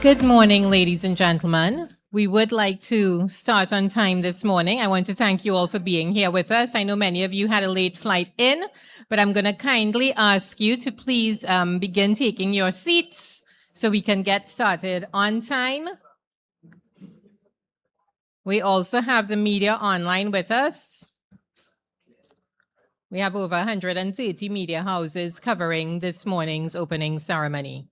Good morning, ladies and gentlemen. We would like to start on time this morning. I want to thank you all for being here with us. I know many of you had a late flight in, but I'm going to kindly ask you to please begin taking your seats so we can get started on time. We also have the media online with us. We have over 130 media houses covering this morning's opening ceremony.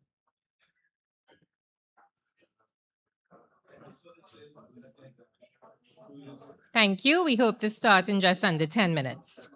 Thank you. We hope to start in just under 10 minutes.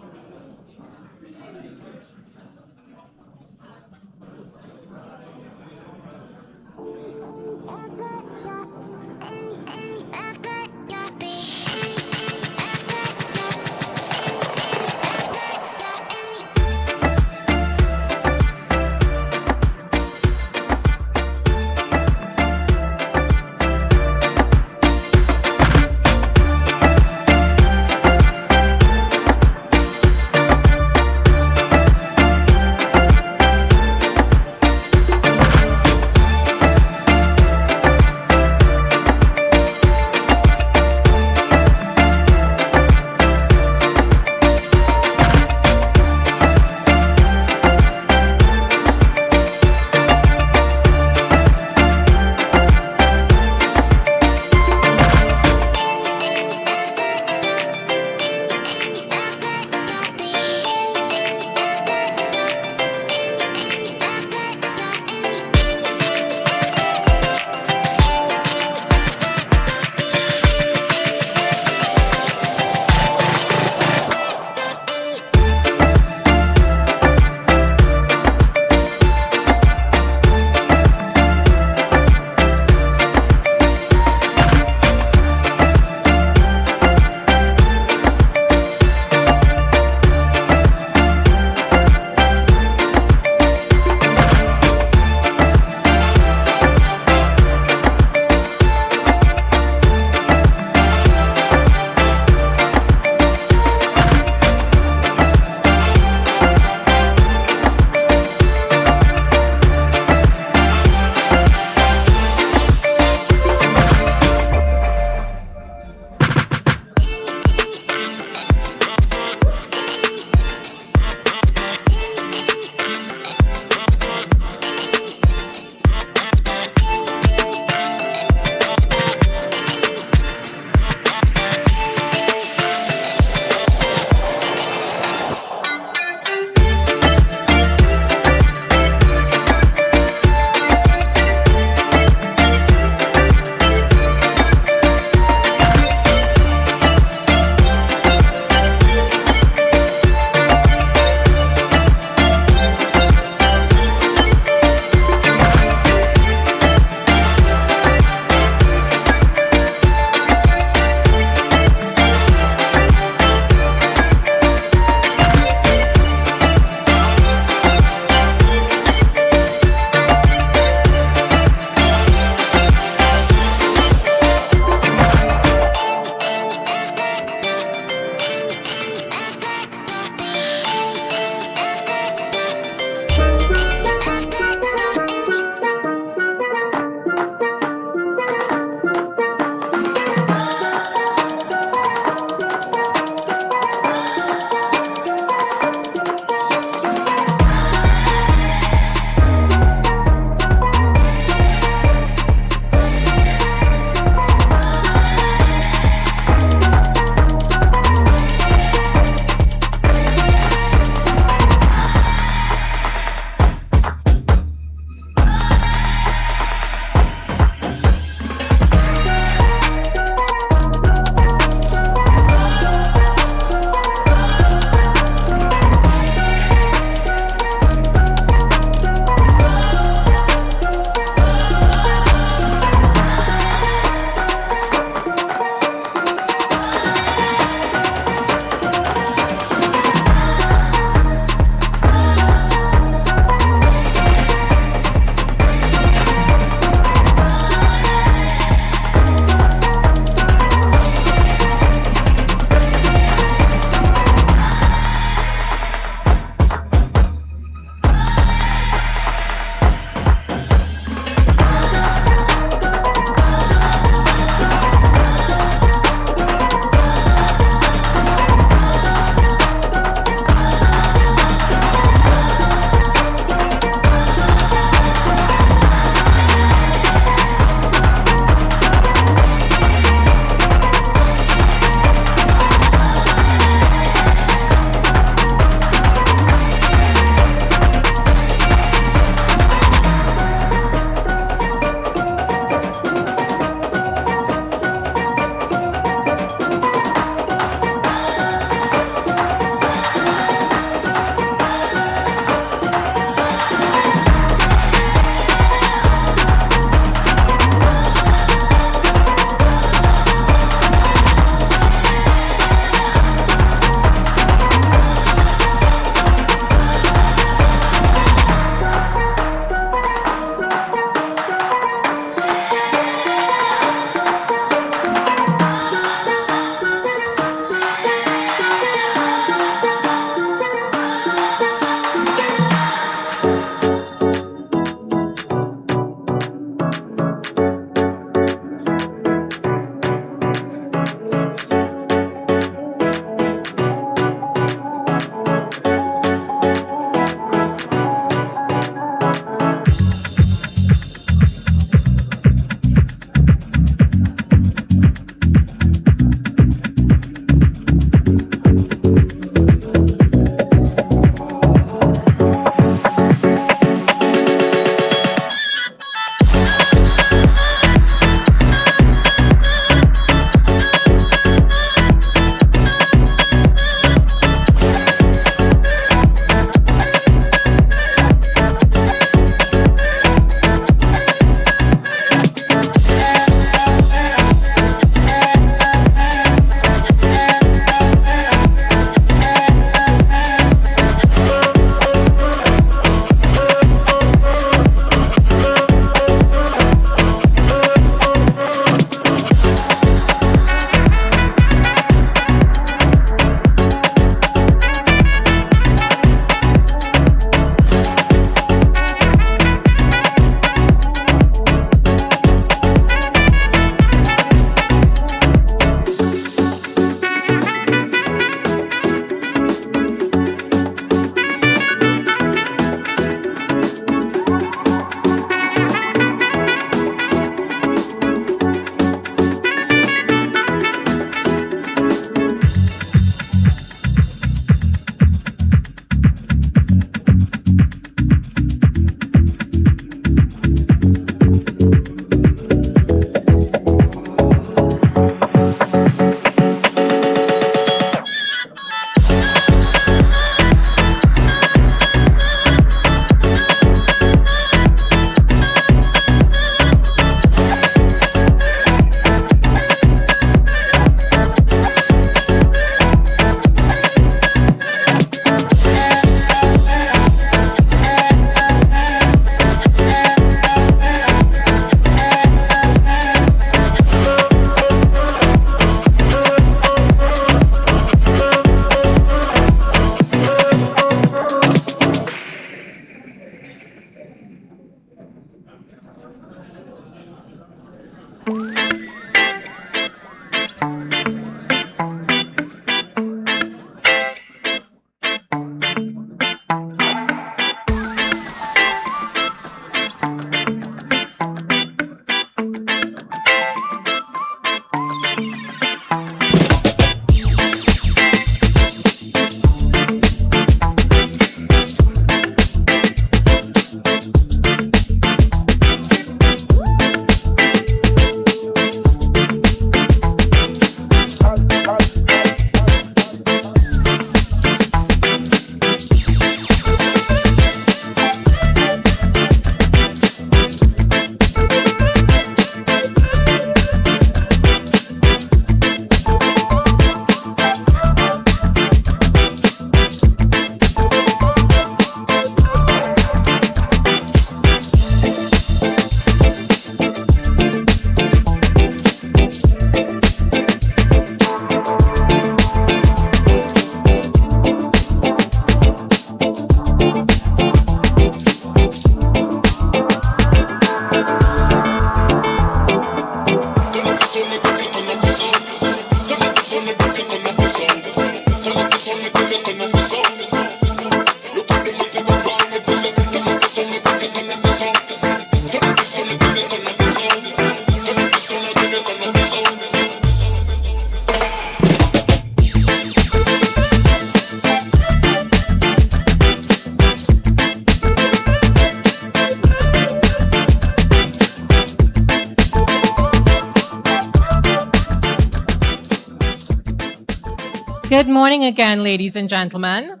Good morning again, ladies and gentlemen.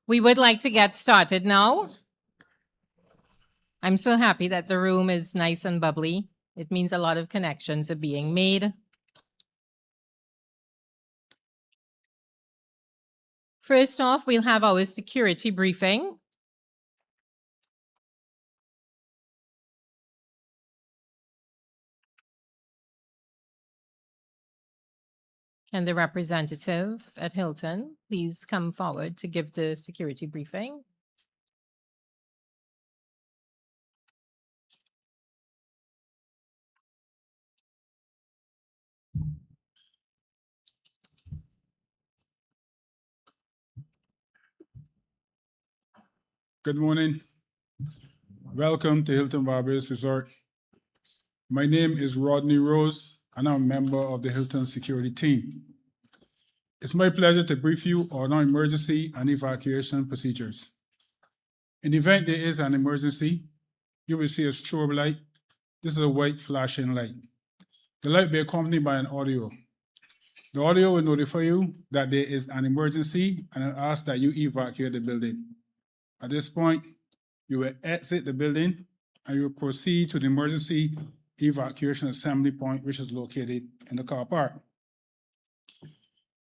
We would like to get started now. I'm so happy that the room is nice and bubbly. It means a lot of connections are being made. First off, we'll have our security briefing. And the representative at Hilton, please come forward to give the security briefing. Good morning. Welcome to Hilton Barbados Resort. My name is Rodney Rose, and I'm a member of the Hilton security team. It's my pleasure to brief you on our emergency and evacuation procedures. In the event there is an emergency, you will see a strobe light. This is a white flashing light. The light will be accompanied by an audio. The audio will notify you that there is an emergency and will ask that you evacuate the building. At this point, you will exit the building and you will proceed to the emergency evacuation assembly point, which is located in the car park.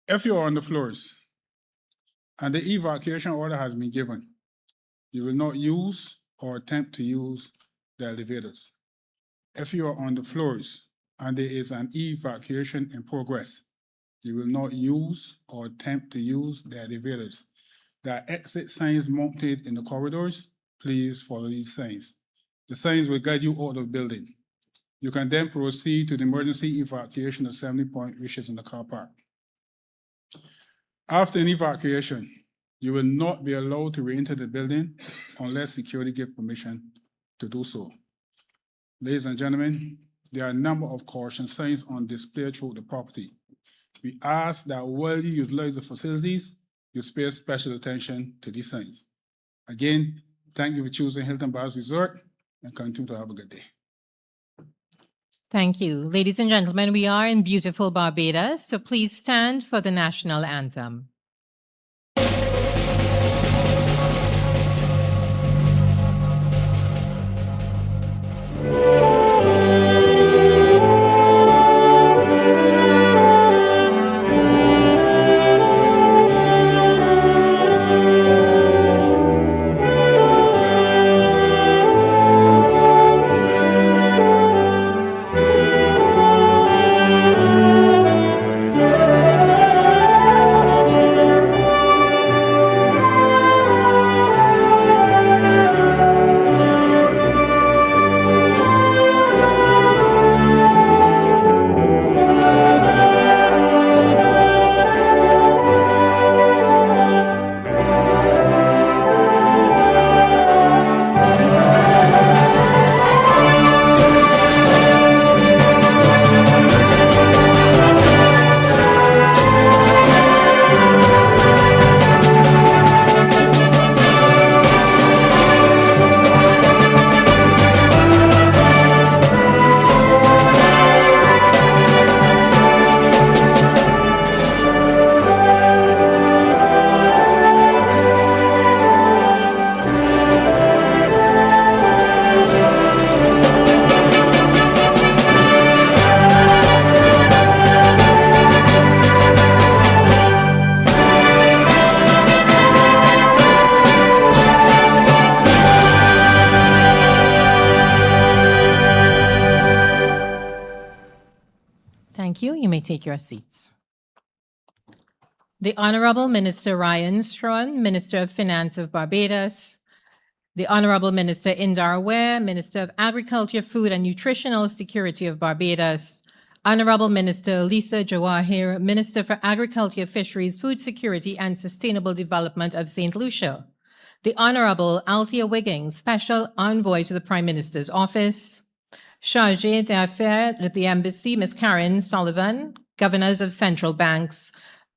If you are on the floors and the evacuation order has been given, you will not use or attempt to use the elevators. If you are on the floors and there is an evacuation in progress, you will not use or attempt to use the elevators. There are exit signs mounted in the corridors. Please follow these signs. The signs will guide you out of the building. You can then proceed to the emergency evacuation assembly point, which is in the car park. After an evacuation, you will not be allowed to re-enter the building unless security gives permission to do so. Ladies and gentlemen, there are a number of caution signs on display throughout the property. We ask that while you utilize the facilities, you pay special attention to these signs. Again, thank you for choosing Hilton Barbados Resort and continue to have a good day. Thank you. Ladies and gentlemen, we are in beautiful Barbados, so please stand for the national anthem. Thank you. You may take your seats. The Honorable Minister Ryan Strawn, Minister of Finance of Barbados, the Honorable Minister Indar Ware, Minister of Agriculture, Food and Nutritional Security of Barbados, Honorable Minister Lisa Jawahir, Minister for Agriculture, Fisheries, Food Security and Sustainable Development of St. Lucia. The Honorable Althea Wiggins, Special Envoy to the Prime Minister's Office. Chargée d'Affaires at the Embassy, Ms. Karen Sullivan, Governors of Central Banks,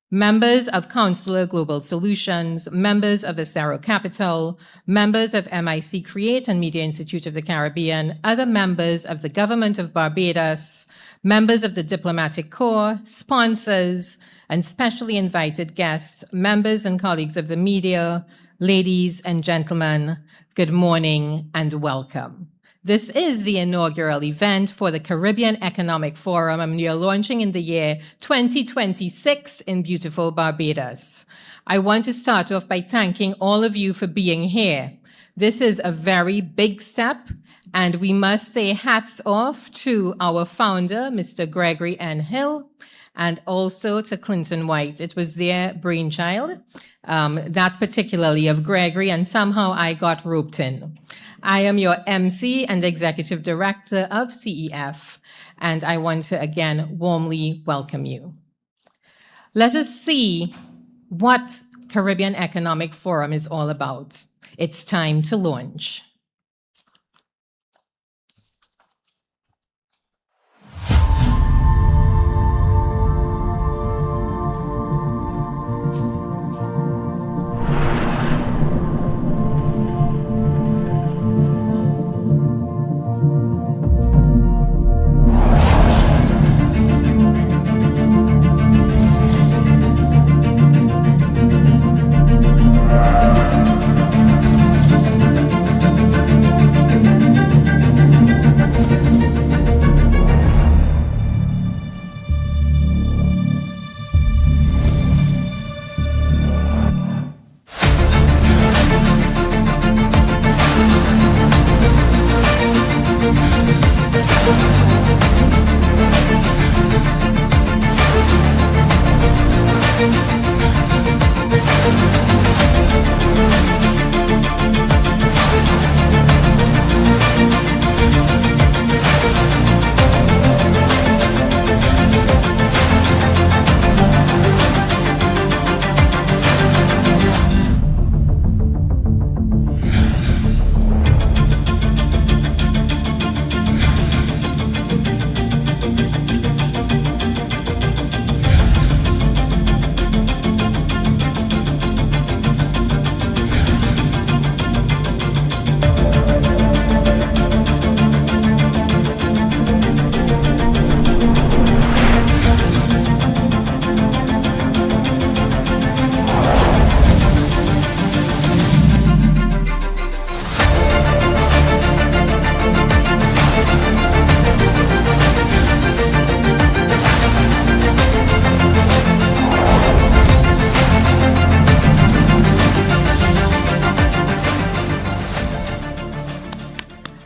members of Consular Global Solutions, members of the Acero Capital, members of MIC Create and Media Institute of the Caribbean, other members of the Government of Barbados, members of the Diplomatic Corps, sponsors, and specially invited guests, members and colleagues of the media, ladies and gentlemen, good morning and welcome. This is the inaugural event for the Caribbean Economic Forum, and we are launching in the year 2026 in beautiful Barbados. I want to start off by thanking all of you for being here. This is a very big step, and we must say hats off to our founder, Mr. Gregory N. Hill, and also to Clinton White. It was their brainchild, that particularly of Gregory, and somehow I got roped in. I am your MC and Executive Director of CEF, and I want to again warmly welcome you. Let us see what Caribbean Economic Forum is all about. It's time to launch.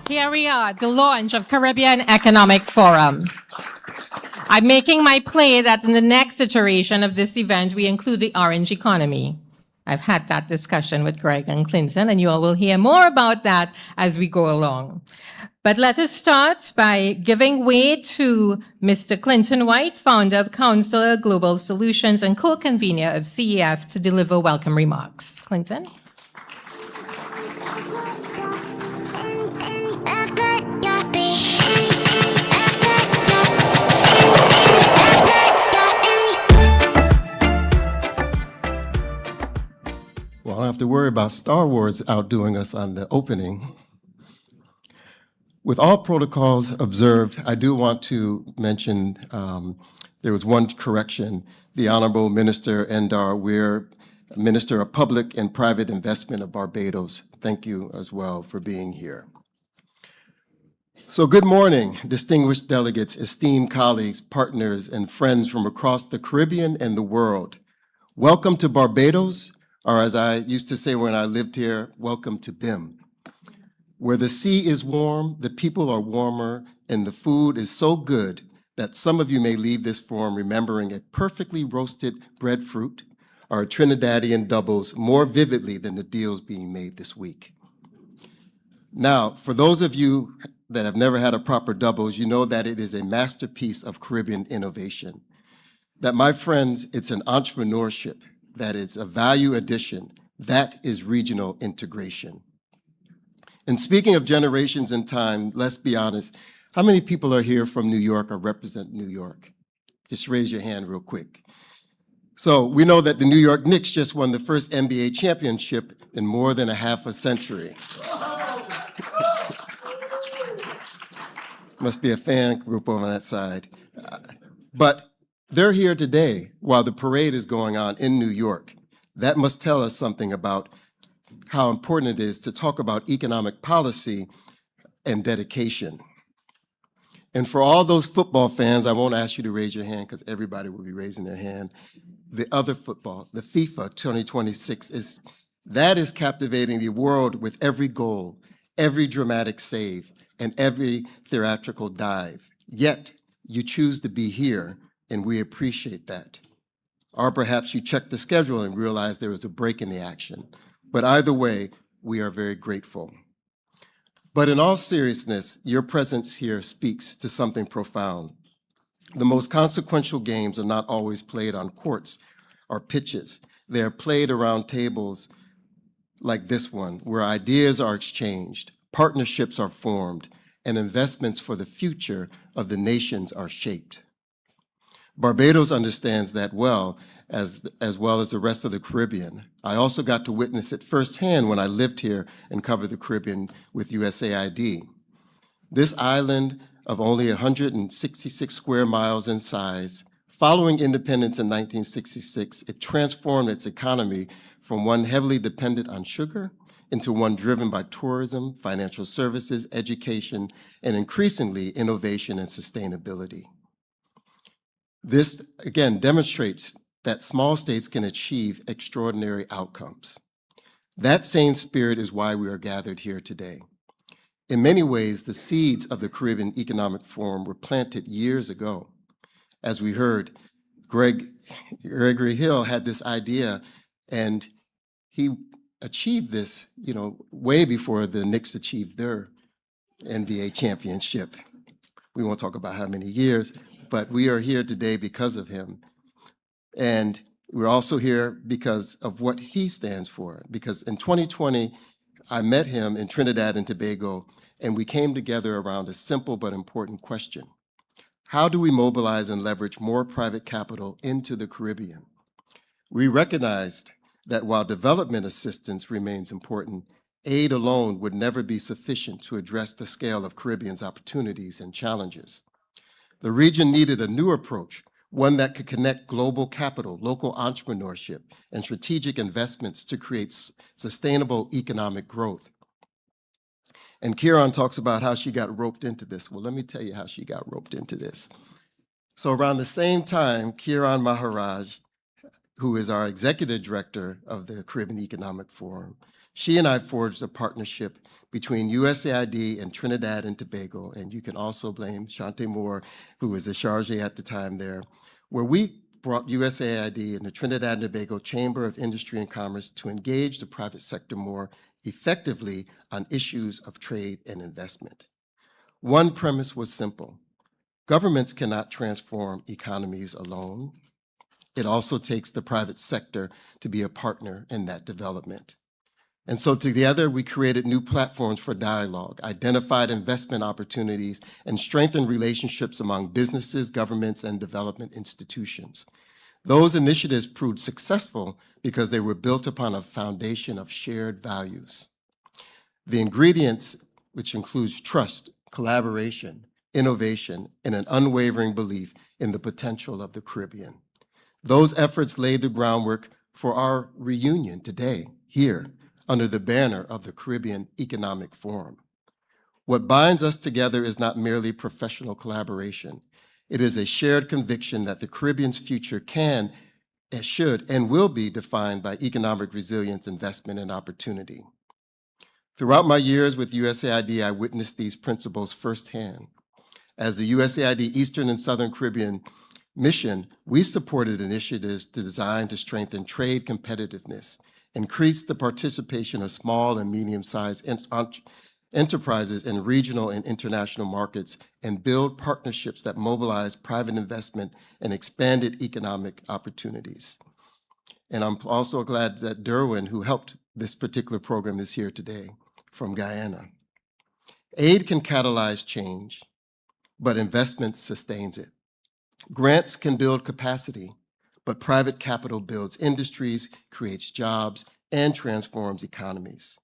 Here we are, the launch of Caribbean Economic Forum. I'm making my play that in the next iteration of this event, we include the orange economy. I've had that discussion with Greg and Clinton, and you all will hear more about that as we go along. But let us start by giving way to Mr. Clinton White, founder of Consular Global Solutions and co-convener of CEF, to deliver welcome remarks. Clinton? Well, I don't have to worry about Star Wars outdoing us on the opening. With all protocols observed, I do want to mention there was one correction. The Honorable Minister Endar Weir, Minister of Public and Private Investment of Barbados. Thank you as well for being here. So good morning, distinguished delegates, esteemed colleagues, partners, and friends from across the Caribbean and the world. Welcome to Barbados, or as I used to say when I lived here, welcome to BIM. Where the sea is warm, the people are warmer, and the food is so good that some of you may leave this forum remembering a perfectly roasted breadfruit or a Trinidadian doubles more vividly than the deals being made this week. Now, for those of you that have never had a proper doubles, you know that it is a masterpiece of Caribbean innovation. That, my friends, it's an entrepreneurship, that it's a value addition, that is regional integration. And speaking of generations and time, let's be honest, how many people are here from New York or represent New York? Just raise your hand real quick. So we know that the New York Knicks just won the first NBA championship in more than a half a century. Must be a fan group on that side. But they're here today while the parade is going on in New York. That must tell us something about how important it is to talk about economic policy and dedication. And for all those football fans, I won't ask you to raise your hand because everybody will be raising their hand. The other football, the FIFA 2026, is captivating the world with every goal, every dramatic save, and every theatrical dive. Yet, you choose to be here, and we appreciate that. Or perhaps you check the schedule and realize there was a break in the action. But either way, we are very grateful. But in all seriousness, your presence here speaks to something profound. The most consequential games are not always played on courts or pitches. They are played around tables like this one, where ideas are exchanged, partnerships are formed, and investments for the future of the nations are shaped. Barbados understands that well as the rest of the Caribbean. I also got to witness it firsthand when I lived here and covered the Caribbean with USAID. This island of only 166 square miles in size, following independence in 1966, it transformed its economy from one heavily dependent on sugar into one driven by tourism, financial services, education, and increasingly innovation and sustainability. This, again, demonstrates that small states can achieve extraordinary outcomes. That same spirit is why we are gathered here today. In many ways, the seeds of the Caribbean Economic Forum were planted years ago. As we heard, Gregory Hill had this idea, and he achieved this, way before the Knicks achieved their NBA championship. We won't talk about how many years, but we are here today because of him. And we're also here because of what he stands for. Because in 2020, I met him in Trinidad and Tobago, and we came together around a simple but important question. How do we mobilize and leverage more private capital into the Caribbean? We recognized that while development assistance remains important, aid alone would never be sufficient to address the scale of Caribbean's opportunities and challenges. The region needed a new approach, one that could connect global capital, local entrepreneurship, and strategic investments to create sustainable economic growth. And Kieran talks about how she got roped into this. Well, let me tell you how she got roped into this. So around the same time, Kieran Maharaj, who is our executive director of the Caribbean Economic Forum, she and I forged a partnership between USAID and Trinidad and Tobago, and you can also blame Shante Moore, who was the charge at the time there, where we brought USAID and the Trinidad and Tobago Chamber of Industry and Commerce to engage the private sector more effectively on issues of trade and investment. One premise was simple. Governments cannot transform economies alone. It also takes the private sector to be a partner in that development. And so together we created new platforms for dialogue, identified investment opportunities, and strengthened relationships among businesses, governments, and development institutions. Those initiatives proved successful because they were built upon a foundation of shared values. The ingredients, which includes trust, collaboration, innovation, and an unwavering belief in the potential of the Caribbean. Those efforts laid the groundwork for our reunion today, here, under the banner of the Caribbean Economic Forum. What binds us together is not merely professional collaboration. It is a shared conviction that the Caribbean's future can, should, and will be defined by economic resilience, investment, and opportunity. Throughout my years with USAID, I witnessed these principles firsthand. As the USAID Eastern and Southern Caribbean mission, we supported initiatives designed to strengthen trade competitiveness, increase the participation of small and medium-sized enterprises in regional and international markets and build partnerships that mobilize private investment and expanded economic opportunities. And I'm also glad that Derwin, who helped this particular program, is here today from Guyana. Aid can catalyze change, but investment sustains it. Grants can build capacity, but private capital builds industries, creates jobs, and transforms economies.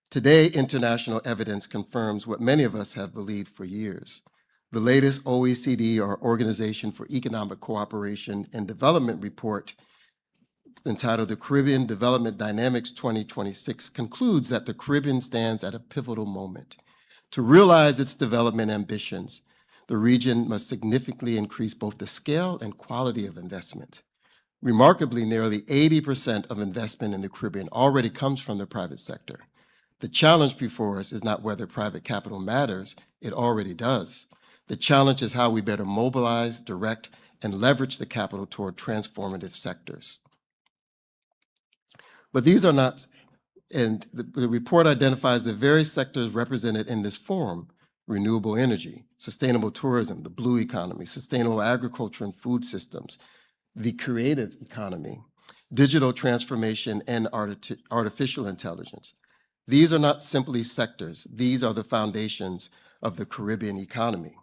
Today, international evidence confirms what many of us have believed for years. The latest OECD, or Organization for Economic Cooperation and Development report, entitled The Caribbean Development Dynamics 2026, concludes that the Caribbean stands at a pivotal moment. To realize its development ambitions, the region must significantly increase both the scale and quality of investment. Remarkably, nearly 80% of investment in the Caribbean already comes from the private sector. The challenge before us is not whether private capital matters, it already does. The challenge is how we better mobilize, direct, and leverage the capital toward transformative sectors. But these are not, and the report identifies the various sectors represented in this forum: renewable energy, sustainable tourism, the blue economy, sustainable agriculture and food systems, the creative economy, digital transformation, and artificial intelligence. These are not simply sectors. These are the foundations of the Caribbean economy.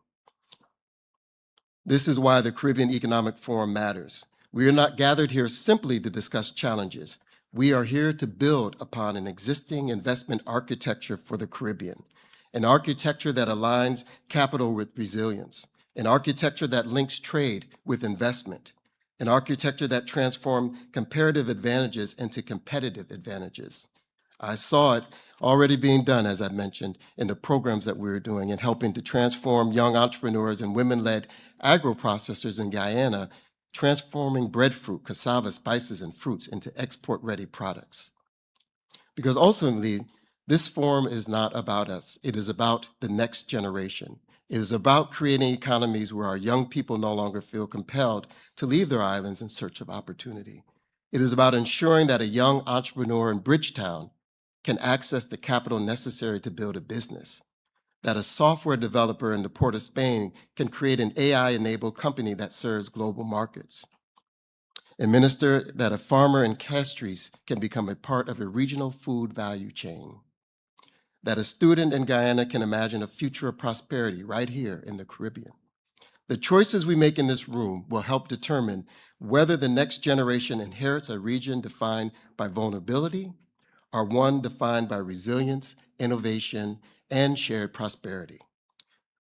This is why the Caribbean Economic Forum matters. We are not gathered here simply to discuss challenges. We are here to build upon an existing investment architecture for the Caribbean, an architecture that aligns capital with resilience, an architecture that links trade with investment, an architecture that transforms comparative advantages into competitive advantages. I saw it already being done, as I mentioned, in the programs that we were doing and helping to transform young entrepreneurs and women-led agro-processors in Guyana, transforming breadfruit, cassava, spices, and fruits into export-ready products. Because ultimately, this forum is not about us. It is about the next generation. It is about creating economies where our young people no longer feel compelled to leave their islands in search of opportunity. It is about ensuring that a young entrepreneur in Bridgetown can access the capital necessary to build a business, that a software developer in the Port of Spain can create an AI-enabled company that serves global markets, and minister that a farmer in Castries can become a part of a regional food value chain, that a student in Guyana can imagine a future of prosperity right here in the Caribbean. The choices we make in this room will help determine whether the next generation inherits a region defined by vulnerability or one defined by resilience, innovation, and shared prosperity.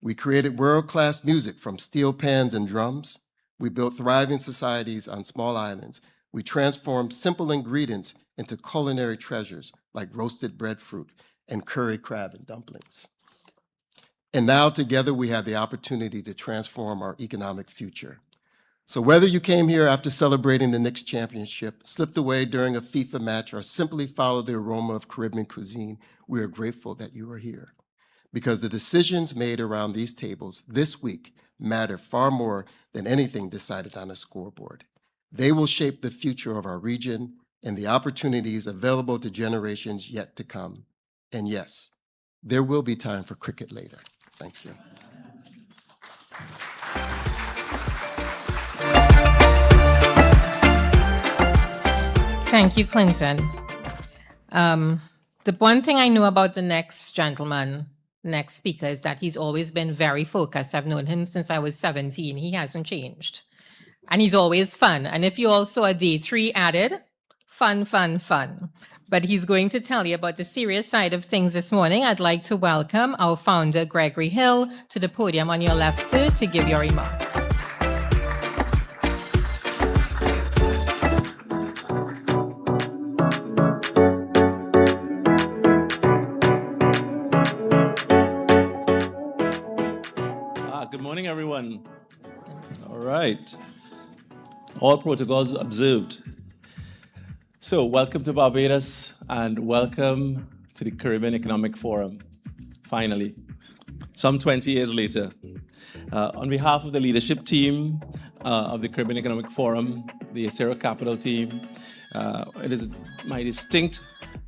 We created world-class music from steel pans and drums. We built thriving societies on small islands. We transformed simple ingredients into culinary treasures like roasted breadfruit and curry crab and dumplings. And now together we have the opportunity to transform our economic future. So whether you came here after celebrating the Knicks championship, slipped away during a FIFA match, or simply followed the aroma of Caribbean cuisine, we are grateful that you are here. Because the decisions made around these tables this week matter far more than anything decided on a scoreboard. They will shape the future of our region and the opportunities available to generations yet to come. And yes, there will be time for cricket later. Thank you. Thank you, Clinton. The one thing I know about the next gentleman, next speaker, is that he's always been very focused. I've known him since I was 17. He hasn't changed. And he's always fun. And if you all saw a day 3 added, fun, fun, fun. But he's going to tell you about the serious side of things this morning. I'd like to welcome our founder, Gregory Hill, to the podium on your left, sir, to give your remarks. Good morning, everyone. All right. All protocols observed. So welcome to Barbados and welcome to the Caribbean Economic Forum, finally, some 20 years later. On behalf of the leadership team of the Caribbean Economic Forum, the Acero Capital team, it is my distinct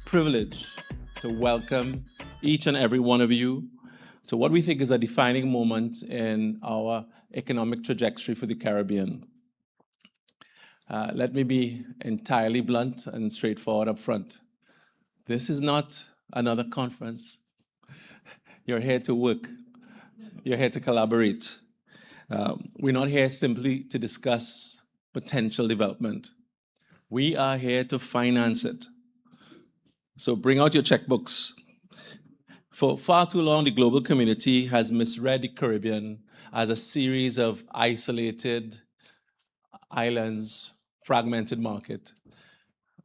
privilege to welcome each and every one of you to what we think is a defining moment in our economic trajectory for the Caribbean. Let me be entirely blunt and straightforward up front. This is not another conference. You're here to work. You're here to collaborate. We're not here simply to discuss potential development. We are here to finance it. So bring out your checkbooks. For far too long, the global community has misread the Caribbean as a series of isolated islands, fragmented market.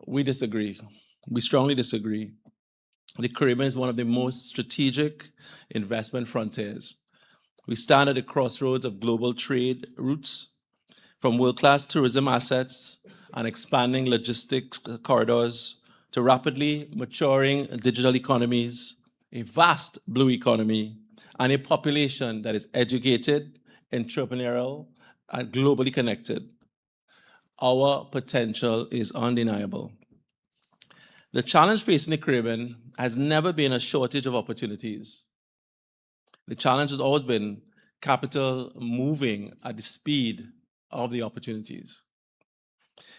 We disagree. We strongly disagree. The Caribbean is one of the most strategic investment frontiers. We stand at the crossroads of global trade routes, from world-class tourism assets and expanding logistics corridors to rapidly maturing digital economies, a vast blue economy, and a population that is educated, entrepreneurial, and globally connected. Our potential is undeniable. The challenge facing the Caribbean has never been a shortage of opportunities. The challenge has always been capital moving at the speed of the opportunities.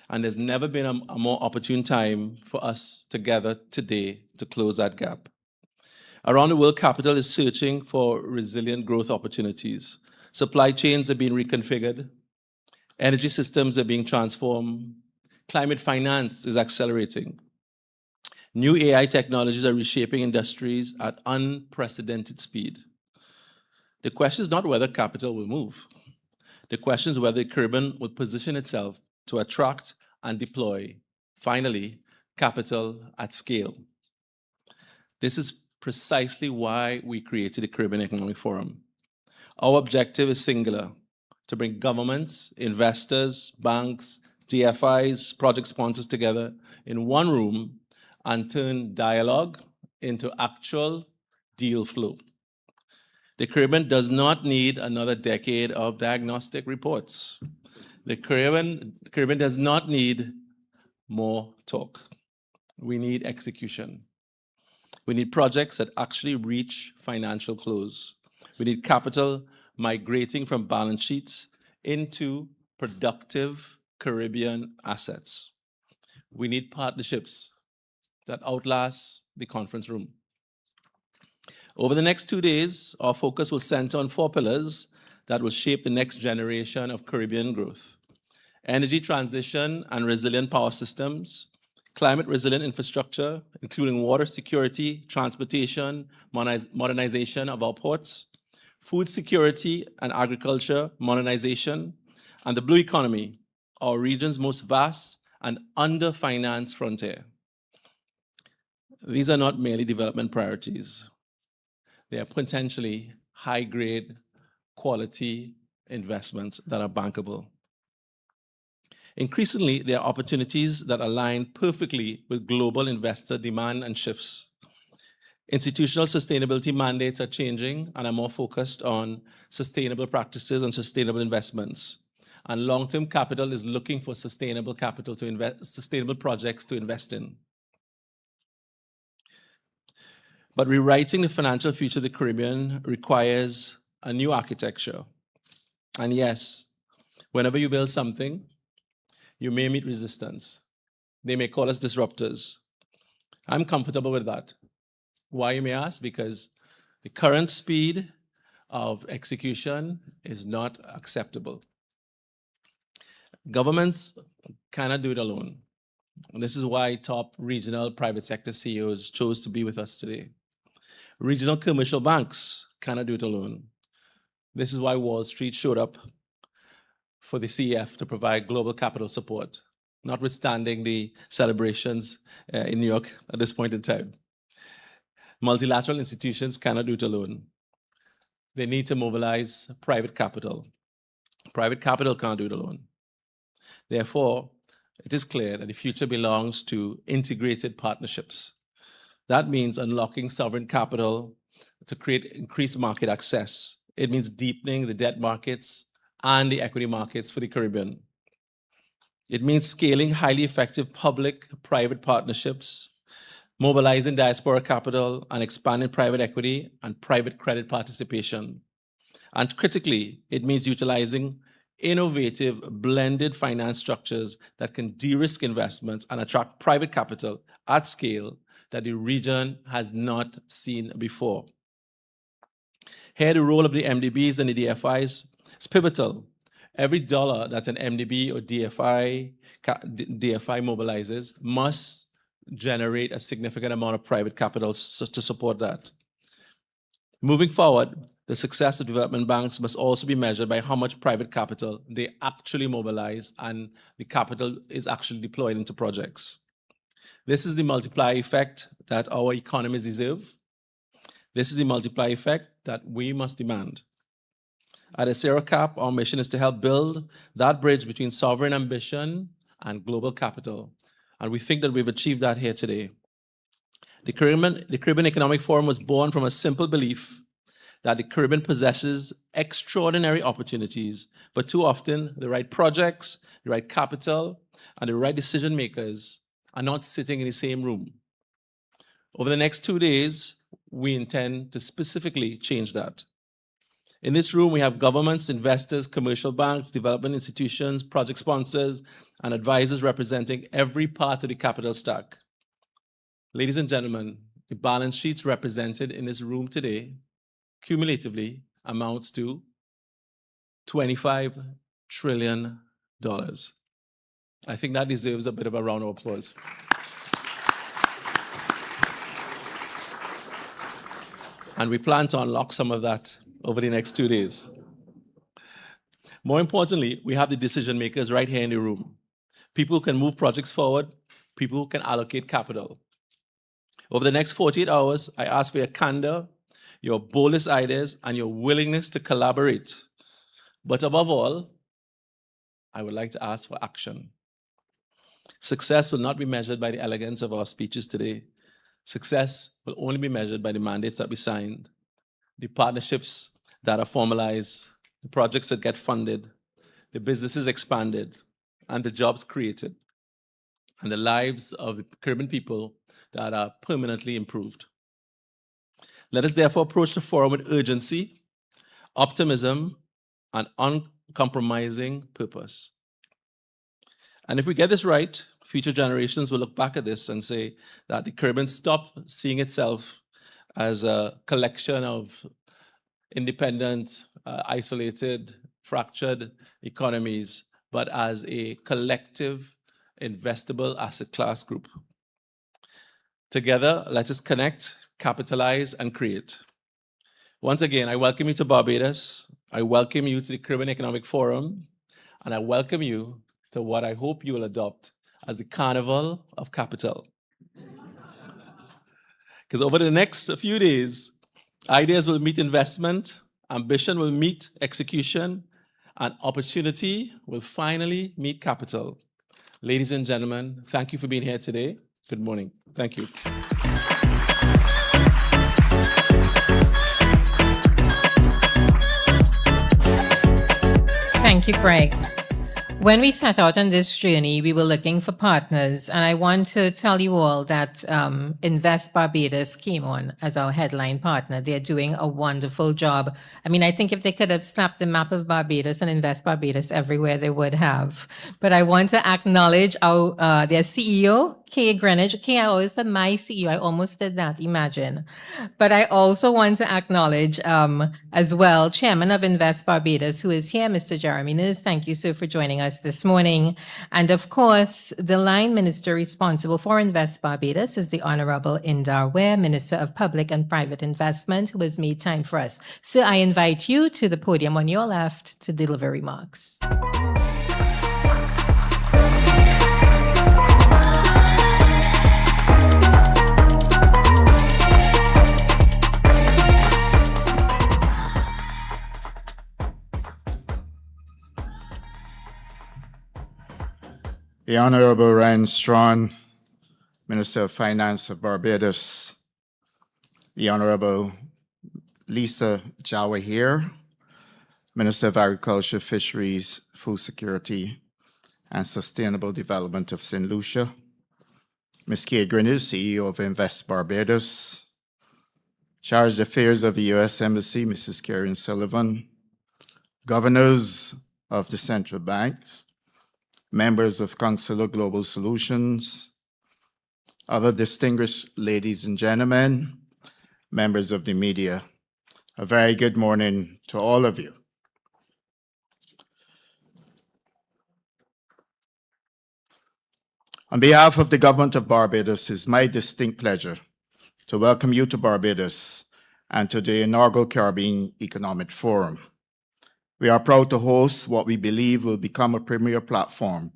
And there's never been a more opportune time for us to gather today to close that gap. Around the world, capital is searching for resilient growth opportunities. Supply chains are being reconfigured. Energy systems are being transformed. Climate finance is accelerating. New AI technologies are reshaping industries at unprecedented speed. The question is not whether capital will move. The question is whether the Caribbean will position itself to attract and deploy, finally, capital at scale. This is precisely why we created the Caribbean Economic Forum. Our objective is singular: to bring governments, investors, banks, DFIs, project sponsors together in one room and turn dialogue into actual deal flow. The Caribbean does not need another decade of diagnostic reports. The Caribbean does not need more talk. We need execution. We need projects that actually reach financial close. We need capital migrating from balance sheets into productive Caribbean assets. We need partnerships that outlast the conference room. Over the next 2 days, our focus will center on 4 pillars that will shape the next generation of Caribbean growth: energy transition and resilient power systems, climate resilient infrastructure, including water security, transportation, modernization of our ports, food security and agriculture modernization, and the blue economy, our region's most vast and under-financed frontier. These are not merely development priorities. They are potentially high-grade, quality investments that are bankable. Increasingly, there are opportunities that align perfectly with global investor demand and shifts. Institutional sustainability mandates are changing and are more focused on sustainable practices and sustainable investments. And long-term capital is looking for sustainable capital to invest, sustainable projects to invest in. But rewriting the financial future of the Caribbean requires a new architecture. And yes, whenever you build something, you may meet resistance. They may call us disruptors. I'm comfortable with that. Why, you may ask? Because the current speed of execution is not acceptable. Governments cannot do it alone. And this is why top regional private sector CEOs chose to be with us today. Regional commercial banks cannot do it alone. This is why Wall Street showed up for the CEF to provide global capital support, notwithstanding the celebrations in New York at this point in time. Multilateral institutions cannot do it alone. They need to mobilize private capital. Private capital can't do it alone. Therefore, it is clear that the future belongs to integrated partnerships. That means unlocking sovereign capital to create increased market access. It means deepening the debt markets and the equity markets for the Caribbean. It means scaling highly effective public-private partnerships, mobilizing diaspora capital, and expanding private equity and private credit participation. And critically, it means utilizing innovative blended finance structures that can de-risk investments and attract private capital at scale that the region has not seen before. Here, the role of the MDBs and the DFIs is pivotal. Every dollar that an MDB or DFI mobilizes must generate a significant amount of private capital to support that. Moving forward, the success of development banks must also be measured by how much private capital they actually mobilize and the capital is actually deployed into projects. This is the multiplier effect that our economies deserve. This is the multiplier effect that we must demand. At ACEROCAP, our mission is to help build that bridge between sovereign ambition and global capital. And we think that we've achieved that here today. The Caribbean Economic Forum was born from a simple belief that the Caribbean possesses extraordinary opportunities, but too often the right projects, the right capital, and the right decision makers are not sitting in the same room. Over the next 2 days, we intend to specifically change that. In this room, we have governments, investors, commercial banks, development institutions, project sponsors, and advisors representing every part of the capital stack. Ladies and gentlemen, the balance sheets represented in this room today cumulatively amounts to $25 trillion. I think that deserves a bit of a round of applause. And we plan to unlock some of that over the next 2 days. More importantly, we have the decision makers right here in the room. People who can move projects forward, people who can allocate capital. Over the next 48 hours, I ask for your candor, your boldest ideas, and your willingness to collaborate. But above all, I would like to ask for action. Success will not be measured by the elegance of our speeches today. Success will only be measured by the mandates that we signed, the partnerships that are formalized, the projects that get funded, the businesses expanded, and the jobs created, and the lives of the Caribbean people that are permanently improved. Let us therefore approach the forum with urgency, optimism, and uncompromising purpose. And if we get this right, future generations will look back at this and say that the Caribbean stopped seeing itself as a collection of independent, isolated, fractured economies, but as a collective, investable asset class group. Together, let us connect, capitalize, and create. Once again, I welcome you to Barbados. I welcome you to the Caribbean Economic Forum, and I welcome you to what I hope you will adopt as the Carnival of Capital. Because over the next few days, ideas will meet investment, ambition will meet execution, and opportunity will finally meet capital. Ladies and gentlemen, thank you for being here today. Good morning. Thank you. Thank you, Craig. When we set out on this journey, we were looking for partners, and I want to tell you all that Invest Barbados came on as our headline partner. They're doing a wonderful job. I mean, I think if they could have snapped the map of Barbados and Invest Barbados everywhere, they would have. But I want to acknowledge our their CEO, Kay Greenwich. Kay, I always said my CEO. I almost did that, imagine. But I also want to acknowledge as well, Chairman of Invest Barbados, who is here, Mr. Jeremy Ners. Thank you, sir, for joining us this morning. And of course, the line minister responsible for Invest Barbados is the Honorable Indar Ware, Minister of Public and Private Investment, who has made time for us. So I invite you to the podium on your left to deliver remarks. The Honorable Ryan Strawn, Minister of Finance of Barbados, the Honorable Lisa Jawahir, Minister of Agriculture, Fisheries, Food Security, and Sustainable Development of St. Lucia, Ms. Kay Grinnell, CEO of Invest Barbados, Chargé d'Affaires of the U.S. Embassy, Mrs. Karen Sullivan, governors of the central banks, members of Council of Global Solutions, other distinguished ladies and gentlemen, members of the media, a very good morning to all of you. On behalf of the government of Barbados, it's my distinct pleasure to welcome you to Barbados and to the inaugural Caribbean Economic Forum. We are proud to host what we believe will become a premier platform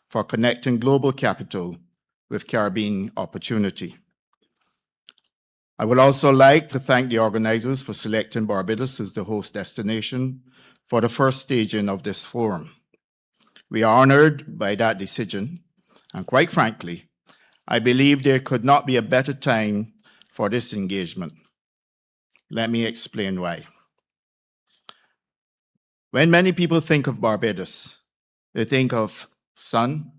for connecting global capital with Caribbean opportunity. I would also like to thank the organizers for selecting Barbados as the host destination for the first staging of this forum. We are honored by that decision, and quite frankly, I believe there could not be a better time for this engagement. Let me explain why. When many people think of Barbados, they think of sun,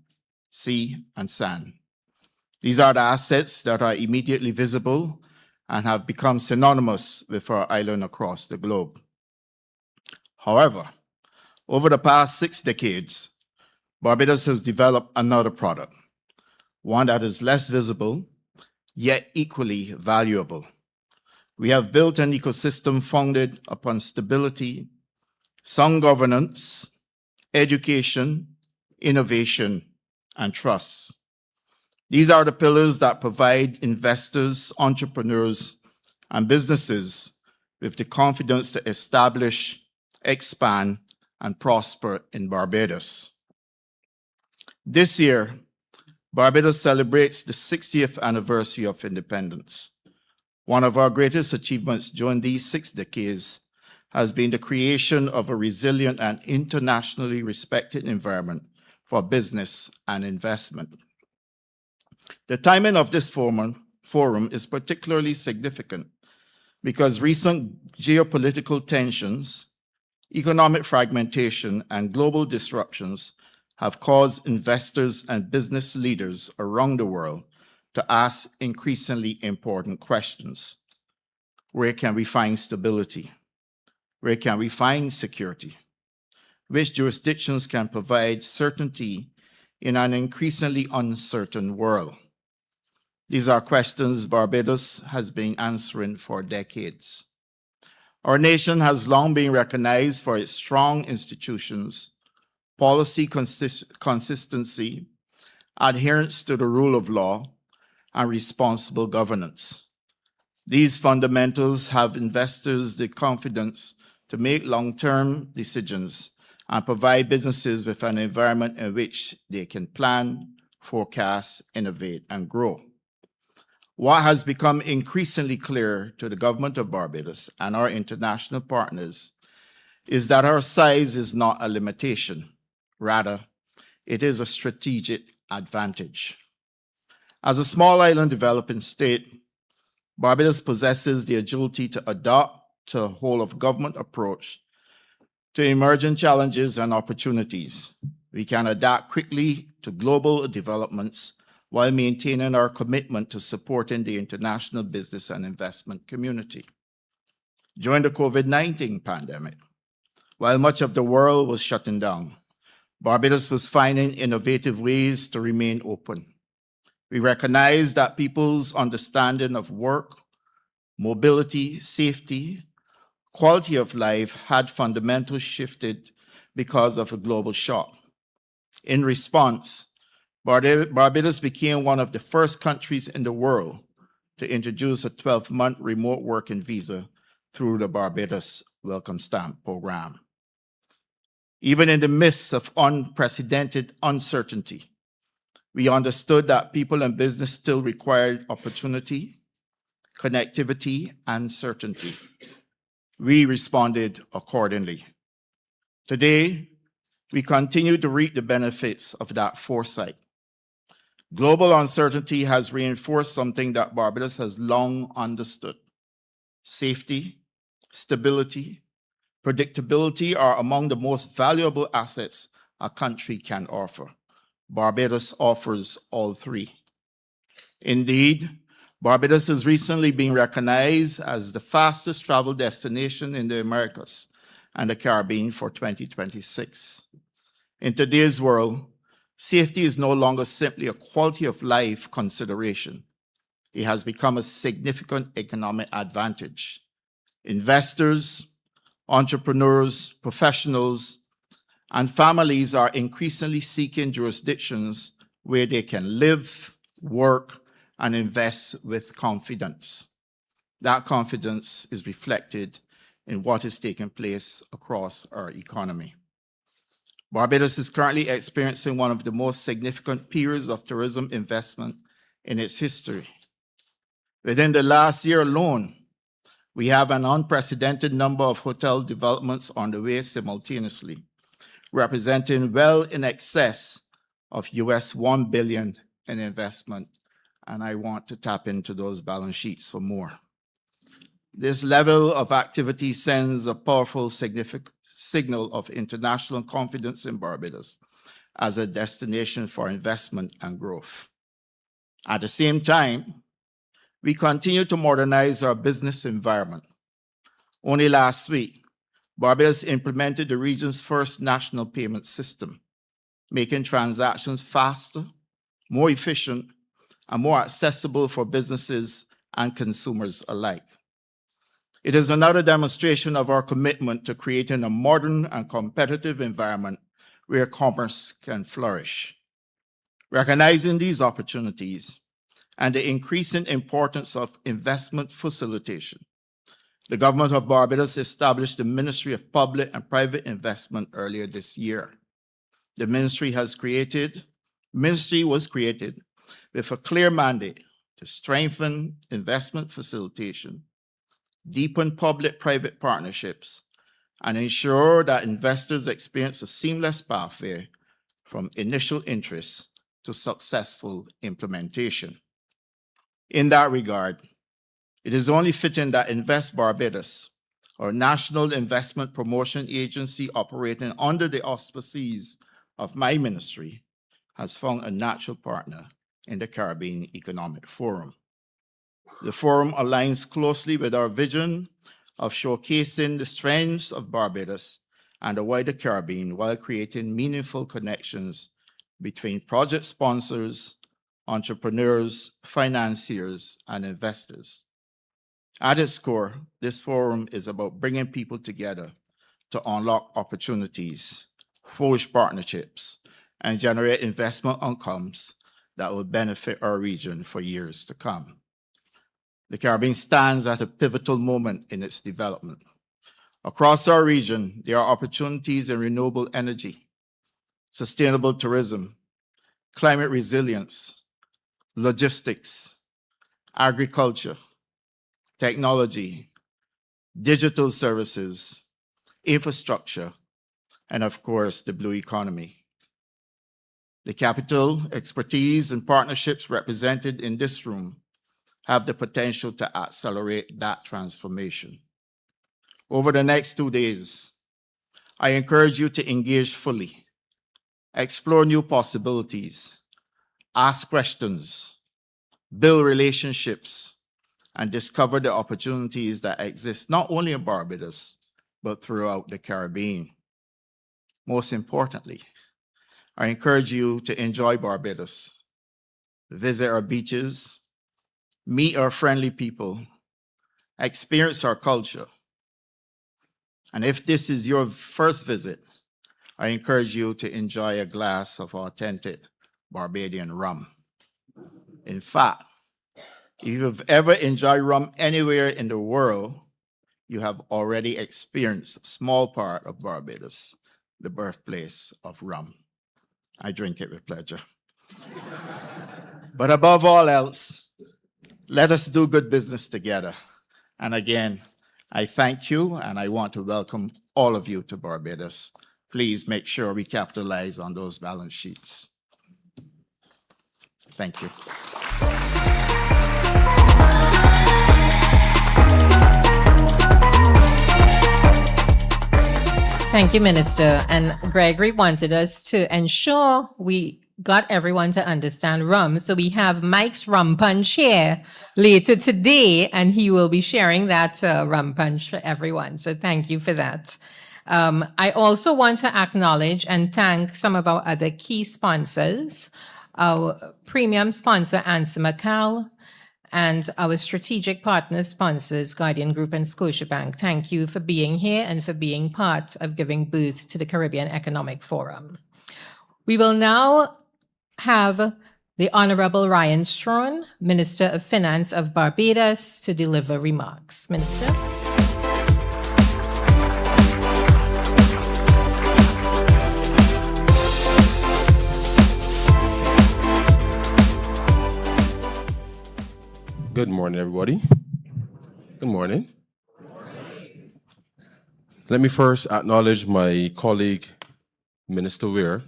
sea, and sand. These are the assets that are immediately visible and have become synonymous with our island across the globe. However, over the past 6 decades, Barbados has developed another product, one that is less visible, yet equally valuable. We have built an ecosystem founded upon stability, sound governance, education, innovation, and trust. These are the pillars that provide investors, entrepreneurs, and businesses with the confidence to establish, expand, and prosper in Barbados. This year, Barbados celebrates the 60th anniversary of independence. One of our greatest achievements during these 6 decades has been the creation of a resilient and internationally respected environment for business and investment. The timing of this forum is particularly significant because recent geopolitical tensions, economic fragmentation, and global disruptions have caused investors and business leaders around the world to ask increasingly important questions. Where can we find stability? Where can we find security? Which jurisdictions can provide certainty in an increasingly uncertain world? These are questions Barbados has been answering for decades. Our nation has long been recognized for its strong institutions, policy consistency, adherence to the rule of law, and responsible governance. These fundamentals have investors the confidence to make long-term decisions and provide businesses with an environment in which they can plan, forecast, innovate, and grow. What has become increasingly clear to the government of Barbados and our international partners is that our size is not a limitation. Rather, it is a strategic advantage. As a small island developing state, Barbados possesses the agility to adopt a whole-of-government approach to emerging challenges and opportunities. We can adapt quickly to global developments while maintaining our commitment to supporting the international business and investment community. During the COVID-19 pandemic, while much of the world was shutting down, Barbados was finding innovative ways to remain open. We recognize that people's understanding of work, mobility, safety, quality of life had fundamentally shifted because of a global shock. In response, Barbados became one of the first countries in the world to introduce a 12-month remote working visa through the Barbados Welcome Stamp program. Even in the midst of unprecedented uncertainty, we understood that people and business still required opportunity, connectivity, and certainty. We responded accordingly. Today, we continue to reap the benefits of that foresight. Global uncertainty has reinforced something that Barbados has long understood. Safety, stability, predictability are among the most valuable assets a country can offer. Barbados offers all three. Indeed, Barbados has recently been recognized as the fastest travel destination in the Americas and the Caribbean for 2026. In today's world, safety is no longer simply a quality of life consideration. It has become a significant economic advantage. Investors, entrepreneurs, professionals, and families are increasingly seeking jurisdictions where they can live, work, and invest with confidence. That confidence is reflected in what is taking place across our economy. Barbados is currently experiencing one of the most significant periods of tourism investment in its history. Within the last year alone, we have an unprecedented number of hotel developments on the way simultaneously, representing well in excess of US $1 billion in investment, and I want to tap into those balance sheets for more. This level of activity sends a powerful signal of international confidence in Barbados as a destination for investment and growth. At the same time, we continue to modernize our business environment. Only last week, Barbados implemented the region's first national payment system, making transactions faster, more efficient, and more accessible for businesses and consumers alike. It is another demonstration of our commitment to creating a modern and competitive environment where commerce can flourish. Recognizing these opportunities and the increasing importance of investment facilitation, the government of Barbados established the Ministry of Public and Private Investment earlier this year. The ministry was created with a clear mandate to strengthen investment facilitation, deepen public-private partnerships, and ensure that investors experience a seamless pathway from initial interest to successful implementation. In that regard, it is only fitting that Invest Barbados, our national investment promotion agency operating under the auspices of my ministry, has found a natural partner in the Caribbean Economic Forum. The forum aligns closely with our vision of showcasing the strengths of Barbados and the wider Caribbean while creating meaningful connections between project sponsors, entrepreneurs, financiers, and investors. At its core, this forum is about bringing people together to unlock opportunities, forge partnerships, and generate investment outcomes that will benefit our region for years to come. The Caribbean stands at a pivotal moment in its development. Across our region, there are opportunities in renewable energy, sustainable tourism, climate resilience, logistics, agriculture, technology, digital services, infrastructure, and of course, the blue economy. The capital, expertise, and partnerships represented in this room have the potential to accelerate that transformation. Over the next 2 days, I encourage you to engage fully, explore new possibilities, ask questions, build relationships, and discover the opportunities that exist not only in Barbados, but throughout the Caribbean. Most importantly, I encourage you to enjoy Barbados, visit our beaches, meet our friendly people, experience our culture. And if this is your first visit, I encourage you to enjoy a glass of authentic Barbadian rum. In fact, if you've ever enjoyed rum anywhere in the world, you have already experienced a small part of Barbados, the birthplace of rum. I drink it with pleasure. But above all else, let us do good business together. And again, I thank you, and I want to welcome all of you to Barbados. Please make sure we capitalize on those balance sheets. Thank you. Thank you, Minister. And Gregory wanted us to ensure we got everyone to understand rum. So we have Mike's rum punch here later today, and he will be sharing that rum punch for everyone. So thank you for that. I also want to acknowledge and thank some of our other key sponsors, our premium sponsor, Ansa McCall, and our strategic partner sponsors, Guardian Group and Scotiabank. Thank you for being here and for being part of giving boost to the Caribbean Economic Forum. We will now have the Honorable Ryan Strawn, Minister of Finance of Barbados, to deliver remarks. Minister. Good morning, everybody. Good morning. Let me first acknowledge my colleague, Minister Weir,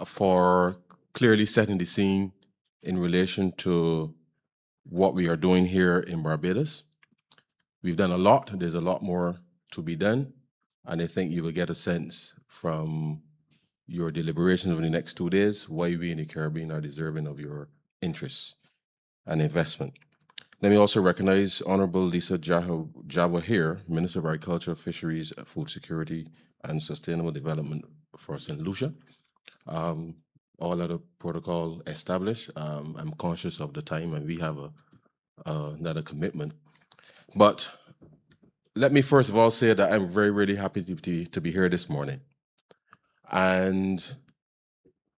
for clearly setting the scene in relation to what we are doing here in Barbados. We've done a lot. There's a lot more to be done. And I think you will get a sense from your deliberations over the next 2 days why we in the Caribbean are deserving of your interest and investment. Let me also recognize Honorable Lisa Jawahir, Minister of Agriculture, Fisheries, Food Security, and Sustainable Development for St. Lucia. All other protocol established. I'm conscious of the time and we have another commitment. But let me first of all say that I'm really happy to be here this morning. And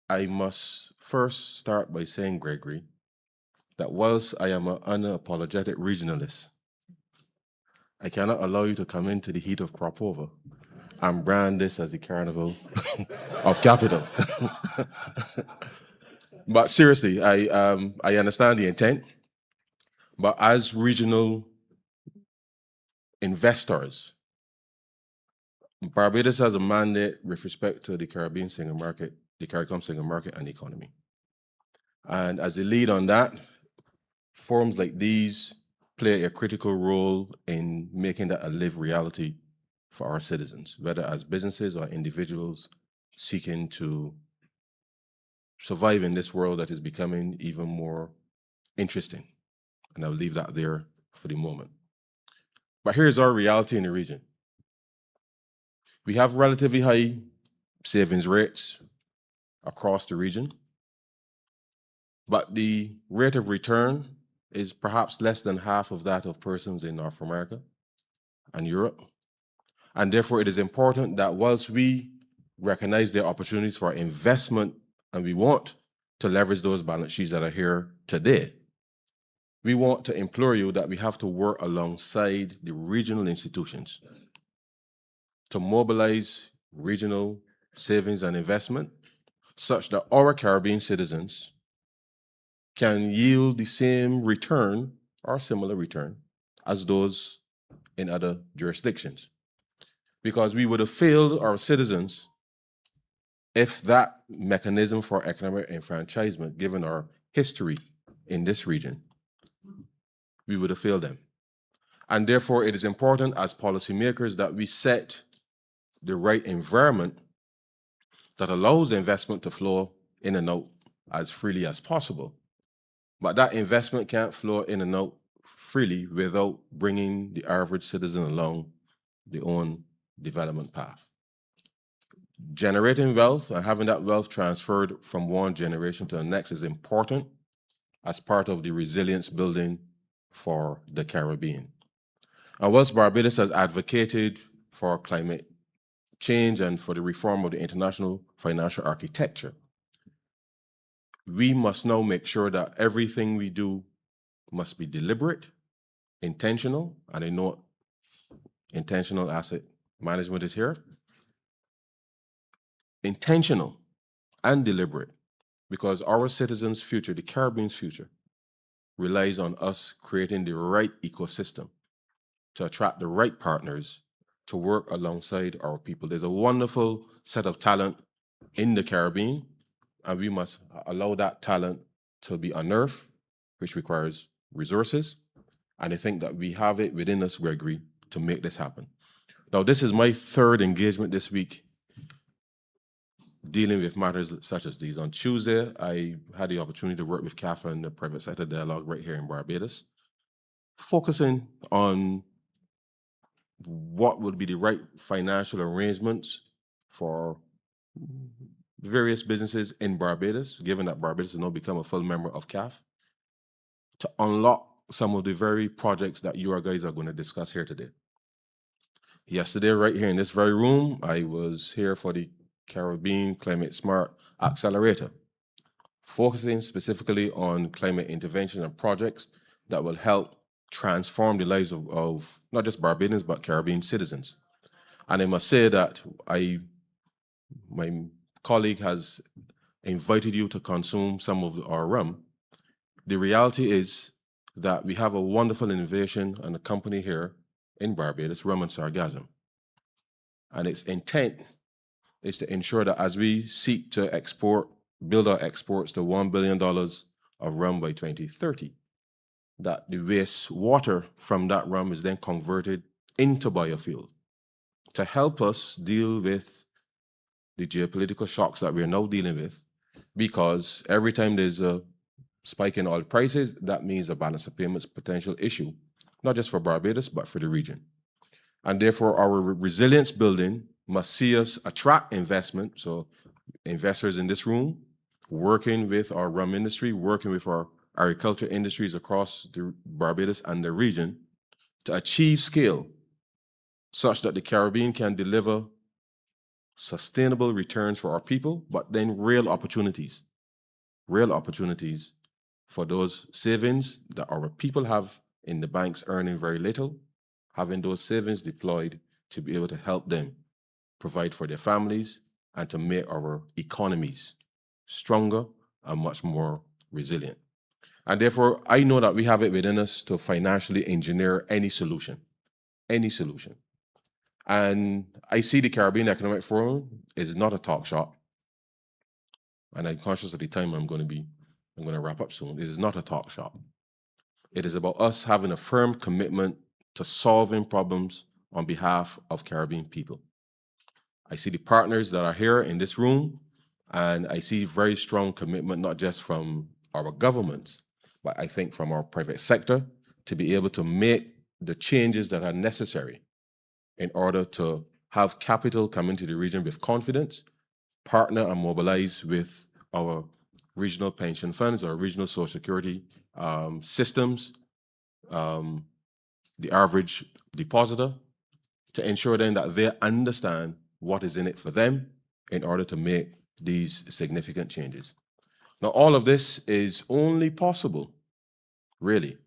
I must first start by saying, Gregory, that whilst I am an unapologetic regionalist, I cannot allow you to come into the heat of crop over and brand this as the carnival of capital. But seriously, I understand the intent, but as regional investors, Barbados has a mandate with respect to the Caribbean single market, the CARICOM single market and the economy. And as a lead on that, forums like these play a critical role in making that a live reality for our citizens, whether as businesses or individuals seeking to survive in this world that is becoming even more interesting. And I'll leave that there for the moment. But here's our reality in the region. We have relatively high savings rates across the region, but the rate of return is perhaps less than half of that of persons in North America and Europe. And therefore, it is important that whilst we recognize the opportunities for investment and we want to leverage those balance sheets that are here today, we want to implore you that we have to work alongside the regional institutions to mobilize regional savings and investment such that our Caribbean citizens can yield the same return or similar return as those in other jurisdictions. Because we would have failed our citizens if that mechanism for economic enfranchisement, given our history in this region, we would have failed them. And therefore, it is important as policymakers that we set the right environment that allows investment to flow in and out as freely as possible. But that investment can't flow in and out freely without bringing the average citizen along their own development path. Generating wealth and having that wealth transferred from one generation to the next is important as part of the resilience building for the Caribbean. And whilst Barbados has advocated for climate change and for the reform of the international financial architecture, we must now make sure that everything we do must be deliberate, intentional, and I know intentional asset management is here. Intentional and deliberate, because our citizens' future, the Caribbean's future, relies on us creating the right ecosystem to attract the right partners to work alongside our people. There's a wonderful set of talent in the Caribbean, and we must allow that talent to be unearthed, which requires resources. And I think that we have it within us, Gregory, to make this happen. Now, this is my third engagement this week dealing with matters such as these. On Tuesday, I had the opportunity to work with CAFA and the private sector dialogue right here in Barbados, focusing on what would be the right financial arrangements for various businesses in Barbados, given that Barbados has now become a full member of CAF, to unlock some of the very projects that you guys are going to discuss here today. Yesterday, right here in this very room, I was here for the Caribbean Climate Smart Accelerator, focusing specifically on climate intervention and projects that will help transform the lives of not just Barbadians, but Caribbean citizens. And I must say that my colleague has invited you to consume some of our rum. The reality is that we have a wonderful innovation and a company here in Barbados, Rum and Sargassum. And its intent is to ensure that as we seek to build our exports to $1 billion of rum by 2030, that the waste water from that rum is then converted into biofuel to help us deal with the geopolitical shocks that we're now dealing with, because every time there's a spike in oil prices, that means a balance of payments potential issue, not just for Barbados, but for the region. And therefore, our resilience building must see us attract investment. So investors in this room, working with our rum industry, working with our agriculture industries across the Barbados and the region to achieve scale such that the Caribbean can deliver sustainable returns for our people, but then real opportunities for those savings that our people have in the banks earning very little, having those savings deployed to be able to help them provide for their families and to make our economies stronger and much more resilient. And therefore, I know that we have it within us to financially engineer any solution. And I see the Caribbean Economic Forum is not a talk shop. And I'm conscious of the time I'm going to wrap up soon. It is not a talk shop. It is about us having a firm commitment to solving problems on behalf of Caribbean people. I see the partners that are here in this room, and I see very strong commitment, not just from our governments, but I think from our private sector, to be able to make the changes that are necessary in order to have capital come into the region with confidence, partner and mobilize with our regional pension funds, our regional social security systems, the average depositor, to ensure then that they understand what is in it for them in order to make these significant changes. Now, all of this is only possible, really,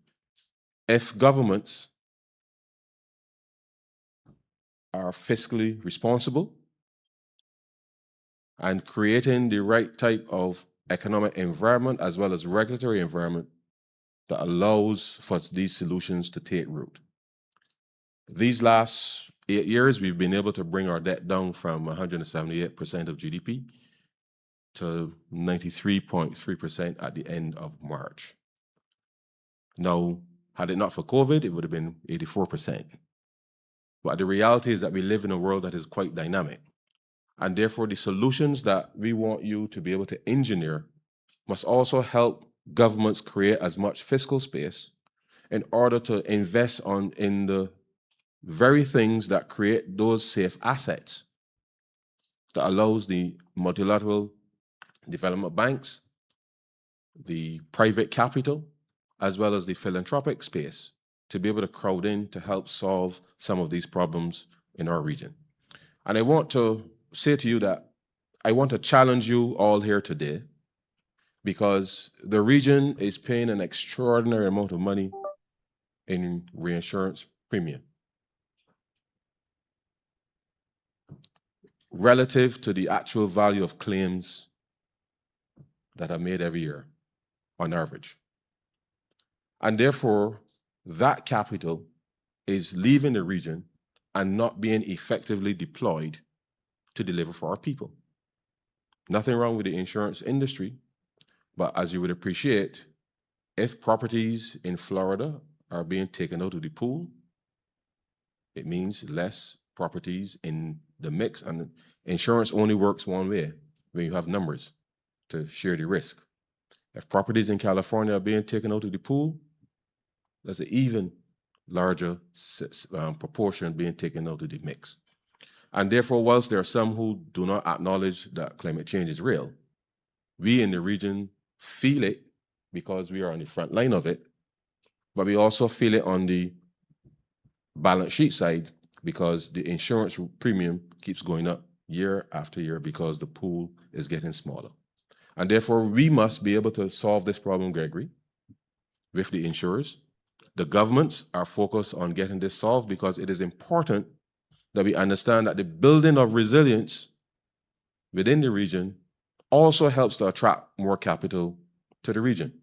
if governments are fiscally responsible and creating the right type of economic environment as well as regulatory environment that allows for these solutions to take root. These last 8 years, we've been able to bring our debt down from 178% of GDP to 93.3% at the end of March. Now, had it not for COVID, it would have been 84%. But the reality is that we live in a world that is quite dynamic. And therefore, the solutions that we want you to be able to engineer must also help governments create as much fiscal space in order to invest in the very things that create those safe assets that allows the multilateral development banks, the private capital, as well as the philanthropic space to be able to crowd in to help solve some of these problems in our region. And I want to say to you that I want to challenge you all here today, because the region is paying an extraordinary amount of money in reinsurance premium relative to the actual value of claims that are made every year on average. And therefore, that capital is leaving the region and not being effectively deployed to deliver for our people. Nothing wrong with the insurance industry, but as you would appreciate, if properties in Florida are being taken out of the pool, it means less properties in the mix, and insurance only works one way. when you have numbers to share the risk. If properties in California are being taken out of the pool, there's an even larger proportion being taken out of the mix. And therefore, whilst there are some who do not acknowledge that climate change is real, we in the region feel it because we are on the front line of it, but we also feel it on the balance sheet side because the insurance premium keeps going up year after year because the pool is getting smaller. And therefore, we must be able to solve this problem, Gregory, with the insurers. The governments are focused on getting this solved because it is important that we understand that the building of resilience within the region also helps to attract more capital to the region.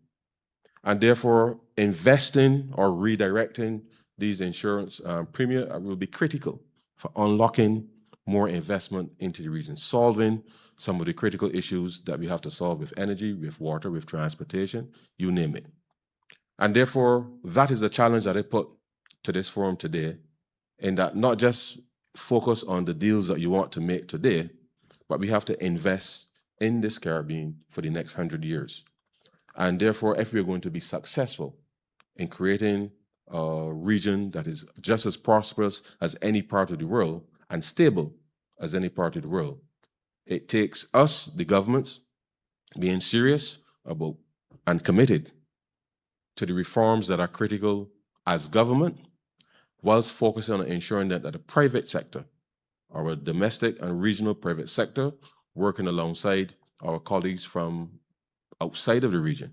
And therefore, investing or redirecting these insurance premium will be critical for unlocking more investment into the region, solving some of the critical issues that we have to solve with energy, with water, with transportation, you name it. And therefore, that is the challenge that I put to this forum today, in that not just focus on the deals that you want to make today, but we have to invest in this Caribbean for the next 100 years. And therefore, if we're going to be successful in creating a region that is just as prosperous as any part of the world and stable as any part of the world, it takes us, the governments, being serious about and committed to the reforms that are critical as government, whilst focusing on ensuring that the private sector, our domestic and regional private sector, working alongside our colleagues from outside of the region,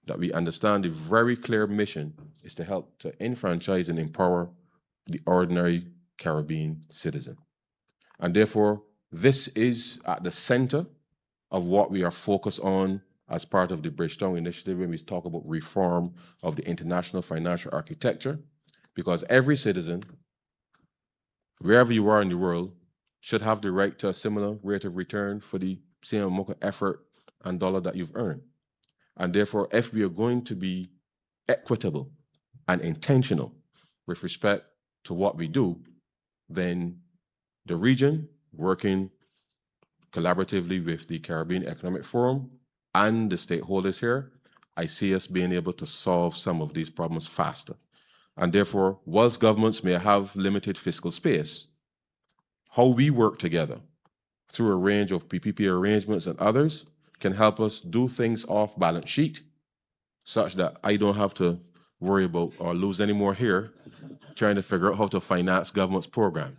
that we understand the very clear mission is to help to enfranchise and empower the ordinary Caribbean citizen. And therefore, this is at the center of what we are focused on as part of the Bridgetown Initiative when we talk about reform of the international financial architecture, because every citizen, wherever you are in the world, should have the right to a similar rate of return for the same amount of effort and dollar that you've earned. And therefore, if we are going to be equitable and intentional with respect to what we do, then the region, working collaboratively with the Caribbean Economic Forum and the stakeholders here, I see us being able to solve some of these problems faster. And therefore, whilst governments may have limited fiscal space, how we work together through a range of PPP arrangements and others can help us do things off balance sheet, such that I don't have to worry about or lose any more here trying to figure out how to finance government's program.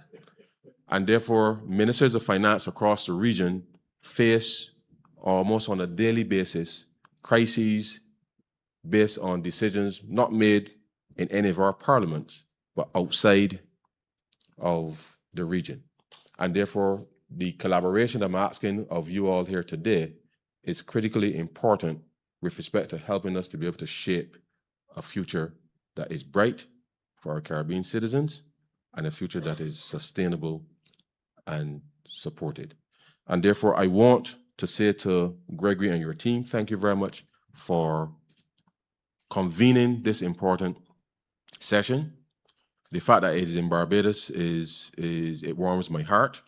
And therefore, ministers of finance across the region face almost on a daily basis crises based on decisions not made in any of our parliaments, but outside of the region. And therefore, the collaboration I'm asking of you all here today is critically important with respect to helping us to be able to shape a future that is bright for our Caribbean citizens and a future that is sustainable and supported. And therefore, I want to say to Gregory and your team, thank you very much for convening this important session. The fact that it is in Barbados it warms my heart.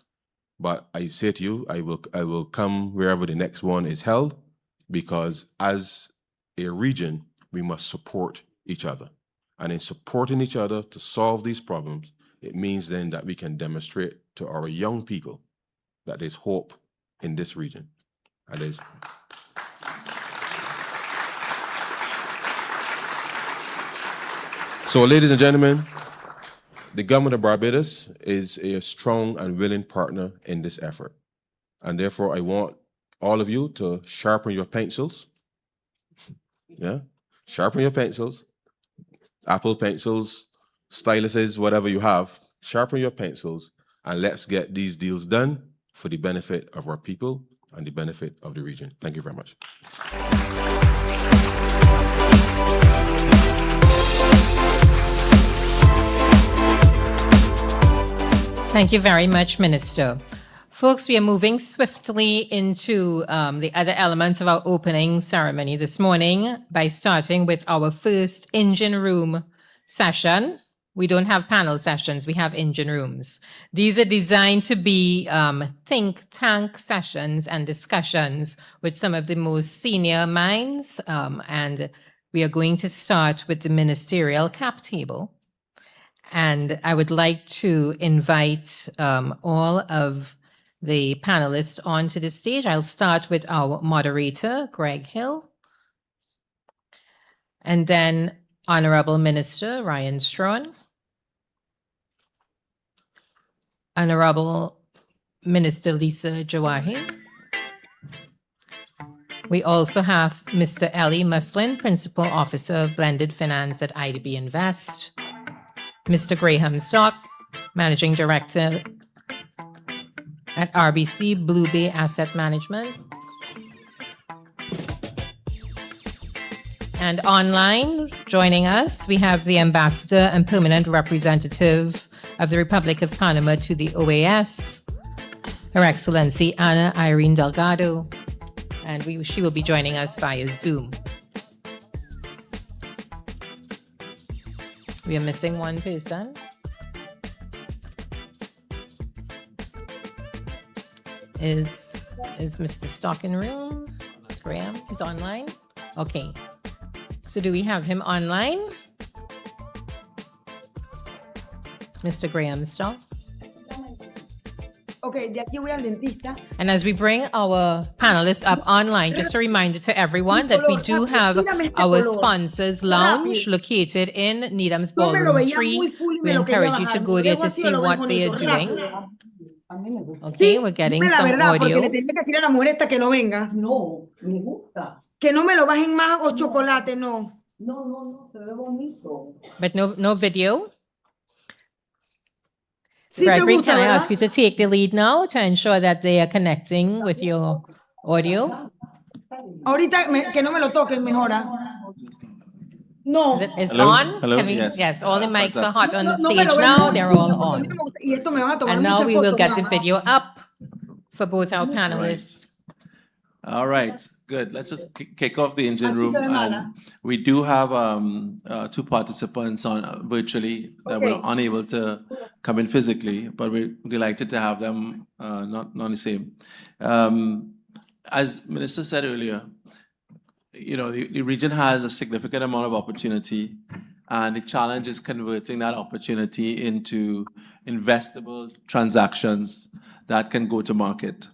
But I say to you, I will come wherever the next one is held, because as a region, we must support each other. And in supporting each other to solve these problems, it means then that we can demonstrate to our young people that there's hope in this region. And there's So, ladies and gentlemen, the government of Barbados is a strong and willing partner in this effort. And therefore, I want all of you to sharpen your pencils. Yeah, sharpen your pencils, Apple pencils, styluses, whatever you have, sharpen your pencils, and let's get these deals done for the benefit of our people and the benefit of the region. Thank you very much. Thank you very much, Minister. Folks, we are moving swiftly into the other elements of our opening ceremony this morning by starting with our first engine room session, we don't have panel sessions, we have engine rooms. These are designed to be think tank sessions and discussions with some of the most senior minds. And we are going to start with the ministerial cap table. And I would like to invite all of the panelists onto the stage. I'll start with our moderator, Greg Hill. And then Honorable Minister Ryan Strawn. Honorable Minister Lisa Jawahi. We also have Mr. Ellie Muslin, Principal Officer of Blended Finance at IDB Invest. Mr. Graham Stock, Managing Director at RBC Blue Bay Asset Management. And online, joining us, we have the Ambassador and Permanent Representative of the Republic of Panama to the OAS, Her Excellency Ana Irene Delgado, and she will be joining us via Zoom. We are missing one person. Is Mr. Stock in room? Graham is online? Okay. So do we have him online? Mr. Graham Stock? Okay, de aquí voy al dentista. And as we bring our panelists up online, just a reminder to everyone that we do have our sponsors lounge located in Needham's Yo me lo Ballroom veía 3. muy full y We me lo quería encourage you to bajar. go there Luego to así see lo ves what they are bonito, doing. rápido. A mí me gusta. Okay, we're getting Dime la some verdad, porque le audio. tenía que decir a la mujer esta que no venga. No, me gusta. Que no me lo bajen más o chocolate, no. No, se ve bonito. But no video. Sí te Gregory, gusta, can I ¿verdad? ask you to take the lead now to ensure that they are connecting with your audio? Ahorita que no me lo toquen mejor. ¿Ah? No. It's Hello? on? Hello? Can we? Yes. All the mics are hot on the No me stage lo ven now. mejor. They're all Porque a mí on. no me gusta. Y esto me van a tomar And now muchas we will fotos get the más. video up for both our panelists. All right, good. Let's just kick off the engine Aquí room. se ve mala. And we do have two participants on virtually that were Okay. unable to come in physically, but we're delighted to have them not the same. As Minister said earlier, the region has a significant amount of opportunity, and the challenge is converting that opportunity into investable transactions that can go to market.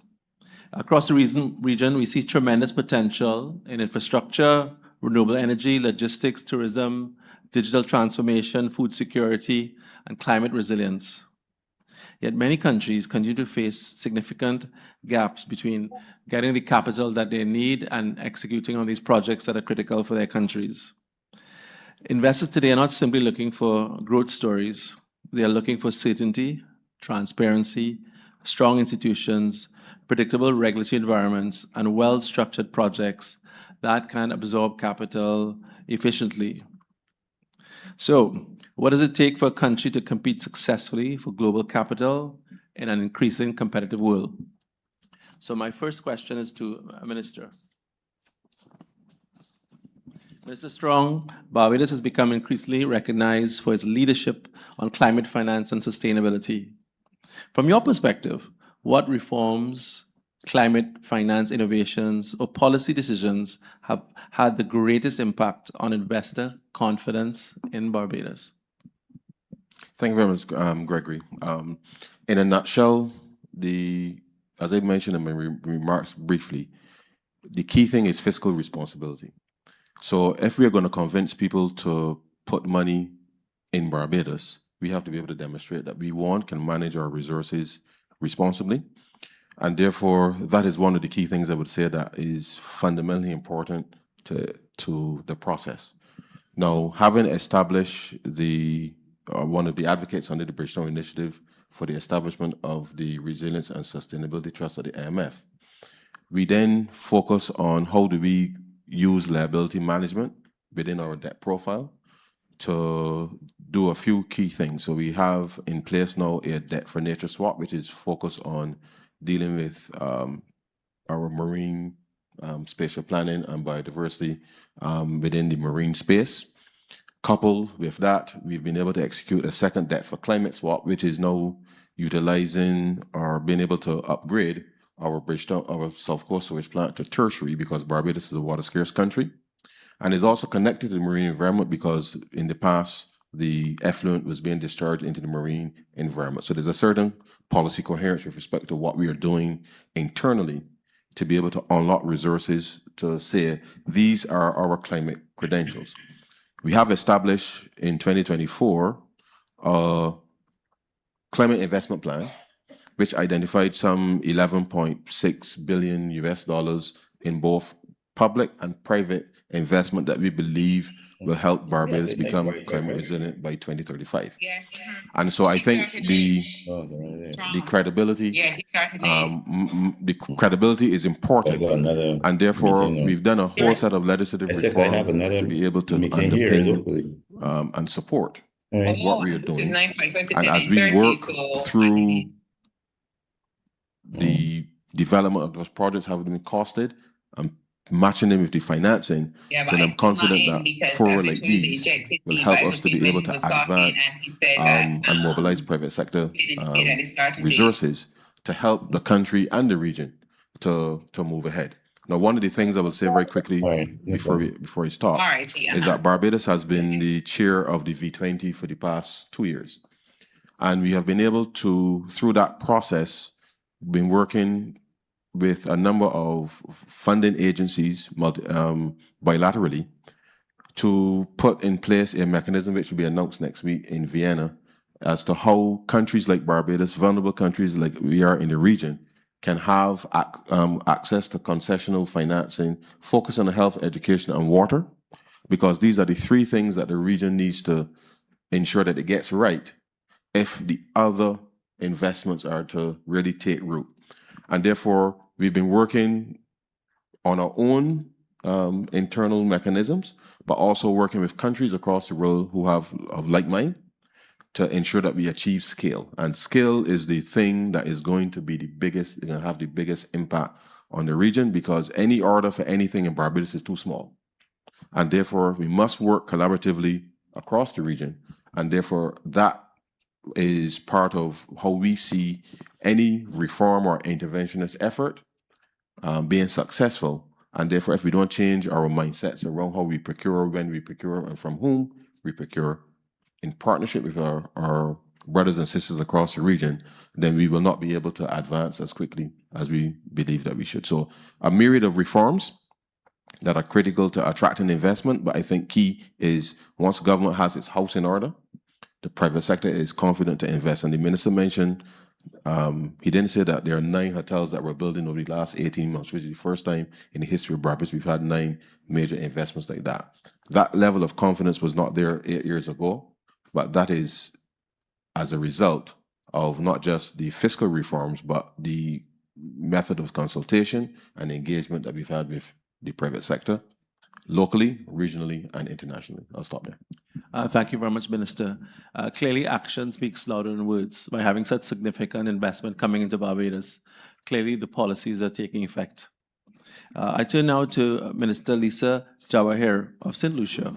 Across the region, we see tremendous potential in infrastructure, renewable energy, logistics, tourism, digital transformation, food security, and climate resilience. Yet many countries continue to face significant gaps between getting the capital that they need and executing on these projects that are critical for their countries. Investors today are not simply looking for growth stories. They are looking for certainty, transparency, strong institutions, predictable regulatory environments, and well-structured projects that can absorb capital efficiently. So, what does it take for a country to compete successfully for global capital in an increasing competitive world? So my first question is to Minister. Mr. Strong, Barbados has become increasingly recognized for its leadership on climate finance and sustainability. From your perspective, what reforms, climate finance innovations, or policy decisions have had the greatest impact on investor confidence in Barbados? Thank you very much, Gregory. In a nutshell, as I mentioned in my remarks briefly, the key thing is fiscal responsibility. So if we are going to convince people to put money in Barbados, we have to be able to demonstrate that we, can manage our resources responsibly. And therefore, that is one of the key things I would say that is fundamentally important to the process. Now, having established one of the advocates under the Bridgetown Initiative for the establishment of the Resilience and Sustainability Trust at the IMF, we then focus on how do we use liability management within our debt profile to do a few key things. So we have in place now a debt for nature swap, which is focused on dealing with our marine spatial planning and biodiversity within the marine space. Coupled with that, we've been able to execute a second debt for climate swap, which is now utilizing or being able to upgrade our Bridgetown, our South Coast Sewage Plant to tertiary, because Barbados is a water scarce country, and is also connected to the marine environment because in the past the effluent was being discharged into the marine environment. So there's a certain policy coherence with respect to what we are doing internally to be able to unlock resources to say these are our climate credentials. We have established in 2024 a climate investment plan, which identified some 11.6 billion US dollars in both public and private investment that we believe will help Barbados become climate resilient by 2035. And so I think the credibility, the credibility is important, and therefore we've done a whole set of legislative reform to be able to underpin and support what we are doing. And as we work through the development of those projects, have been costed, matching them with the financing, then I'm confident that forward like these will help us to be able to advance and mobilize private sector resources to help the country and the region to move ahead. Now, one of the things I will say very quickly before I stop is that Barbados has been the chair of the V20 for the past 2 years. And we have been able to, through that process, been working with a number of funding agencies bilaterally to put in place a mechanism which will be announced next week in Vienna as to how countries like Barbados, vulnerable countries like we are in the region, can have access to concessional financing, focus on health, education, and water, because these are the three things that the region needs to ensure that it gets right if the other investments are to really take root. And therefore, we've been working on our own internal mechanisms, but also working with countries across the world who have of like mind to ensure that we achieve scale. And scale is the thing that is going to be the biggest, going to have the biggest impact on the region, because any order for anything in Barbados is too small. And therefore, we must work collaboratively across the region. And therefore, that is part of how we see any reform or interventionist effort being successful. And therefore, if we don't change our mindsets around how we procure, when we procure, and from whom we procure, in partnership with our brothers and sisters across the region, then we will not be able to advance as quickly as we believe that we should. So a myriad of reforms that are critical to attracting investment, but I think key is once government has its house in order, the private sector is confident to invest. And the minister mentioned, he didn't say that there are 9 hotels that we're building over the last 18 months, which is the first time in the history of Barbados we've had 9 major investments like that. That level of confidence was not there 8 years ago, but that is as a result of not just the fiscal reforms, but the method of consultation and engagement that we've had with the private sector, locally, regionally, and internationally. I'll stop there. Thank you very much, Minister. Clearly, action speaks louder than words. By having such significant investment coming into Barbados, clearly the policies are taking effect. I turn now to Minister Lisa Jawahir of St. Lucia.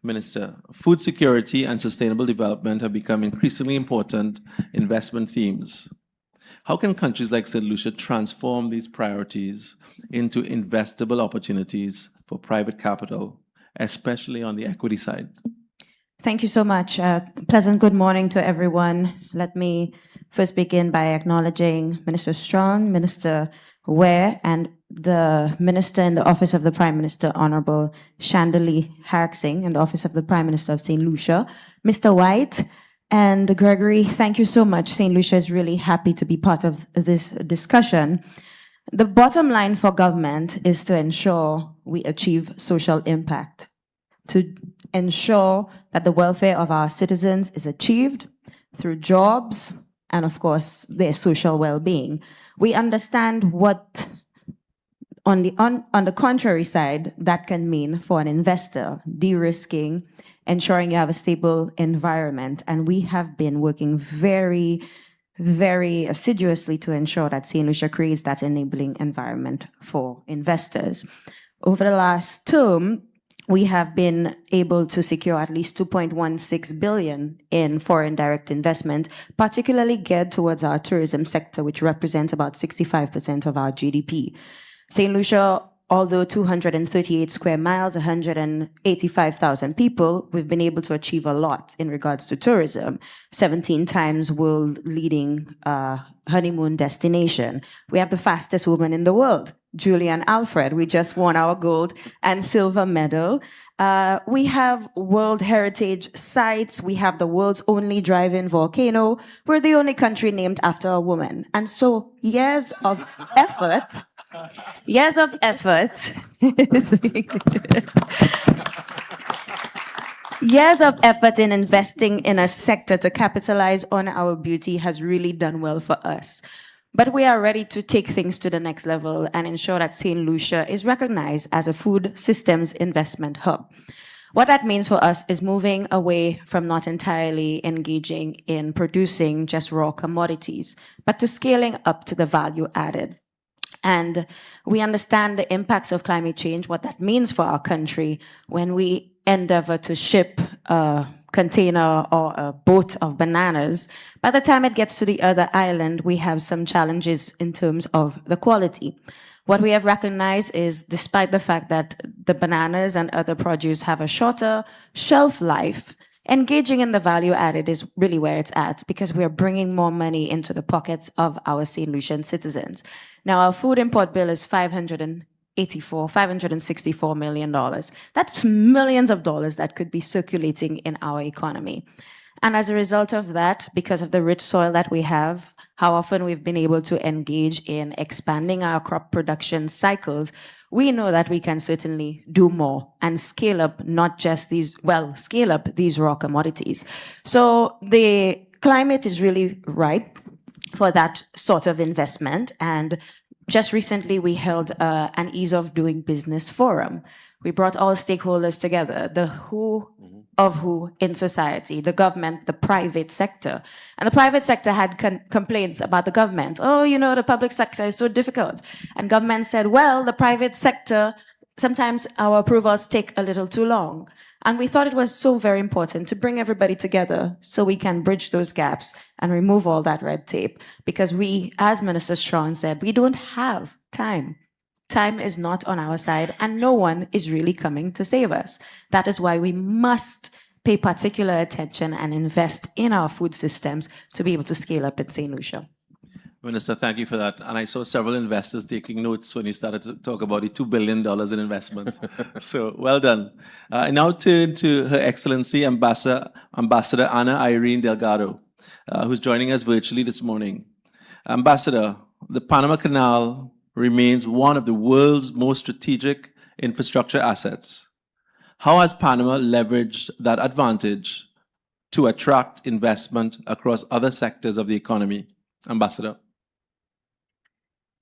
Minister, food security and sustainable development have become increasingly important investment themes. How can countries like St. Lucia transform these priorities into investable opportunities for private capital, especially on the equity side? Thank you so much. Pleasant good morning to everyone. Let me first begin by acknowledging Minister Strong, Minister Ware, and the Minister in the Office of the Prime Minister, Honorable Chandali Harksing, in the Office of the Prime Minister of St. Lucia, Mr. White, and Gregory. Thank you so much. St. Lucia is really happy to be part of this discussion. The bottom line for government is to ensure we achieve social impact, to ensure that the welfare of our citizens is achieved through jobs and, of course, their social well-being. We understand what, on the contrary side, that can mean for an investor, de-risking, ensuring you have a stable environment. And we have been working very assiduously to ensure that St. Lucia creates that enabling environment for investors. Over the last term, we have been able to secure at least 2.16 billion in foreign direct investment, particularly geared towards our tourism sector, which represents about 65% of our GDP. St. Lucia, although 238 square miles, 185,000 people, we've been able to achieve a lot in regards to tourism. 17 times world leading honeymoon destination. We have the fastest woman in the world, Julian Alfred. We just won our gold and silver medal. We have World Heritage sites. We have the world's only drive-in volcano. We're the only country named after a woman. And so years of effort years of effort in investing in a sector to capitalize on our beauty has really done well for us. But we are ready to take things to the next level and ensure that St. Lucia is recognized as a food systems investment hub. What that means for us is moving away from not entirely engaging in producing just raw commodities, but to scaling up to the value added. And we understand the impacts of climate change, what that means for our country when we endeavor to ship a container or a boat of bananas. By the time it gets to the other island, we have some challenges in terms of the quality. What we have recognized is, despite the fact that the bananas and other produce have a shorter shelf life, engaging in the value added is really where it's at, because we are bringing more money into the pockets of our St. Lucian citizens. Now, our food import bill is $564 million. That's millions of dollars that could be circulating in our economy. And as a result of that, because of the rich soil that we have, how often we've been able to engage in expanding our crop production cycles, we know that we can certainly do more and scale up not just scale up these raw commodities. So the climate is really ripe for that sort of investment. And just recently, we held an Ease of Doing Business forum. We brought all stakeholders together, the who of who in society, the government, the private sector. And the private sector had complaints about the government. Oh, the public sector is so difficult. And government said, well, the private sector, sometimes our approvals take a little too long. And we thought it was so very important to bring everybody together so we can bridge those gaps and remove all that red tape. Because we, as Minister Strong said, we don't have time. Time is not on our side, and no one is really coming to save us. That is why we must pay particular attention and invest in our food systems to be able to scale up in St. Lucia. Minister, thank you for that. And I saw several investors taking notes when you started to talk about the $2 billion in investments. So well done. I now turn to Her Excellency Ambassador Ana Irene Delgado, who's joining us virtually this morning. Ambassador, the Panama Canal remains one of the world's most strategic infrastructure assets. How has Panama leveraged that advantage to attract investment across other sectors of the economy? Ambassador.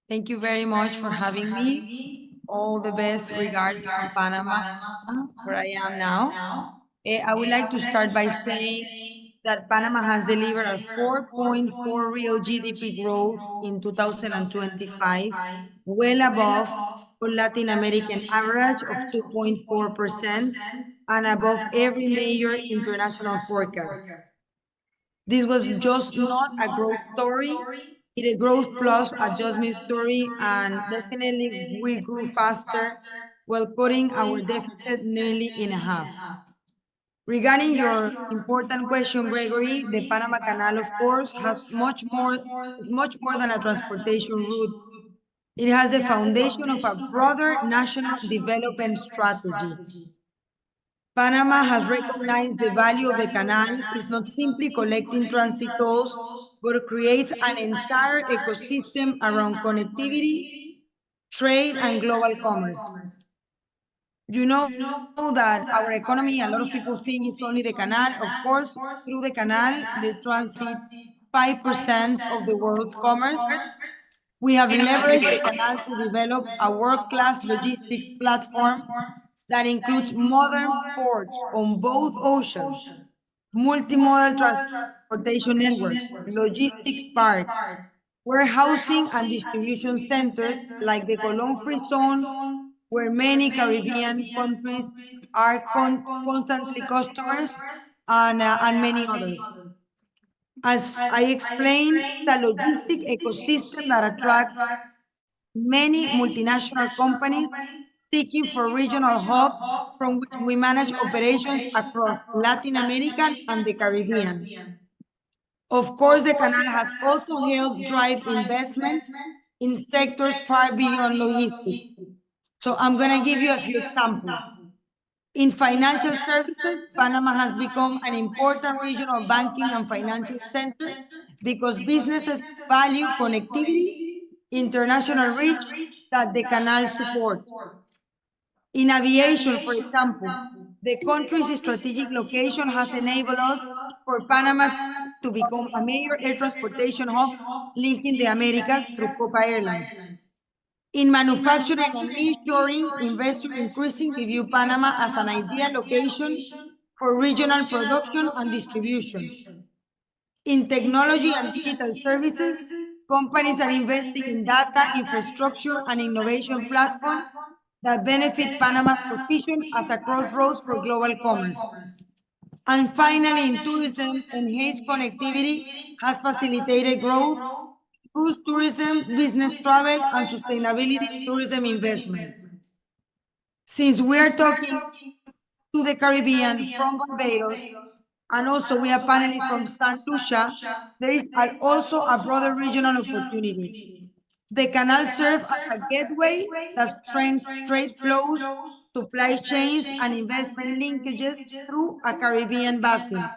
Thank you very much for having me. All the best regards from Panama, where I am now. I would like to start by saying that Panama has delivered a 4.4 real GDP growth in 2025, well above the Latin American average of 2.4% and above every major international forecast. This was just not a growth story, it's a growth plus adjustment story, and definitely we grew faster while cutting our deficit nearly in half. Regarding your important question, Gregory, the Panama Canal, of course, has much more than a transportation route. It has the foundation of a broader national development strategy. Panama has recognized the value of the canal is not simply collecting transit tolls, but creates an entire ecosystem around connectivity, trade, and global commerce. You know that our economy, a lot of people think it's only the canal. Of course, through the canal, they transit 5% of the world's commerce. We have leveraged the canal to develop a world-class logistics platform that includes modern ports on both oceans, multimodal transportation networks, logistics parks, warehousing and distribution centers like the Colón Free Zone, where many Caribbean countries are constantly customers and many others. As I explained, the logistic ecosystem that attracts many multinational companies seeking for regional hubs from which we manage operations across Latin America and the Caribbean. Of course, the canal has also helped drive investment in sectors far beyond logistics. So I'm going to give you a few examples. In financial services, Panama has become an important regional banking and financial center because businesses value connectivity, international reach that the canal supports. In aviation, for example, the country's strategic location has enabled us for Panama to become a major air transportation hub linking the Americas through Copa Airlines. In manufacturing and nearshoring, investors increasingly view Panama as an ideal location for regional production and distribution. In technology and digital services, companies are investing in data, infrastructure, and innovation platforms that benefit Panama's position as a crossroads for global commerce. And finally, in tourism, enhanced connectivity has facilitated growth, cruise tourism, business travel, and sustainability tourism investments. Since we are talking to the Caribbean from Barbados, and also we have panelists from St. Lucia, there is also a broader regional opportunity. The canal serves as a gateway that strengthens trade flows, supply chains, and investment linkages through a Caribbean basin.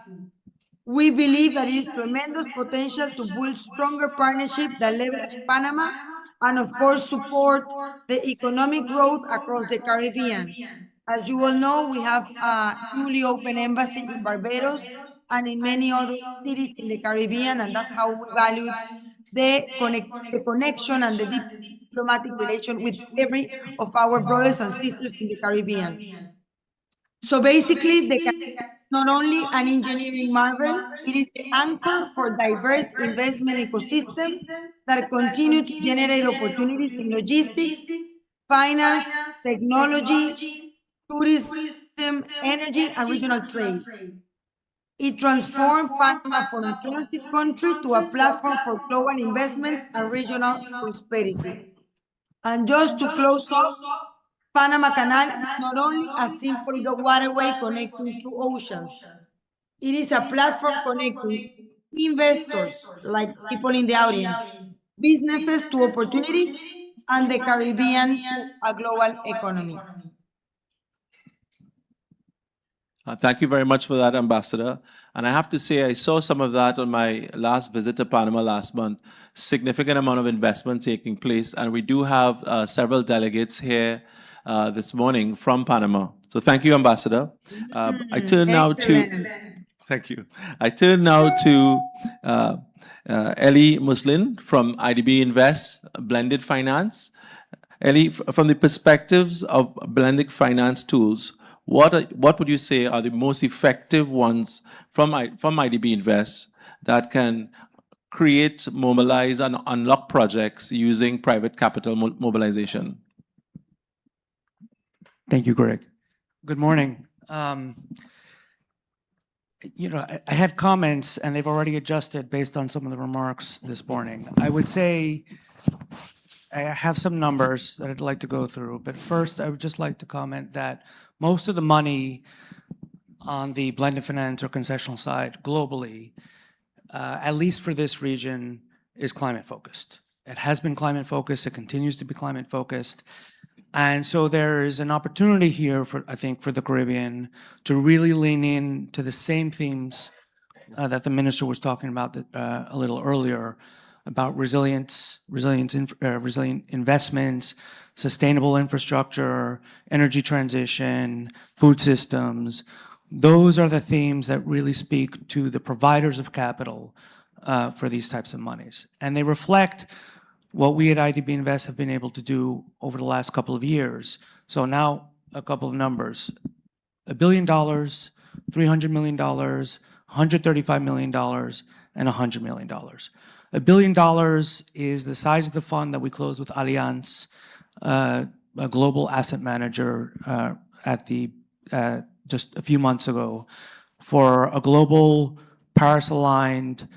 We believe that there is tremendous potential to build stronger partnerships that leverage Panama and, of course, support the economic growth across the Caribbean. As you all know, we have a newly opened embassy in Barbados and in many other cities in the Caribbean, and that's how we value the connection and the diplomatic relation with every of our brothers and sisters in the Caribbean. So basically, the not only an engineering marvel, it is the anchor for diverse investment ecosystem that continue to generate opportunities in logistics, finance, technology, tourism, energy, and regional trade. It transformed Panama from a transit country to a platform for global investments and regional prosperity. And just to close up, Panama Canal is not only a simple waterway connecting two oceans. It is a platform connecting investors, like people in the audience, businesses to opportunities, and the Caribbean to a global economy. Thank you very much for that, Ambassador. And I have to say, I saw some of that on my last visit to Panama last month. Significant amount of investment taking place, and we do have several delegates here this morning from Panama. So thank you, Ambassador. I turn now to... Thank you. I turn now to Ellie Muslin from IDB Invest, Blended Finance. Ellie, from the perspectives of blended finance tools, what would you say are the most effective ones from IDB Invest that can create, mobilize, and unlock projects using private capital mobilization? Thank you, Greg. Good morning. I had comments, and they've already adjusted based on some of the remarks this morning. I would say I have some numbers that I'd like to go through, but first I would just like to comment that most of the money on the blended finance or concessional side globally, at least for this region, is climate focused. It has been climate focused, it continues to be climate focused. And so there is an opportunity here, I think, for the Caribbean to really lean in to the same themes that the minister was talking about a little earlier, about resilient investments, sustainable infrastructure, energy transition, food systems. Those are the themes that really speak to the providers of capital for these types of monies. And they reflect what we at IDB Invest have been able to do over the last couple of years. So now a couple of numbers. $1 billion, $300 million, $135 million, and $100 million. $1 billion is the size of the fund that we closed with Allianz a global asset manager at the just a few months ago for a global Paris-aligned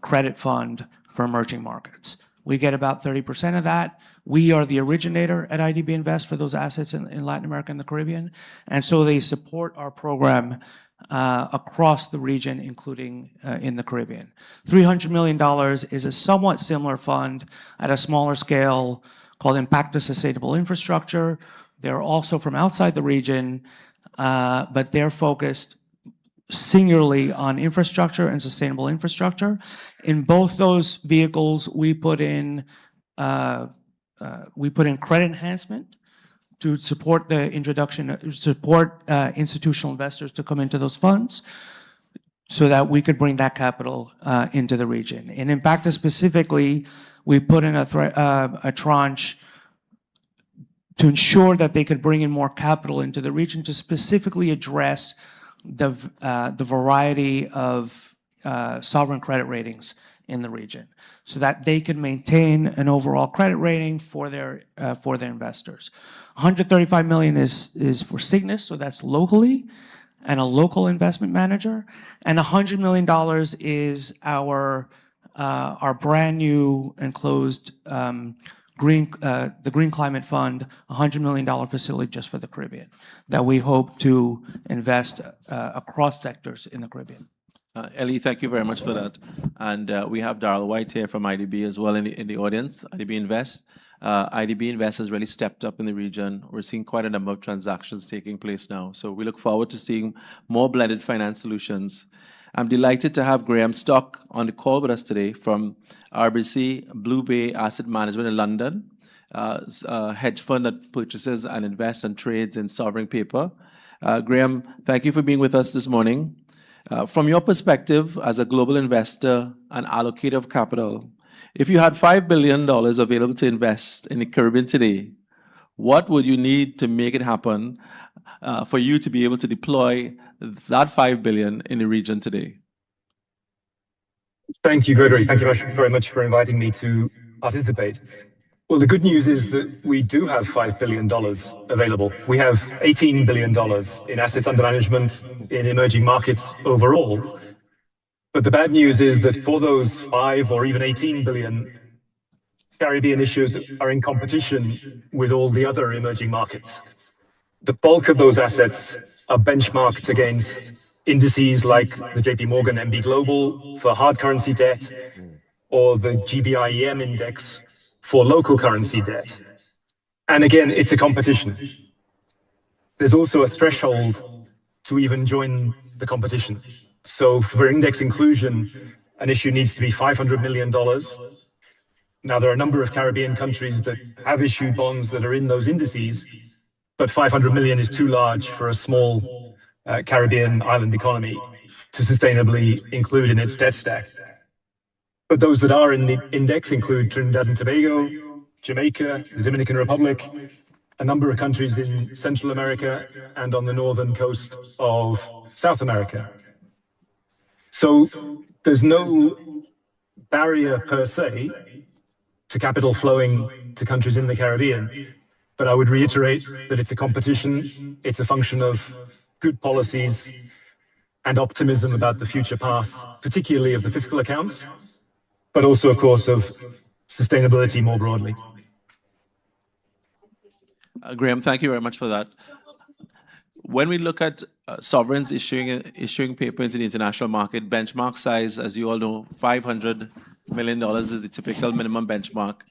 credit fund for emerging markets. We get about 30% of that. We are the originator at IDB Invest for those assets in Latin America and the Caribbean. And so they support our program across the region, including in the Caribbean. $300 million is a somewhat similar fund at a smaller scale called Impact to Sustainable Infrastructure. They're also from outside the region, but they're focused singularly on infrastructure and sustainable infrastructure. In both those vehicles, we put in credit enhancement to support the introduction, support institutional investors to come into those funds so that we could bring that capital into the region. In Impacta specifically, we put in a tranche to ensure that they could bring in more capital into the region to specifically address the variety of sovereign credit ratings in the region, so that they can maintain an overall credit rating for their investors. $135 million is for Cygnus, so that's locally, and a local investment manager, and $100 million is our brand new and closed the Green Climate Fund, $100 million facility just for the Caribbean that we hope to invest across sectors in the Caribbean. Ellie, thank you very much for that. And we have Darrell White here from IDB as well in the audience, IDB Invest. IDB Invest has really stepped up in the region. We're seeing quite a number of transactions taking place now. So we look forward to seeing more blended finance solutions. I'm delighted to have Graham Stock on the call with us today from RBC Blue Bay Asset Management in London, a hedge fund that purchases and invests and trades in sovereign paper. Graham, thank you for being with us this morning. From your perspective as a global investor and allocator of capital, if you had $5 billion available to invest in the Caribbean today, what would you need to make it happen for you to be able to deploy that $5 billion in the region today? Thank you, Gregory. Thank you very much for inviting me to participate. Well, the good news is that we do have $5 billion available. We have $18 billion in assets under management in emerging markets overall. But the bad news is that for those 5 or even 18 billion, Caribbean issuers are in competition with all the other emerging markets. The bulk of those assets are benchmarked against indices like the JP Morgan MB Global for hard currency debt or the GBIEM index for local currency debt. And again, it's a competition. There's also a threshold to even join the competition. So for index inclusion, an issue needs to be $500 million. Now, there are a number of Caribbean countries that have issued bonds that are in those indices, but 500 million is too large for a small Caribbean island economy to sustainably include in its debt stack. But those that are in the index include Trinidad and Tobago, Jamaica, the Dominican Republic, a number of countries in Central America and on the northern coast of South America. So there's no barrier per se to capital flowing to countries in the Caribbean. But I would reiterate that it's a competition, it's a function of good policies and optimism about the future path, particularly of the fiscal accounts, but also, of course, of sustainability more broadly. Graham, thank you very much for that. When we look at sovereigns issuing paper into the international market, benchmark size, as you all know, $500 million is the typical minimum benchmark.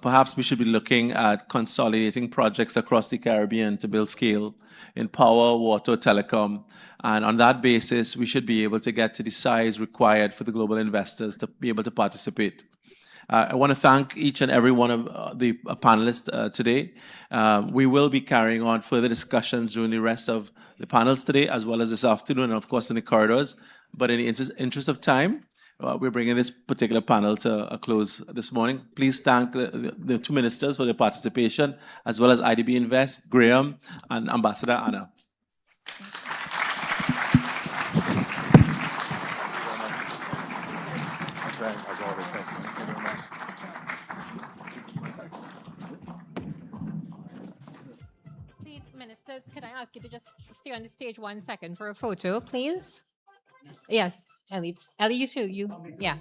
Perhaps we should be looking at consolidating projects across the Caribbean to build scale in power, water, telecom. And on that basis, we should be able to get to the size required for the global investors to be able to participate. I want to thank each and every one of the panelists today. We will be carrying on further discussions during the rest of the panels today, as well as this afternoon, and of course in the corridors. But in the interest of time, we're bringing this particular panel to a close this morning. Please thank the two ministers for their participation, as well as IDB Invest, Graham, and Ambassador Anna. the stage 1 second for a photo, please. Yes, Ellie. Ellie, you too. Yeah,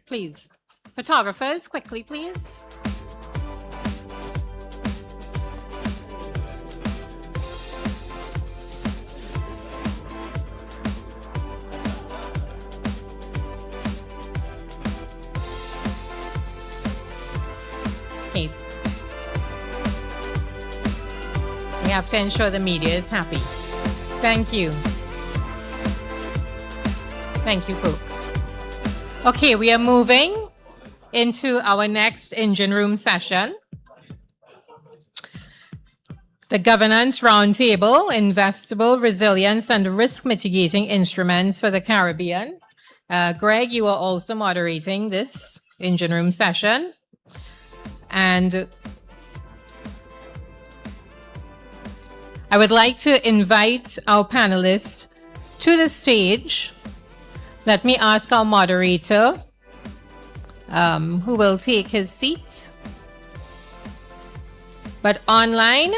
please. Photographers, quickly, please. Okay. We have to ensure the media is happy. Thank you. Thank you, folks. Okay, we are moving into our next engine room session. The Governance Roundtable, Investable Resilience and Risk Mitigating Instruments for the Caribbean. Greg, you are also moderating this engine room session. And I would like to invite our panelists to the stage. Let me ask our moderator, who will take his seat. But online,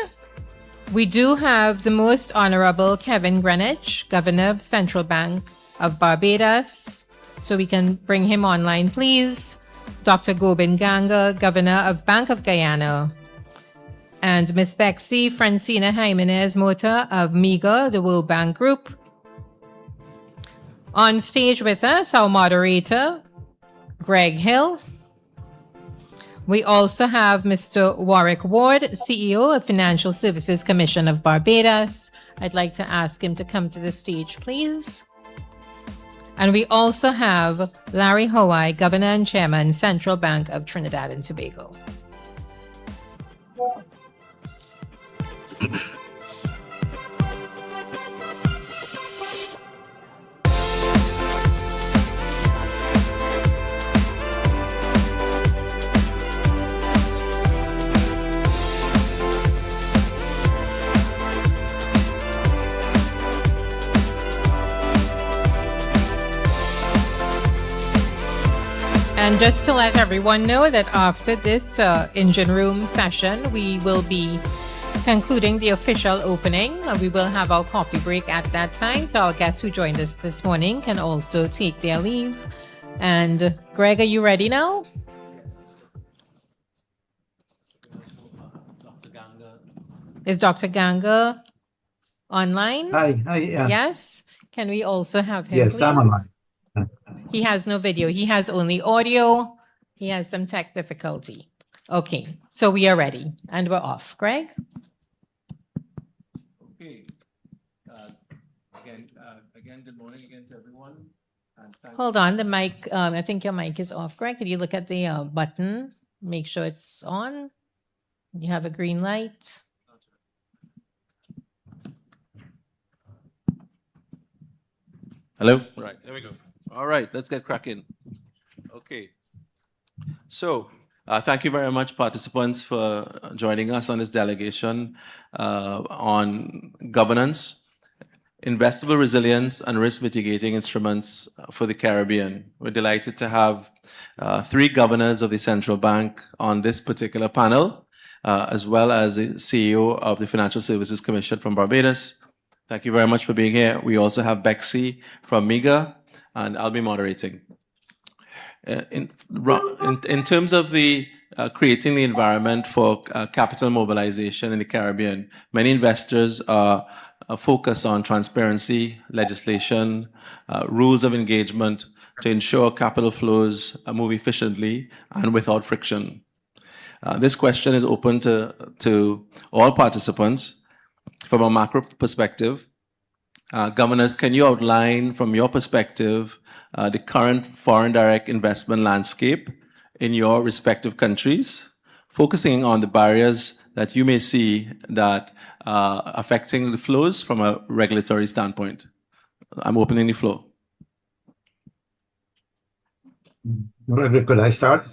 we do have the Most Honorable Kevin Greenwich, Governor of Central Bank of Barbados. So we can bring him online, please. Dr. Gobin Ganga, Governor of Bank of Guyana. And Ms. Bexy Francina Jimenez Mota of MIGA, the World Bank Group. On stage with us, our moderator, Greg Hill. We also have Mr. Warwick Ward, CEO of Financial Services Commission of Barbados. I'd like to ask him to come to the stage, please. And we also have Larry Hawaii, Governor and Chairman, Central Bank of Trinidad and Tobago. And just to let everyone know that after this engine room session, we will be concluding the official opening. We will have our coffee break at that time. So our guests who joined us this morning can also take their leave. And Greg, are you ready now? Is Dr. Ganga online? Hi, Yes. Can we also have him, yes, please? I'm online. He has no video. He has only audio. He has some tech difficulty. Okay, so we are ready and we're off. Greg? Okay. Again, good morning again to everyone. And Hold on, the mic, I think your mic is off. Greg, could you look at the button? Make sure it's on. You have a green light. Hello? Right, there we go. All right, let's get cracking. Okay. So, thank you very much, participants, for joining us on this delegation on governance, investable resilience, and risk mitigating instruments for the Caribbean. We're delighted to have 3 governors of the central bank on this particular panel, as well as the CEO of the Financial Services Commission from Barbados. Thank you very much for being here. We also have Bexy from MIGA, and I'll be moderating. In terms of the creating the environment for capital mobilization in the Caribbean, many investors are focused on transparency, legislation, rules of engagement to ensure capital flows move efficiently and without friction. This question is open to all participants. From a macro perspective, governors, can you outline from your perspective the current foreign direct investment landscape in your respective countries, focusing on the barriers that you may see that are affecting the flows from a regulatory standpoint? I'm opening the floor. Greg, could I start?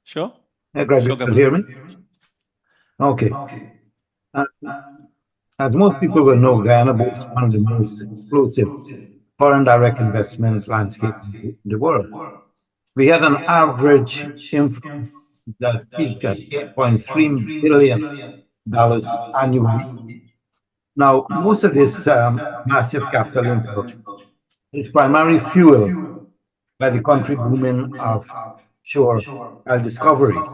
Sure. Greg, Sure, can you hear me? Okay. As most people will know, Guyana boasts one of the most explosive foreign direct investment landscapes in the world. We had an average inflow that peaked at $8.3 billion annually Now, most of this massive capital inflow is primarily fueled by the country booming offshore oil discoveries.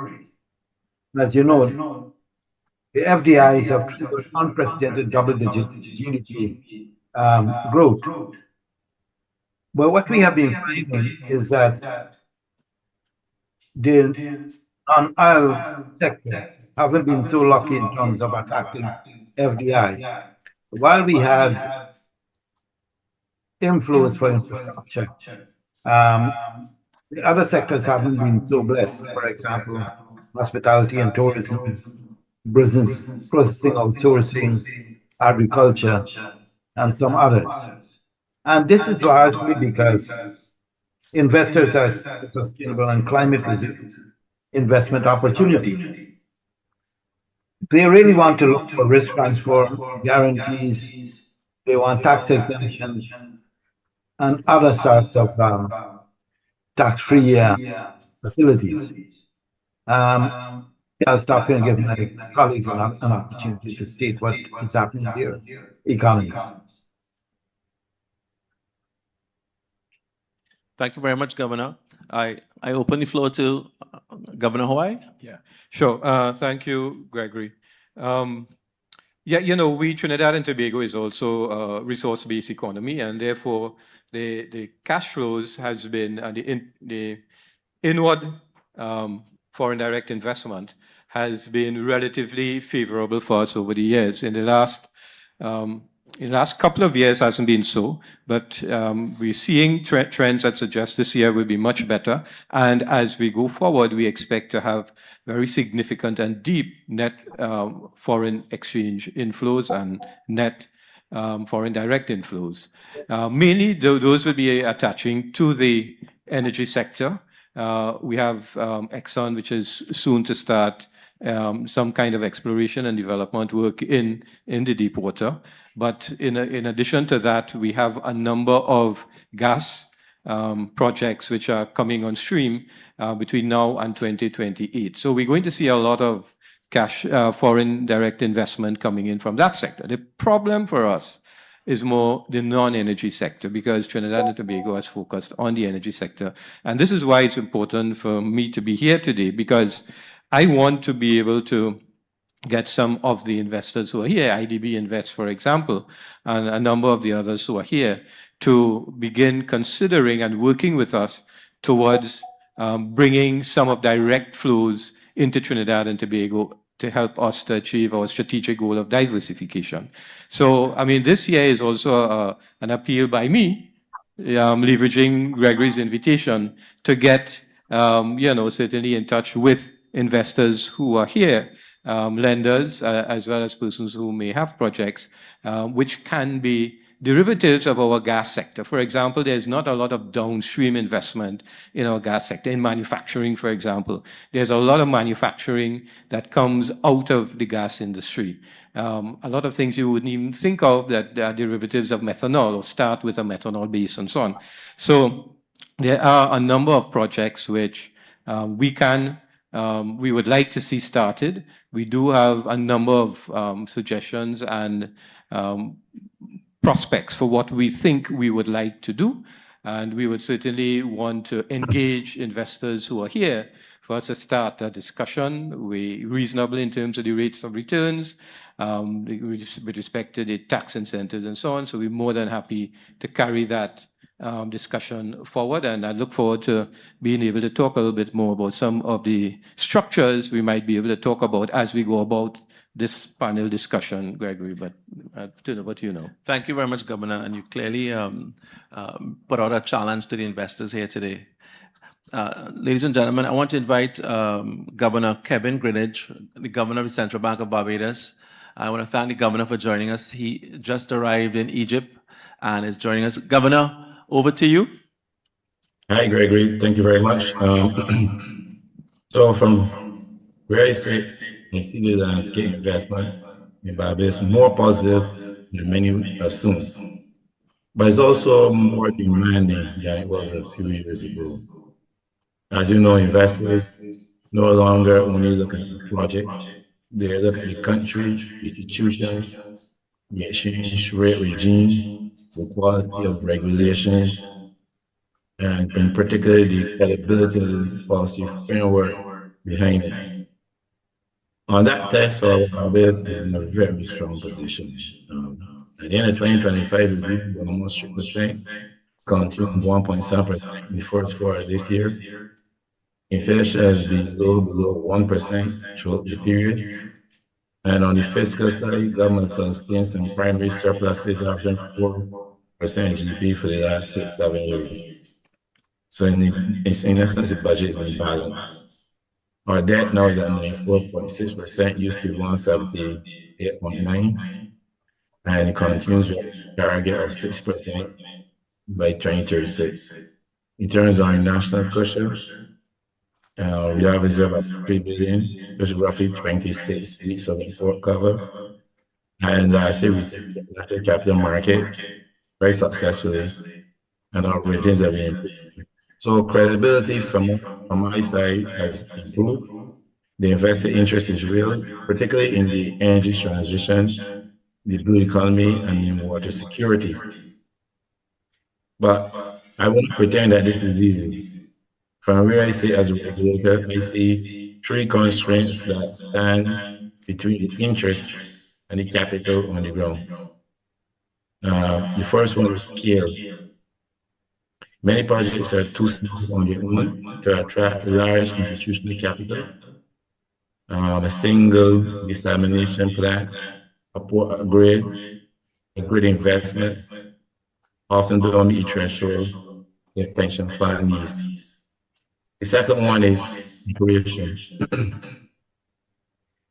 As you know, the FDIs have triggered unprecedented double-digit GDP growth. But what we have been finding is that the non-oil sector haven't been so lucky in terms of attracting FDI. While we had inflows for infrastructure, the other sectors haven't been so blessed. For example, hospitality and tourism, business processing, outsourcing, agriculture, and some others. And this is largely because investors are sustainable and climate resistant investment opportunities. They really want to look for risk transfer guarantees. They want tax exemptions and other sorts of tax-free facilities. I'll stop here and give my colleagues an opportunity to state what is happening in their economies. Thank you very much, Governor. I open the floor to Governor Hawaii. Yeah, sure. Thank you, Gregory. Yeah, you know, Trinidad and Tobago is also a resource-based economy, and therefore the cash flows has been, the inward foreign direct investment has been relatively favorable for us over the years. In the last couple of years hasn't been so, but we're seeing trends that suggest this year will be much better. And as we go forward, we expect to have very significant and deep net foreign exchange inflows and net foreign direct inflows. Mainly, those will be attaching to the energy sector. We have Exxon, which is soon to start some kind of exploration and development work in the deep water. But in addition to that, we have a number of gas projects which are coming on stream between now and 2028. So we're going to see a lot of cash, foreign direct investment coming in from that sector. The problem for us is more the non-energy sector, because Trinidad and Tobago has focused on the energy sector. And this is why it's important for me to be here today, because I want to be able to get some of the investors who are here, IDB Invest, for example, and a number of the others who are here, to begin considering and working with us towards bringing some of direct flows into Trinidad and Tobago to help us to achieve our strategic goal of diversification. So, I mean, this year is also an appeal by me, leveraging Gregory's invitation to get, certainly in touch with investors who are here, lenders, as well as persons who may have projects, which can be derivatives of our gas sector. For example, there's not a lot of downstream investment in our gas sector. In manufacturing, for example, there's a lot of manufacturing that comes out of the gas industry. A lot of things you wouldn't even think of that are derivatives of methanol or start with a methanol base and so on. So there are a number of projects which we would like to see started. We do have a number of suggestions and prospects for what we think we would like to do. And we would certainly want to engage investors who are here for us to start a discussion. We're reasonable in terms of the rates of returns, with respect to the tax incentives and so on. So we're more than happy to carry that discussion forward. And I look forward to being able to talk a little bit more about some of the structures we might be able to talk about as we go about this panel discussion, Gregory, but I don't know what you know. Thank you very much, Governor. And you clearly put out a challenge to the investors here today. Ladies and gentlemen, I want to invite Governor Kevin Greenidge, the Governor of the Central Bank of Barbados. I want to thank the Governor for joining us. He just arrived in Egypt and is joining us. Governor, over to you. Hi, Gregory. Thank you very much. So from where I sit, I see the landscape investment in Barbados more positive than many assume. But it's also more demanding than it was a few years ago. As you know, investors no longer only look at the project, they look at the country, institutions, the exchange rate regime, the quality of regulations, and in particular the credibility of the policy framework behind it. On that test, however, Barbados is in a very strong position. At the end of 2025, we grew by almost 3%, continuing 1.7% in the first quarter of this year. Inflation has been below 1% throughout the period. And on the fiscal side, government sustained some primary surpluses averaging 4% GDP for the last 6-7 years. So in essence, the budget has been balanced. Our debt now is at 94.6%, used to be 178.9%, and it continues with a target of 6% by 2036. In terms of our national cushion, we have a reserve of $3 billion, which is roughly 26 weeks of import cover. And I say we did the capital market very successfully, and our ratings have been improved. So credibility from my side has improved. The investor interest is real, particularly in the energy transition, the blue economy, and in water security. But I won't pretend that this is easy. From where I sit as a regulator, I see three constraints that stand between the interests and the capital on the ground. The first one is scale. Many projects are too small on their own to attract large institutional capital. A single dissemination plant, a grid investment often don't meet threshold their pension fund needs. The second one is operation.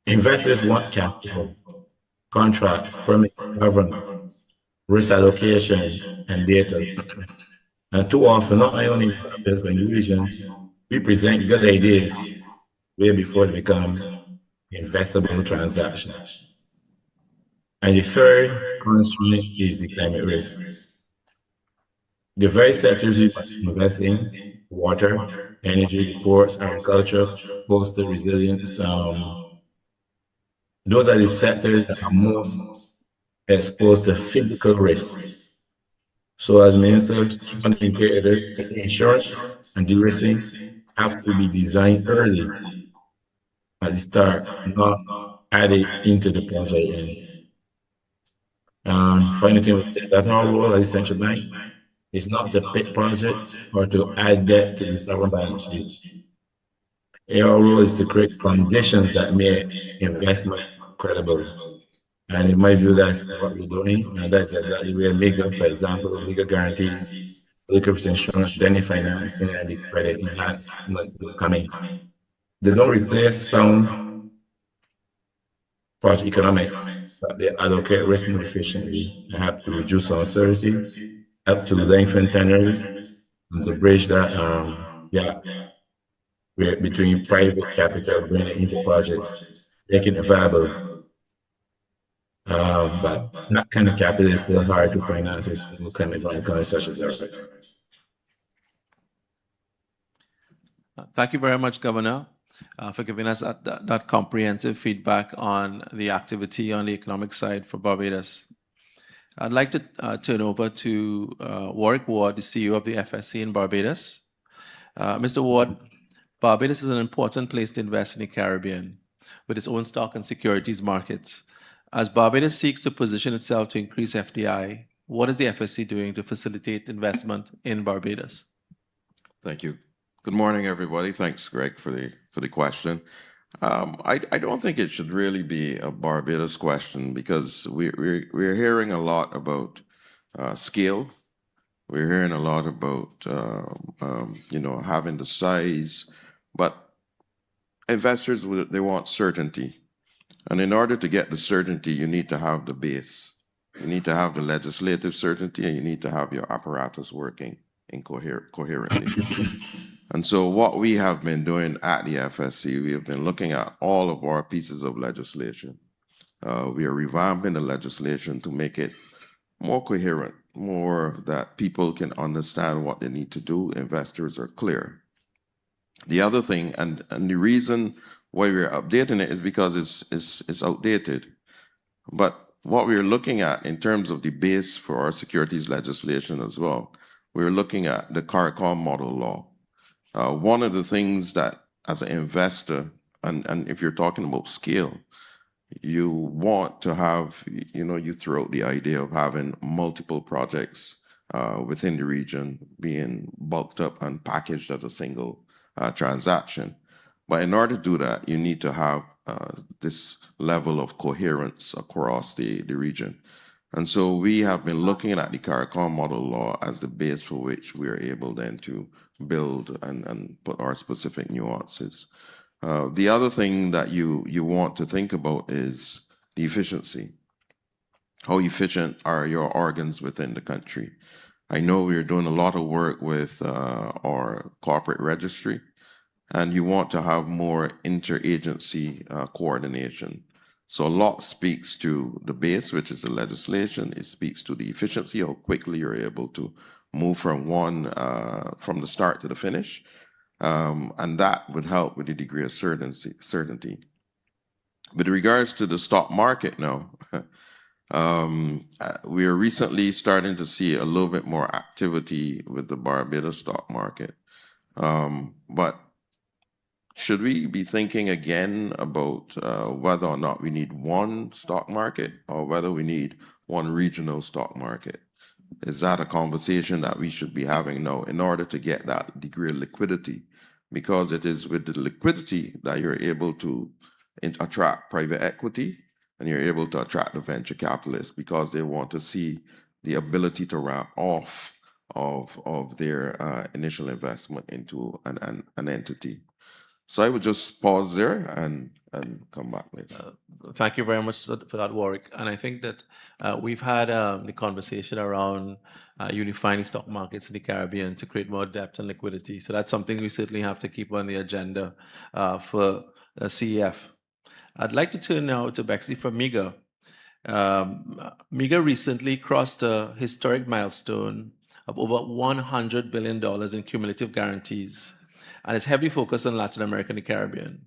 Investors want capital, contracts, permits, governance, risk allocation, and data. And too often, not only in Barbados, but in the region, we present good ideas way before they become investable transactions. And the third constraint is the climate risk. The very sectors we must invest in, water, energy, the ports, agriculture, coastal resilience, those are the sectors that are most exposed to physical risk. So as ministers, integrated insurance and de-risking have to be designed early at the start, not added into the project end. Final thing we say, that's our role as a central bank. It's not to pick projects or to add debt to the sovereign balance sheet. Our role is to create conditions that make investments credible. And in my view, that's what we're doing. And that's exactly where MIGA, for example, MIGA guarantees, liquidity insurance, denny financing, and the credit enhancement will come in. They don't replace sound project economics, but they allocate risk more efficiently and have to reduce uncertainty, help to lengthen tenures, and to bridge that gap between private capital bringing it into projects, making it viable. But that kind of capital is still hard to finance in small climate economies such as ours. Thank you very much, Governor, for giving us that comprehensive feedback on the activity on the economic side for Barbados. I'd like to turn over to Warwick Ward, the CEO of the FSC in Barbados. Mr. Ward, Barbados is an important place to invest in the Caribbean with its own stock and securities markets. As Barbados seeks to position itself to increase FDI, what is the FSC doing to facilitate investment in Barbados? Thank you. Good morning, everybody. Thanks, Greg, for the question. I don't think it should really be a Barbados question because we're hearing a lot about scale. We're hearing a lot about having the size, but investors they want certainty, and in order to get the certainty, you need to have the base. You need to have the legislative certainty, and you need to have your apparatus working coherently. And so what we have been doing at the FSC, we have been looking at all of our pieces of legislation. We are revamping the legislation to make it more coherent, more that people can understand what they need to do. Investors are clear. The other thing, and the reason why we're updating it is because it's outdated. But what we're looking at in terms of the base for our securities legislation as well, we're looking at the CARICOM model law. One of the things that as an investor, and if you're talking about scale, you want to have, you throw out the idea of having multiple projects within the region being bulked up and packaged as a single transaction. But in order to do that, you need to have this level of coherence across the region. And so we have been looking at the CARICOM model law as the base for which we are able then to build and put our specific nuances. The other thing that you want to think about is the efficiency. How efficient are your organs within the country? I know we're doing a lot of work with our corporate registry, and you want to have more interagency coordination. So a lot speaks to the base, which is the legislation. It speaks to the efficiency, how quickly you're able to move from from the start to the finish. And that would help with the degree of certainty. With regards to the stock market now, we are recently starting to see a little bit more activity with the Barbados stock market. But should we be thinking again about whether or not we need one stock market or whether we need one regional stock market? Is that a conversation that we should be having now in order to get that degree of liquidity? Because it is with the liquidity that you're able to attract private equity and you're able to attract the venture capitalists because they want to see the ability to ramp off of their initial investment into an entity. So I would just pause there and come back later. Thank you very much for that, Warwick. And I think that we've had the conversation around unifying the stock markets in the Caribbean to create more depth and liquidity. So that's something we certainly have to keep on the agenda for CEF. I'd like to turn now to Bexy from MIGA. MIGA recently crossed a historic milestone of over $100 billion in cumulative guarantees, and is heavily focused on Latin America and the Caribbean.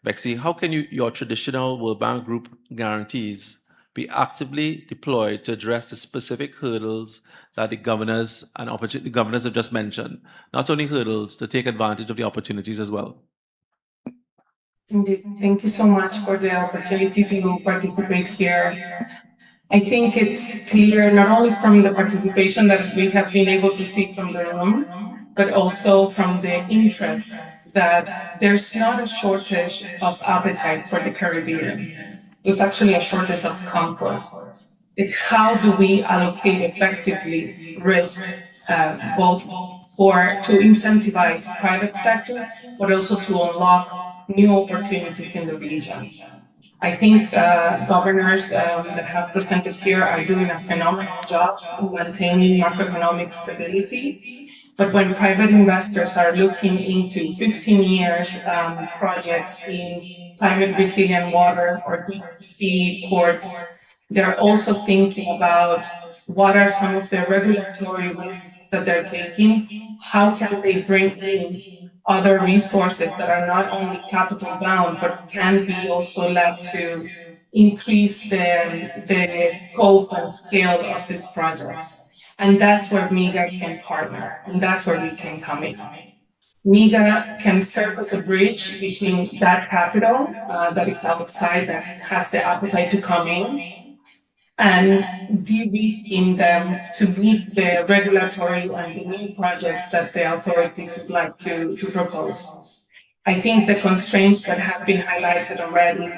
Bexy, how can your traditional World Bank Group guarantees be actively deployed to address the specific hurdles that the governors have just mentioned? Not only hurdles, to take advantage of the opportunities as well. Indeed. Thank you so much for the opportunity to participate here. I think it's clear not only from the participation that we have been able to see from the room, but also from the interest that there's not a shortage of appetite for the Caribbean. There's actually a shortage of comfort. It's how do we allocate effectively risks, both to incentivize private sector, but also to unlock new opportunities in the region. I think governors that have presented here are doing a phenomenal job in maintaining macroeconomic stability. But when private investors are looking into 15 years projects in climate resilient water or deep sea ports, they're also thinking about what are some of the regulatory risks that they're taking, how can they bring in other resources that are not only capital bound, but can be also led to increase the scope and scale of these projects. And that's where MIGA can partner, and that's where we can come in. MIGA can serve as a bridge between that capital that is outside, that has the appetite to come in, and de-risking them to meet the regulatory and the new projects that the authorities would like to propose. I think the constraints that have been highlighted already,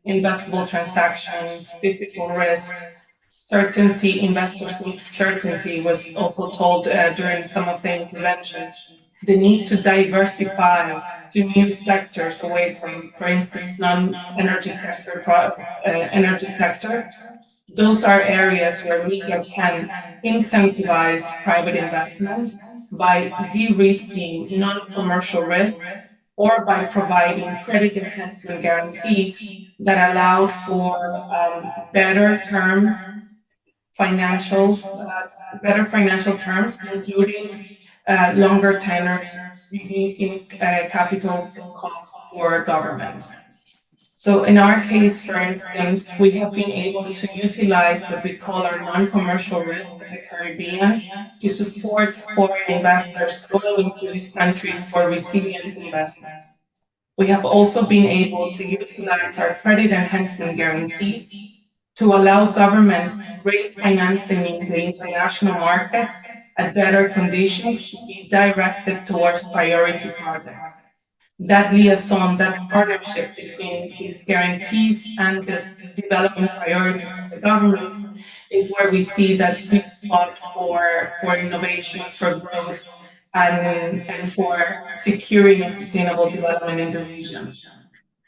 investable transactions, physical risk, certainty, investors need certainty was also told during some of the intervention. The need to diversify to new sectors away from, for instance, non-energy sector, energy sector. Those are areas where MIGA can incentivize private investments by de-risking non-commercial risk or by providing credit enhancement guarantees that allowed for better financial terms, including longer tenors, reducing capital costs for governments. So in our case, for instance, we have been able to utilize what we call our non-commercial risk in the Caribbean to support foreign investors going to these countries for resilient investments. We have also been able to utilize our credit enhancement guarantees to allow governments to raise financing in the international markets at better conditions to be directed towards priority projects. That liaison, that partnership between these guarantees and the development priorities of the governments is where we see that sweet spot for innovation, for growth, and for securing a sustainable development in the region.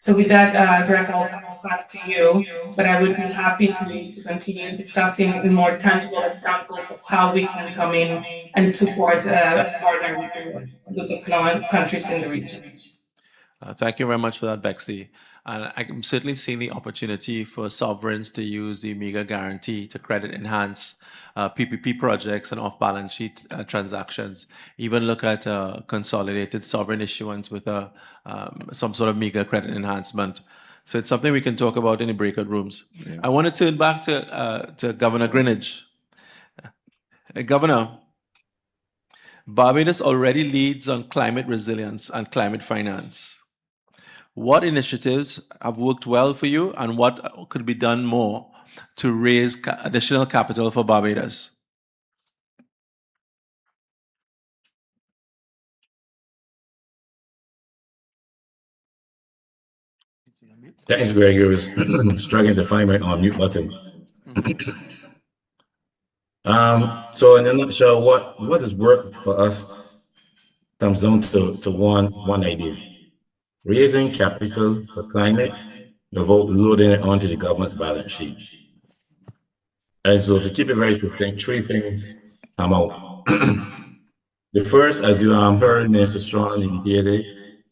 So with that, Greg, I'll pass back to you, but I would be happy to continue discussing in more tangible examples of how we can come in and support partner with the countries in the region. Thank you very much for that, Bexy. And I'm certainly seeing the opportunity for sovereigns to use the MEGA guarantee to credit enhance PPP projects and off-balance sheet transactions. Even look at consolidated sovereign issuance with some sort of MEGA credit enhancement. So it's something we can talk about in the breakout rooms. Yeah. I want to turn back to Governor Greenidge. Governor, Barbados already leads on climate resilience and climate finance. What initiatives have worked well for you, and what could be done more to raise additional capital for Barbados? Thanks, Greg. I was struggling to find my mute button. So in a nutshell, what has worked for us comes down to one idea: raising capital for climate without loading it onto the government's balance sheet. And so to keep it very succinct, three things come out. The first, as you heard Minister Strong indicated,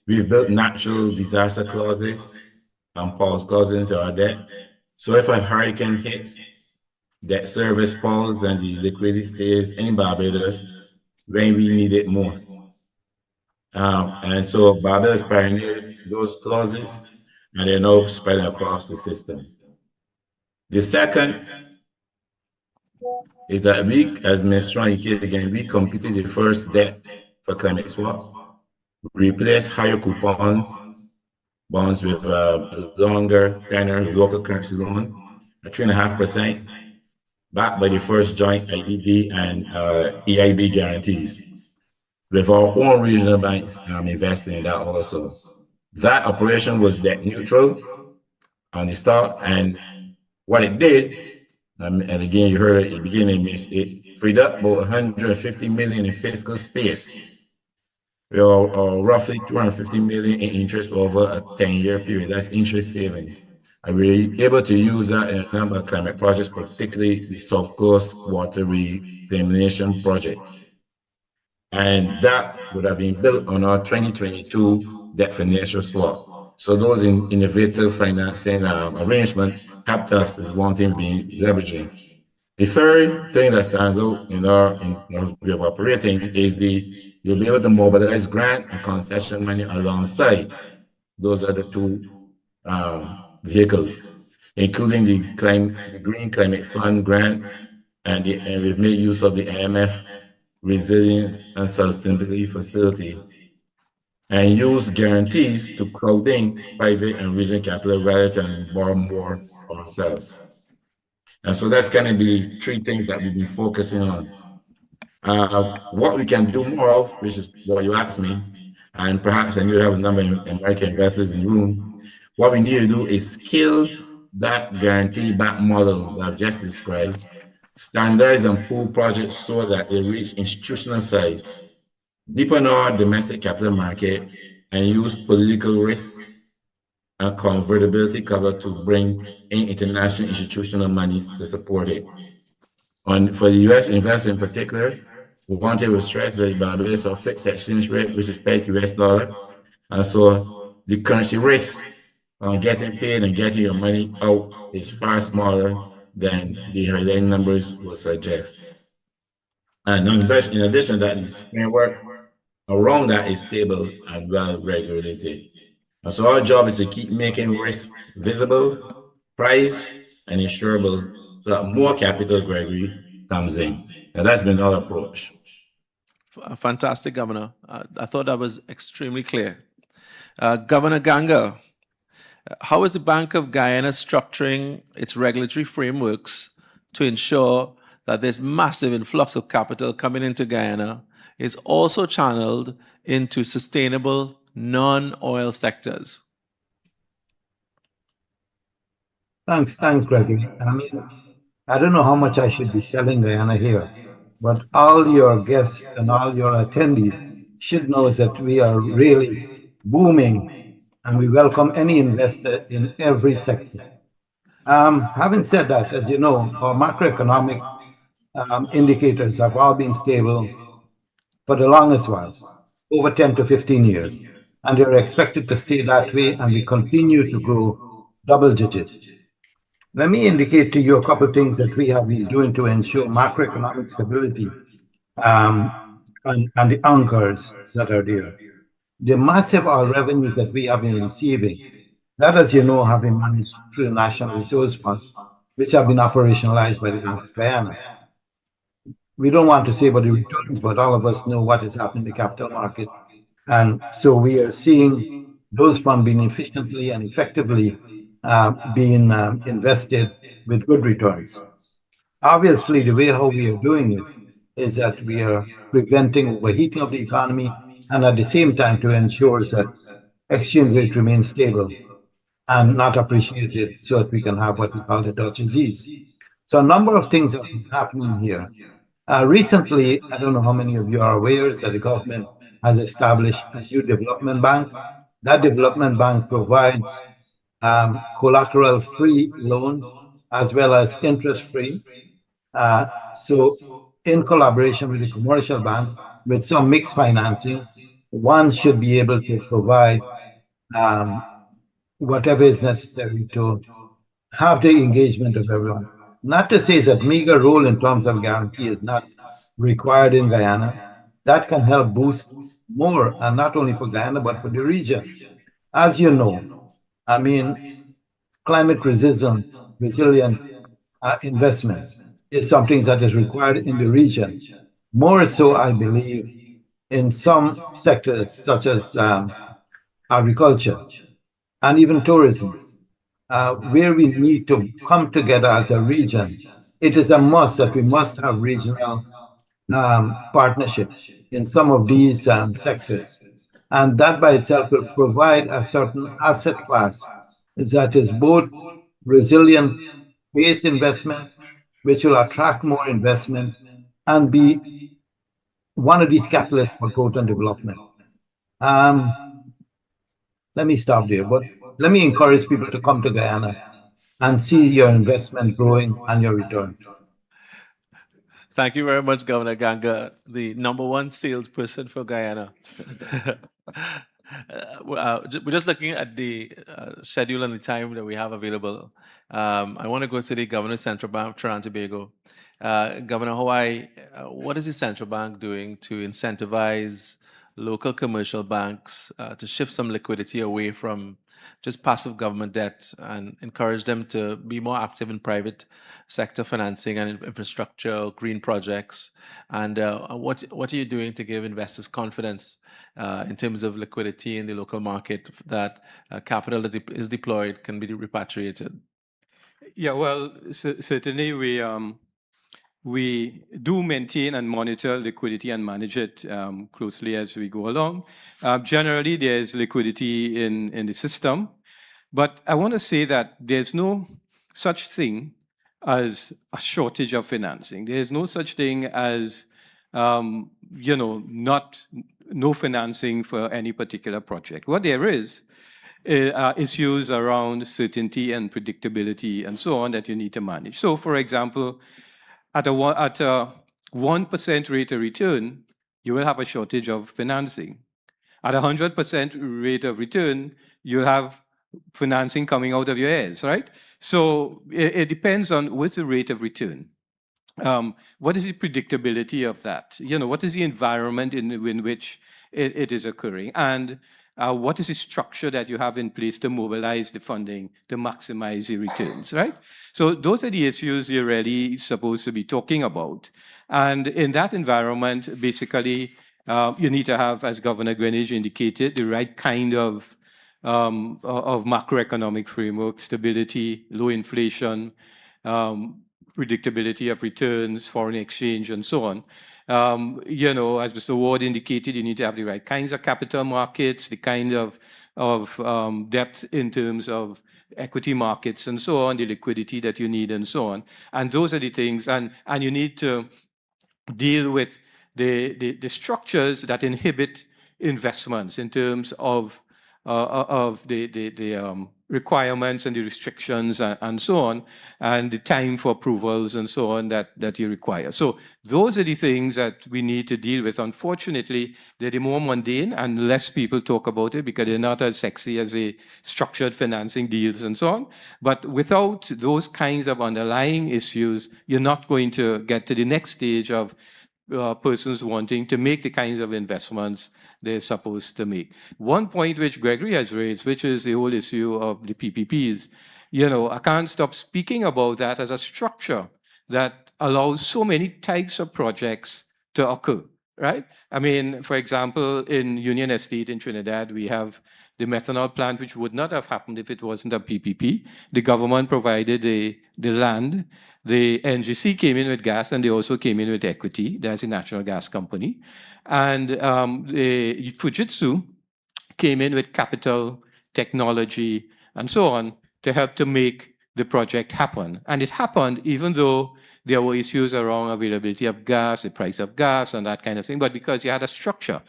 we've built natural disaster clauses and pause clauses into our debt. So if a hurricane hits, debt service falls and the liquidity stays in Barbados when we need it most. And so Barbados pioneered those clauses, and they're now spread across the system. The second is that we, as Ms. Strong indicated again, we completed the first debt for climate swap, replaced higher coupons, bonds with longer tenor local currency loan at 3.5%, backed by the first joint IDB and EIB guarantees, with our own regional banks investing in that also. That operation was debt neutral on the start, and what it did, and again, you heard it at the beginning, it freed up about 150 million in fiscal space, or roughly 250 million in interest over a 10-year period. That's interest savings. And we're able to use that in a number of climate projects, particularly the South Coast Water Reclamation Project. And that would have been built on our 2022 debt financial swap. So those innovative financing arrangements helped us is one thing we've been leveraging. The third thing that stands out in our way of operating is you'll be able to mobilize grant and concession money alongside. Those are the two vehicles, including the Green Climate Fund grant, and we've made use of the IMF Resilience and Sustainability Facility, and use guarantees to crowd in private and regional capital rather than borrow more ourselves. And so that's kind of the three things that we've been focusing on. What we can do more of, which is what you asked me, and perhaps I you have a number of American investors in the room, what we need to do is scale that guarantee-backed model that I've just described, standardize and pool projects so that they reach institutional size, deepen our domestic capital market, and use political risk and convertibility cover to bring in international institutional monies to support it. For the U.S. investors in particular, we wanted to stress that Barbados has a fixed exchange rate, which is pegged US dollar. And so the currency risk on getting paid and getting your money out is far smaller than the headline numbers will suggest. And in addition, that this framework around that is stable and well regulated. And so our job is to keep making risk visible, price, and insurable so that more capital, Gregory, comes in. And that's been our approach. Fantastic, Governor. I thought that was extremely clear. Governor Ganga, how is the Bank of Guyana structuring its regulatory frameworks to ensure that this massive influx of capital coming into Guyana is also channeled into sustainable non-oil sectors? Thanks, Gregory. I mean, I don't know how much I should be selling Guyana here, but all your guests and all your attendees should know that we are really booming and we welcome any investor in every sector. Having said that, as you know, our macroeconomic indicators have all been stable for the longest while, over 10 to 15 years, and they're expected to stay that way, and we continue to grow double digit. Let me indicate to you a couple of things that we have been doing to ensure macroeconomic stability and the anchors that are there. The massive oil revenues that we have been receiving, that, as you know, have been managed through the National Resource Fund, which have been operationalized by the Bank of Guyana. We don't want to say about the returns, but all of us know what is happening in the capital market. And so we are seeing those funds being efficiently and effectively being invested with good returns. Obviously, the way how we are doing it is that we are preventing overheating of the economy and at the same time to ensure that exchange rate remains stable and not appreciated so that we can have what we call the Dutch disease. So a number of things are happening here. Recently, I don't know how many of you are aware that the government has established a new development bank. That development bank provides collateral-free loans as well as interest-free. So in collaboration with the commercial bank, with some mixed financing, one should be able to provide whatever is necessary to have the engagement of everyone. Not to say that meager role in terms of guarantee is not required in Guyana. That can help boost more, and not only for Guyana, but for the region. As you know, I mean, climate resilient investment is something that is required in the region. More so, I believe, in some sectors such as agriculture and even tourism, where we need to come together as a region. It is a must that we must have regional partnership in some of these sectors. And that by itself will provide a certain asset class that is both resilient based investment, which will attract more investment and be one of these catalysts for growth and development. Let me stop there, but let me encourage people to come to Guyana and see your investment growing and your returns. Thank you very much, Governor Ganga, the #1 salesperson for Guyana. We're just looking at the schedule and the time that we have available. I want to go to the Governor Central Bank of Trinidad and Tobago. Governor Hawaii, what is the central bank doing to incentivize local commercial banks to shift some liquidity away from just passive government debt and encourage them to be more active in private sector financing and infrastructure, green projects? And what are you doing to give investors confidence in terms of liquidity in the local market that capital that is deployed can be repatriated? Yeah, well, certainly we do maintain and monitor liquidity and manage it closely as we go along. Generally, there's liquidity in the system, but I want to say that there's no such thing as a shortage of financing. There's no such thing as no financing for any particular project. What there is issues around certainty and predictability and so on that you need to manage. So, for example, at a 1% rate of return, you will have a shortage of financing. At 100% rate of return, you'll have financing coming out of your ears, right? So it depends on what's the rate of return. What is the predictability of that? What is the environment in which it is occurring? And what is the structure that you have in place to mobilize the funding to maximize the returns, right? So those are the issues you're really supposed to be talking about. And in that environment, basically, you need to have, as Governor Greenidge indicated, the right kind of macroeconomic framework, stability, low inflation, predictability of returns, foreign exchange, and so on. You know, as Mr. Ward indicated, you need to have the right kinds of capital markets, the kind of depth in terms of equity markets and so on, the liquidity that you need and so on. And those are the things, and you need to deal with the structures that inhibit investments in terms of the requirements and the restrictions and so on, and the time for approvals and so on that you require. So those are the things that we need to deal with. Unfortunately, they're the more mundane and less people talk about it because they're not as sexy as the structured financing deals and so on. But without those kinds of underlying issues, you're not going to get to the next stage of persons wanting to make the kinds of investments they're supposed to make. One point which Gregory has raised, which is the whole issue of the PPPs, you know, I can't stop speaking about that as a structure that allows so many types of projects to occur, right? I mean, for example, in Union Estate in Trinidad, we have the methanol plant, which would not have happened if it wasn't a PPP. The government provided the land. The NGC came in with gas, and they also came in with equity. That's a national gas company. And the Fujitsu came in with capital, technology, and so on to help to make the project happen. And it happened even though there were issues around availability of gas, the price of gas, and that kind of thing, but because you had a structure.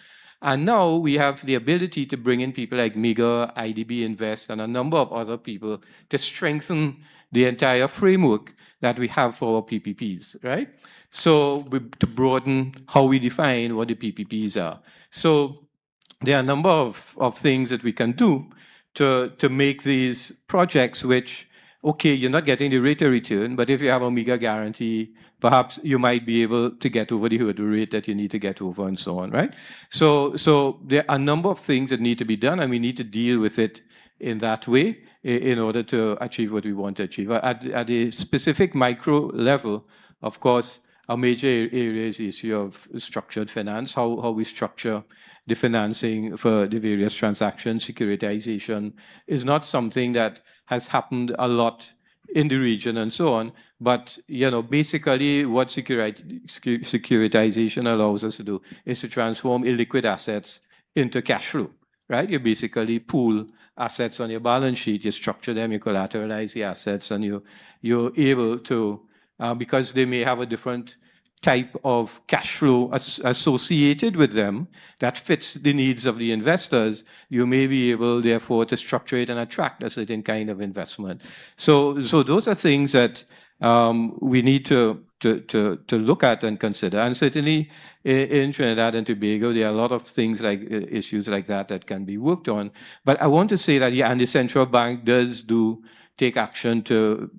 And now we have the ability to bring in people like MEGA, IDB Invest, and a number of other people to strengthen the entire framework that we have for our PPPs, right? So to broaden how we define what the PPPs are. So there are a number of things that we can do to make these projects which, okay, you're not getting the rate of return, but if you have a MEGA guarantee, perhaps you might be able to get over the hurdle rate that you need to get over and so on, right? So there are a number of things that need to be done, and we need to deal with it in that way in order to achieve what we want to achieve. At a specific micro level, of course, a major area is the issue of structured finance, how we structure the financing for the various transactions. Securitization is not something that has happened a lot in the region and so on. But, you know, basically what securitization allows us to do is to transform illiquid assets into cash flow, right? You basically pool assets on your balance sheet, you structure them, you collateralize the assets, and you're able to, because they may have a different type of cash flow associated with them that fits the needs of the investors, you may be able, therefore, to structure it and attract a certain kind of investment. So those are things that we need to look at and consider. And certainly in Trinidad and Tobago, there are a lot of things like issues like that can be worked on. But I want to say that, yeah, and the central bank does take action to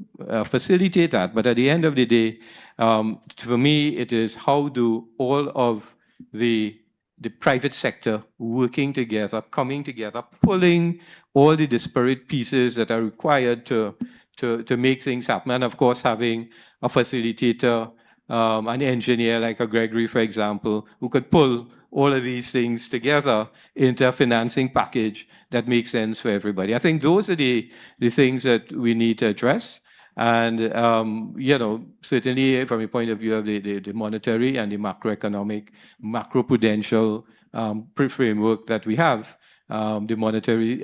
facilitate that. But at the end of the day, for me, it is how do all of the private sector working together, coming together, pulling all the disparate pieces that are required to make things happen. And of course, having a facilitator, an engineer like a Gregory, for example, who could pull all of these things together into a financing package that makes sense for everybody. I think those are the things that we need to address. And, you know, certainly from a point of view of the monetary and the macroeconomic, macroprudential framework that we have, the monetary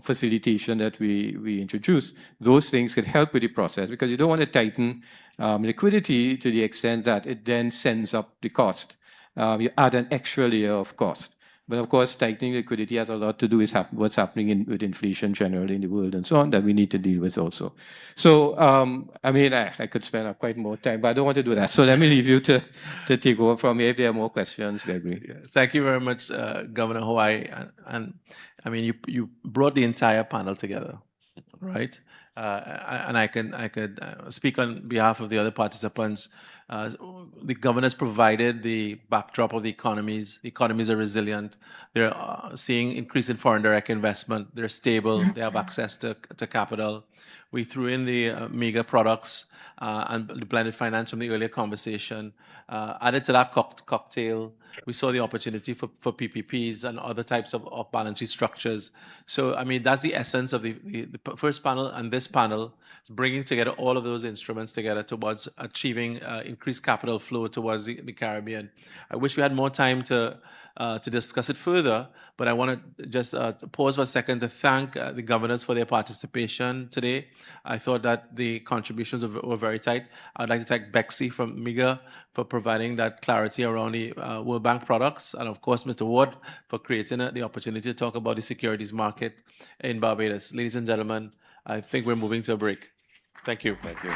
facilitation that we introduce, those things can help with the process, because you don't want to tighten liquidity to the extent that it then sends up the cost. You add an extra layer of cost. But of course, tightening liquidity has a lot to do with what's happening with inflation generally in the world and so on, that we need to deal with also. So, I mean, I could spend quite more time, but I don't want to do that. So let me leave you to take over from here if there are more questions, Gregory. Yeah. Thank you very much, Governor Hawaii. And I mean, you brought the entire panel together, right? and I could speak on behalf of the other participants. The governors provided the backdrop of the economies. The economies are resilient. They're seeing increase in foreign direct investment. They're stable. They have access to capital. We threw in the mega products and the blended finance from the earlier conversation. Added to that cocktail, we saw the opportunity for PPPs and other types of balance sheet structures. So, I mean, that's the essence of the first panel and this panel, is bringing together all of those instruments together towards achieving increased capital flow towards the Caribbean. I wish we had more time to discuss it further, but I want to just pause for a second to thank the governors for their participation today. I thought that the contributions were very tight. I'd like to thank Bexy from MIGA for providing that clarity around the World Bank products, and of course, Mr. Ward for creating the opportunity to talk about the securities market in Barbados. Ladies and gentlemen, I think we're moving to a break. Thank you. Thank you.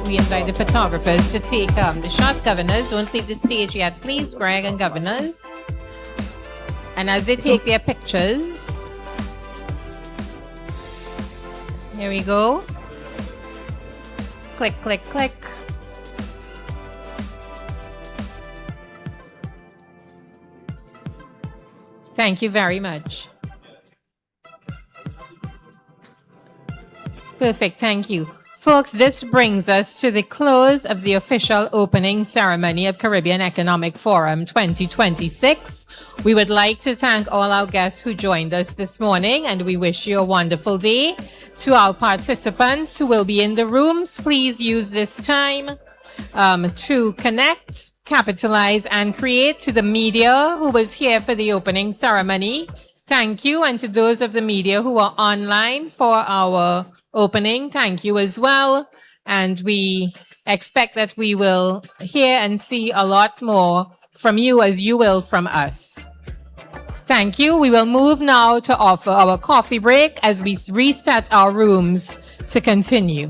We invite the photographers to take the shots. Governors, don't leave the stage yet, please. Greg and governors. And as they take their pictures, here we go. Click, click, click. Thank you very much. Perfect, thank you. Folks, this brings us to the close of the official opening ceremony of Caribbean Economic Forum 2026. We would like to thank all our guests who joined us this morning, and we wish you a wonderful day. To our participants who will be in the rooms, please use this time to connect, capitalize, and create. To the media who was here for the opening ceremony, thank you. And to those of the media who are online for our opening, thank you as well. And we expect that we will hear and see a lot more from you as you will from us. Thank you. We will move now to offer our coffee break as we reset our rooms to continue.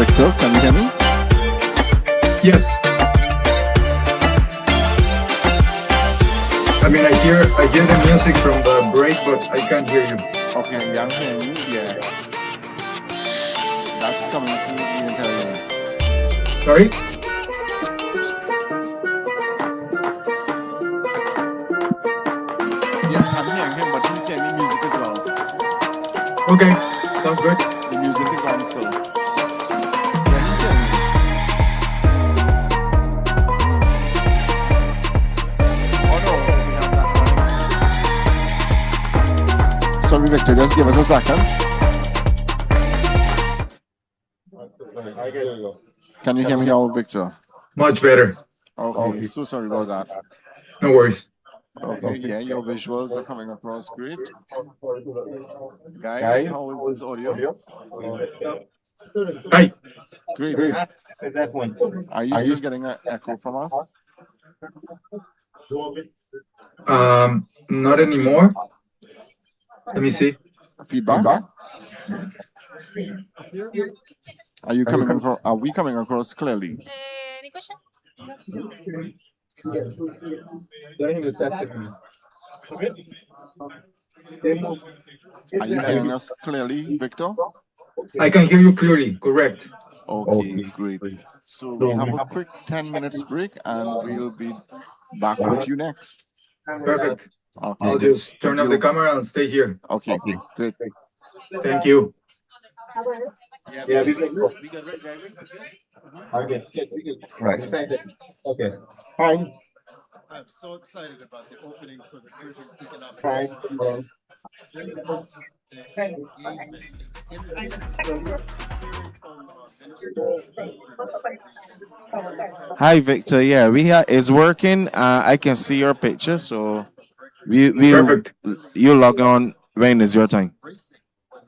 Victor, can you hear me? Yes. I mean, I hear the music from the break, but I can't hear you. Okay, ยังเห็น yeah ยัง coming through the entire room. Sorry? Yeah, I'm hearing him, but he's hearing the music as well. Okay, sounds good. The music is on still. Yeah, he's hearing you. Oh no, we have that running. Sorry, Victor, just give us a second. Can you hear me now, Victor? Much better. Okay, so sorry about that. No worries. Okay, yeah, your visuals are coming across great. Guys, how is this audio? Hi. Great. Are you still getting an echo from us? Not anymore. Let me see. Feedback? Are you coming across? Are we coming across clearly? Any question? Are you hearing us clearly, Victor? I can hear you clearly, correct. Okay, great. So we have a quick 10 minutes break and we'll be back with you next. Perfect. Okay. I'll just turn Thank off the you. camera and stay here. Okay, great. Thank you. Yeah, we can go. Okay. Right. Okay. Hi. I'm so excited about the opening for the Urban Economic Hi. Forum. Just the engagement, the innovation, hearing from ministers. Hi, Victor. Yeah, it's working. I can see your picture, so Perfect. you log on when is your time.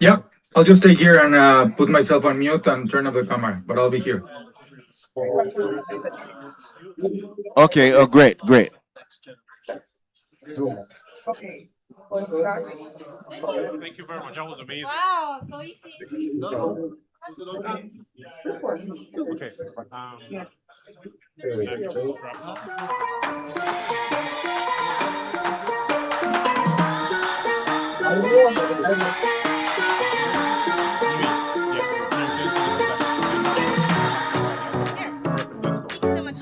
Yeah, I'll just stay here and put myself on mute and turn off the camera, but I'll be here. Okay. Oh, great. Okay. Thank you very much. That was amazing. Wow, so easy. No, is it okay? Okay. Let me just grab some. Thank you so much.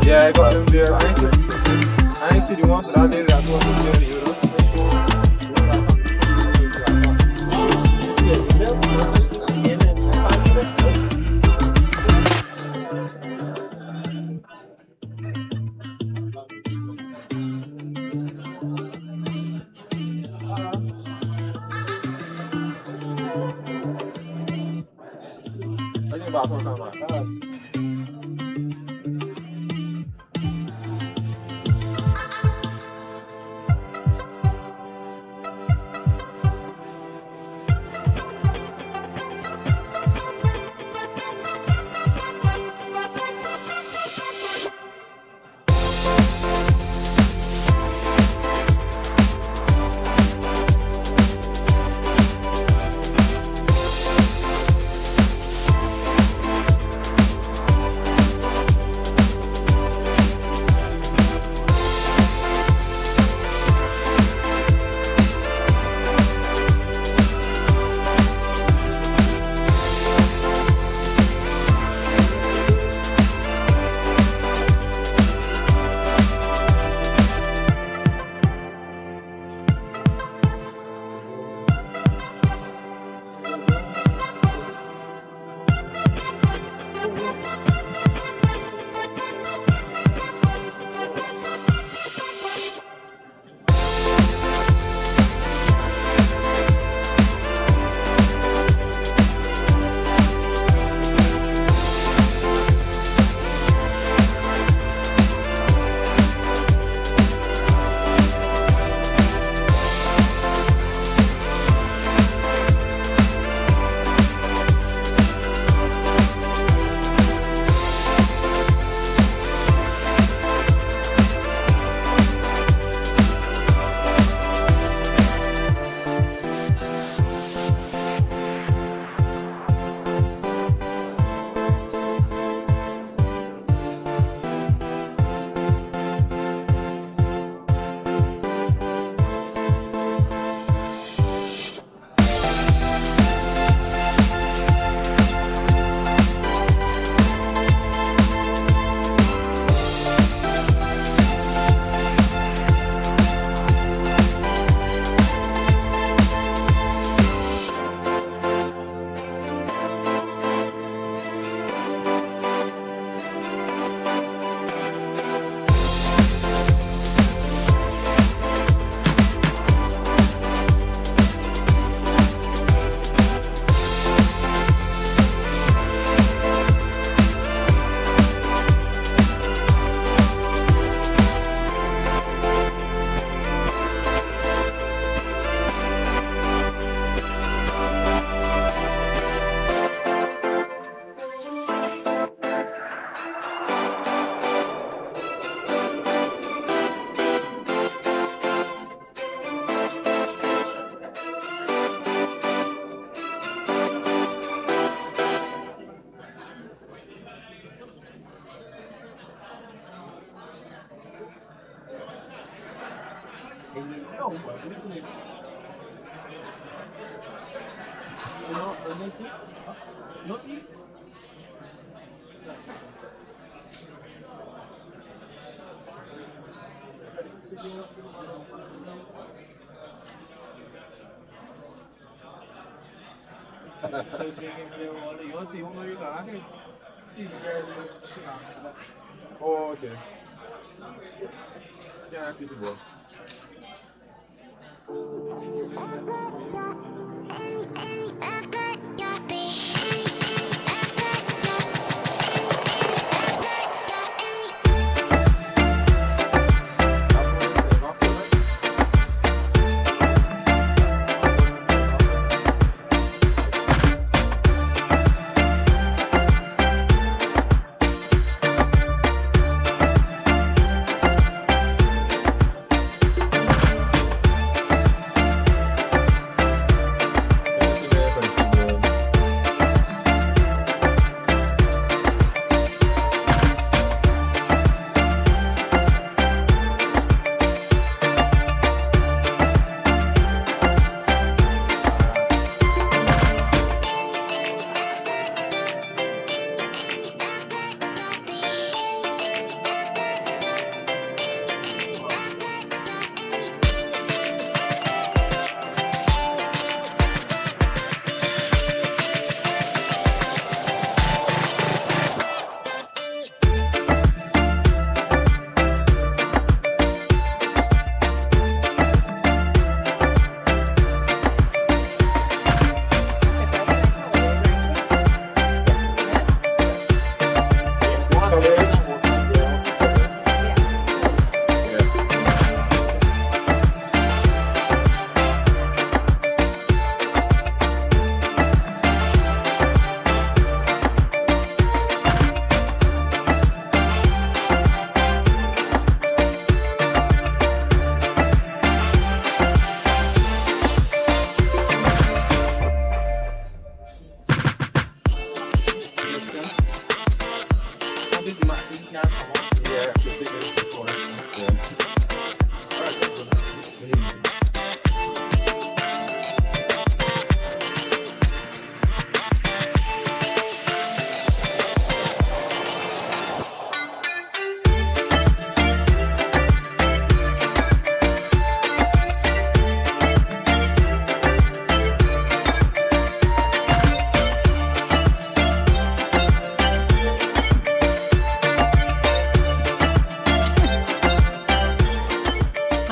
Yeah, I got them there. I ain't see the one, but I did that one with the euro. Oh, okay. Yeah, I see the ball.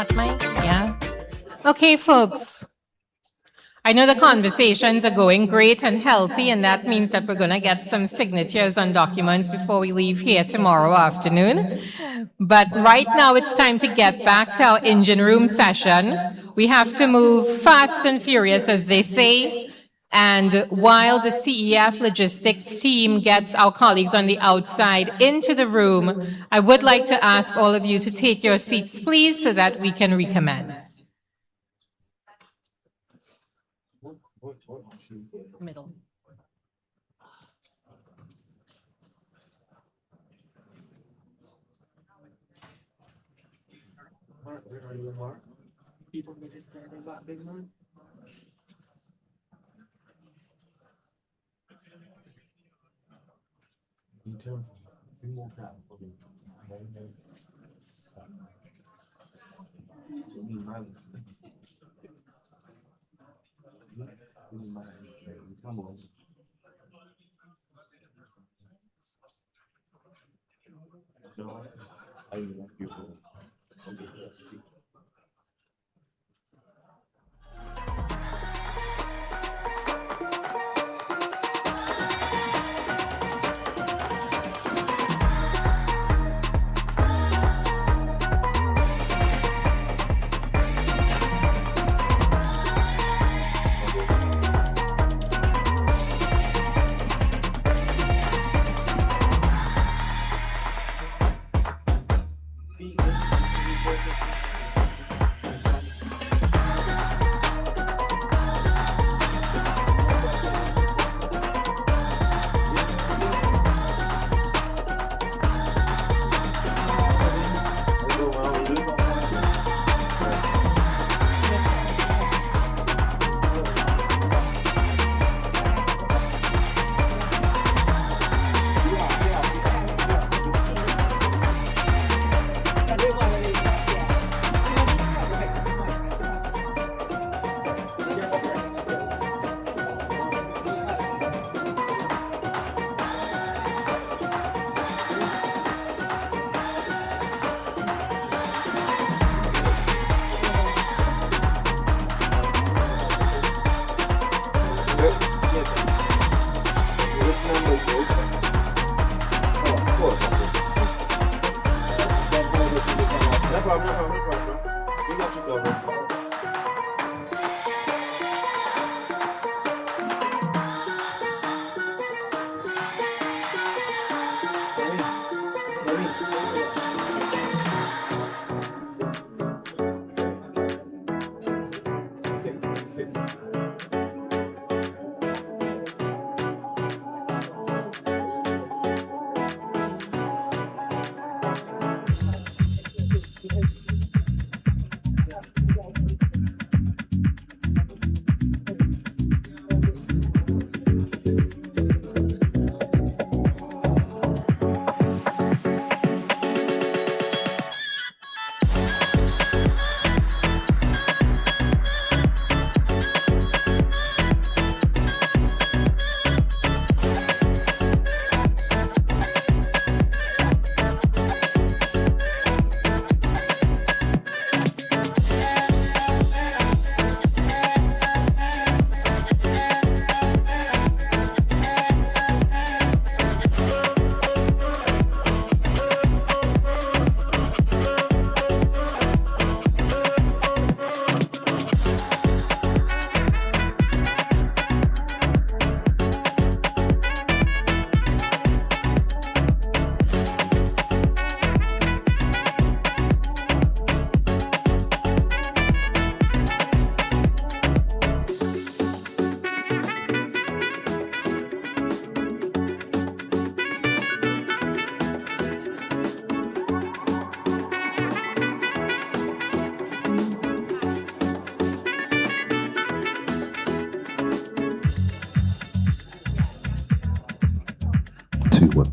Hot mic? Yeah. Okay, folks. I know the conversations are going great and healthy, and that means that we're going to get some signatures on documents before we leave here tomorrow afternoon. But right now, it's time to get back to our engine room session. We have to move fast and furious, as they say. And while the CEF logistics team gets our colleagues on the outside into the room, I would like to ask all of you to take your seats, please, so that we can recommence. Middle.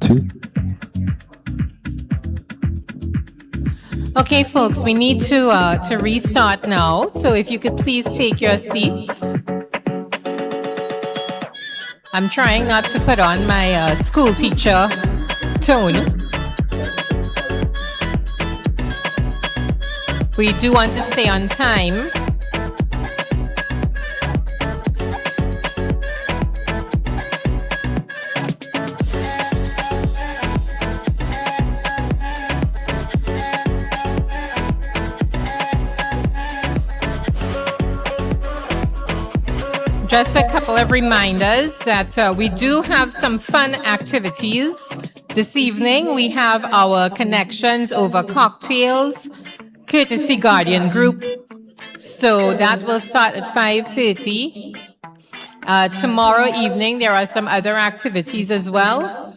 2. Okay, folks, we need to restart now. So if you could please take your seats. I'm trying not to put on my school teacher tone. We do want to stay on time. Just a couple of reminders that we do have some fun activities. This evening, we have our connections over cocktails, courtesy Guardian Group. So that will start at 5:30. Tomorrow evening, there are some other activities as well,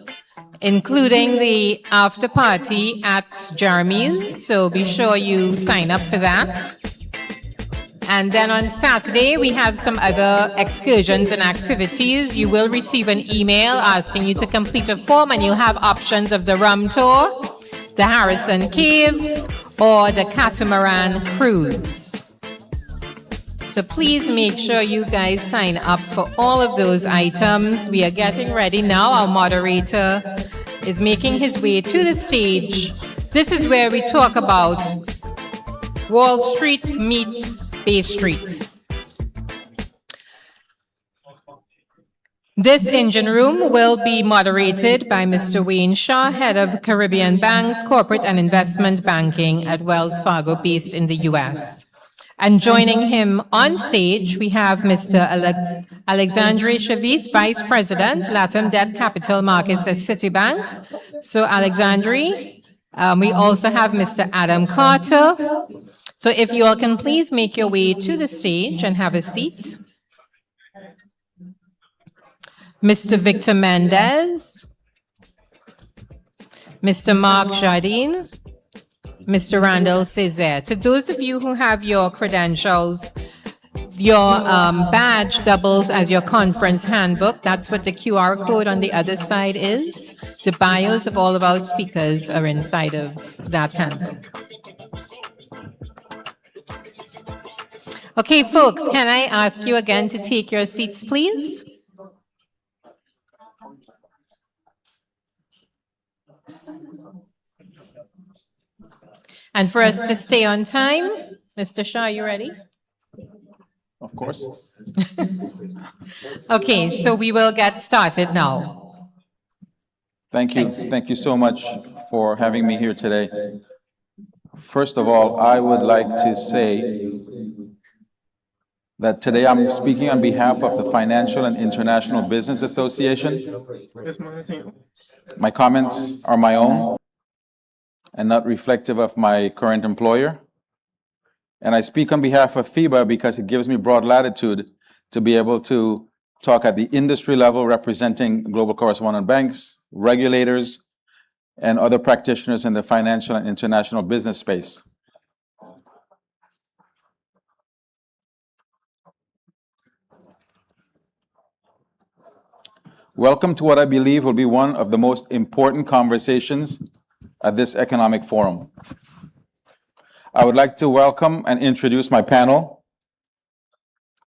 including the after party at Jeremy's. So be sure you sign up for that. And then on Saturday, we have some other excursions and activities. You will receive an email asking you to complete a form, and you'll have options of the rum tour, the Harrison Caves, or the catamaran cruise. So please make sure you guys sign up for all of those items. We are getting ready now. Our moderator is making his way to the stage. This is where we talk about Wall Street meets Bay Street. This engine room will be moderated by Mr. Wayne Shaw, head of Caribbean Banks, Corporate and Investment Banking at Wells Fargo, based in the U.S. And joining him on stage, we have Mr. Alexandre Chavis, Vice President, LATAM Debt Capital Markets at Citibank. So Alexandre, we also have Mr. Adam Carter. So if you all can please make your way to the stage and have a seat. Mr. Victor Mendez, Mr. Mark Jardine, Mr. Randall Césaire. To those of you who have your credentials, your badge doubles as your conference handbook. That's what the QR code on the other side is. The bios of all of our speakers are inside of that handbook. Okay, folks, can I ask you again to take your seats, please? And for us to stay on time, Mr. Shaw, you ready? Of course. Okay, so we will get started now. Thank you. Thank you so much for having me here today. First of all, I would like to say that today I'm speaking on behalf of the Financial and International Business Association. My comments are my own and not reflective of my current employer. And I speak on behalf of FIBA because it gives me broad latitude to be able to talk at the industry level, representing global correspondent banks, regulators, and other practitioners in the financial and international business space. Welcome to what I believe will be one of the most important conversations at this economic forum. I would like to welcome and introduce my panel.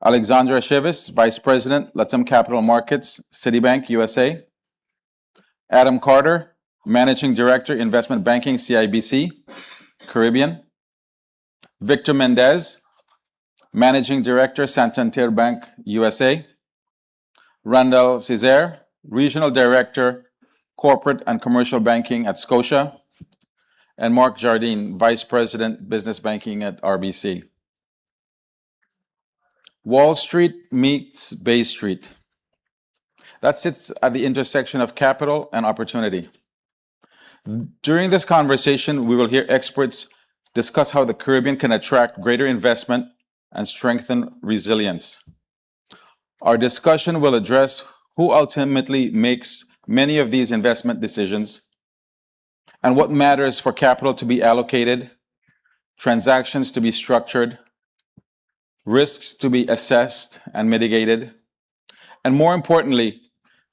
Alexandre Chavis, Vice President, LATAM Capital Markets, Citibank, USA. Adam Carter, Managing Director, Investment Banking, CIBC, Caribbean. Victor Mendez, Managing Director, Santander Bank, USA. Randall Césaire, Regional Director, Corporate and Commercial Banking at Scotia. And Mark Jardine, Vice President, Business Banking at RBC. Wall Street meets Bay Street. That sits at the intersection of capital and opportunity. During this conversation, we will hear experts discuss how the Caribbean can attract greater investment and strengthen resilience. Our discussion will address who ultimately makes many of these investment decisions and what matters for capital to be allocated, transactions to be structured, risks to be assessed and mitigated, and more importantly,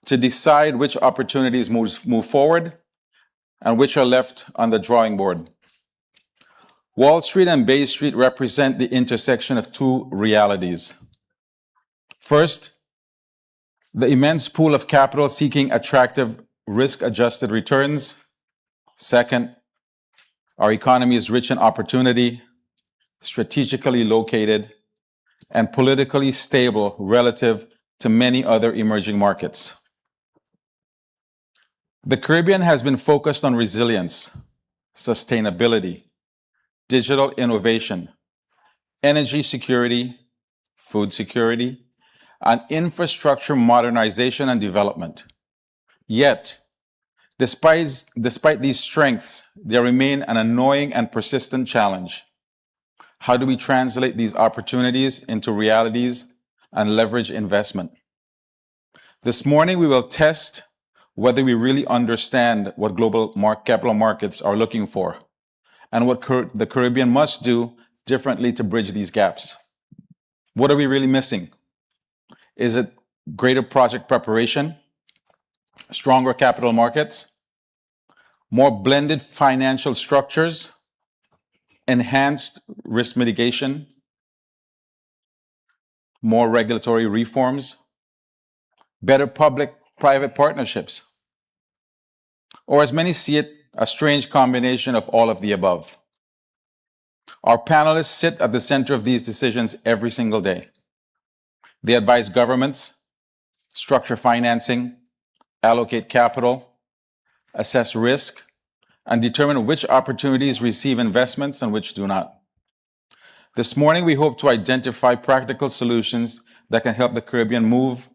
to decide which opportunities move forward and which are left on the drawing board. Wall Street and Bay Street represent the intersection of two realities. First, the immense pool of capital seeking attractive risk-adjusted returns. Second, our economy is rich in opportunity, strategically located, and politically stable relative to many other emerging markets. The Caribbean has been focused on resilience, sustainability, digital innovation, energy security, food security, and infrastructure modernization and development. Yet, despite these strengths, there remain an annoying and persistent challenge. How do we translate these opportunities into realities and leverage investment? This morning, we will test whether we really understand what global capital markets are looking for and what the Caribbean must do differently to bridge these gaps. What are we really missing? Is it greater project preparation, stronger capital markets, more blended financial structures, enhanced risk mitigation, more regulatory reforms, better public-private partnerships, or as many see it, a strange combination of all of the above? Our panelists sit at the center of these decisions every single day. They advise governments, structure financing, allocate capital, assess risk, and determine which opportunities receive investments and which do not. This morning, we hope to identify practical solutions that can help the Caribbean move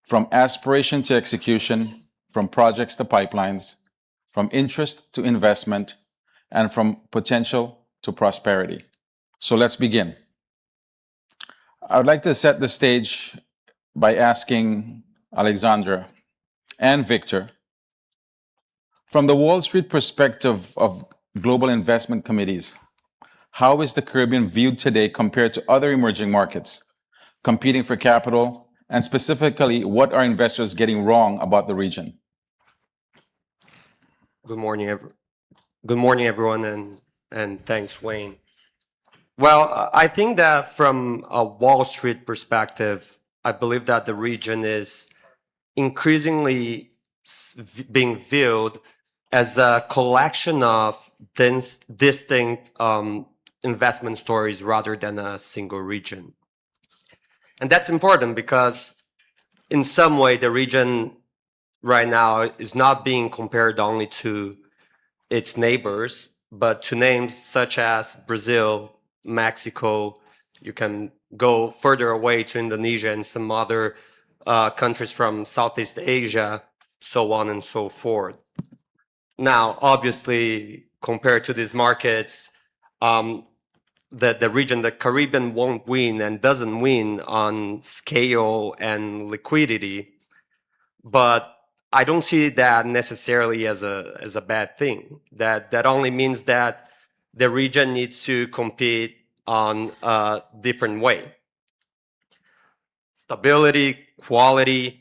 from aspiration to execution, from projects to pipelines, from interest to investment, and from potential to prosperity. So let's begin. I would like to set the stage by asking Alexandra and Victor, from the Wall Street perspective of global investment committees, how is the Caribbean viewed today compared to other emerging markets competing for capital? And specifically, what are investors getting wrong about the region? Good morning, everyone, and thanks, Wayne. Well, I think that from a Wall Street perspective, I believe that the region is increasingly being viewed as a collection of distinct investment stories rather than a single region. And that's important because in some way, the region right now is not being compared only to its neighbors, but to names such as Brazil, Mexico. You can go further away to Indonesia and some other countries from Southeast Asia, so on and so forth. Now, obviously, compared to these markets, the region, the Caribbean, won't win and doesn't win on scale and liquidity, but I don't see that necessarily as a bad thing. That only means that the region needs to compete on a different way. Stability, quality,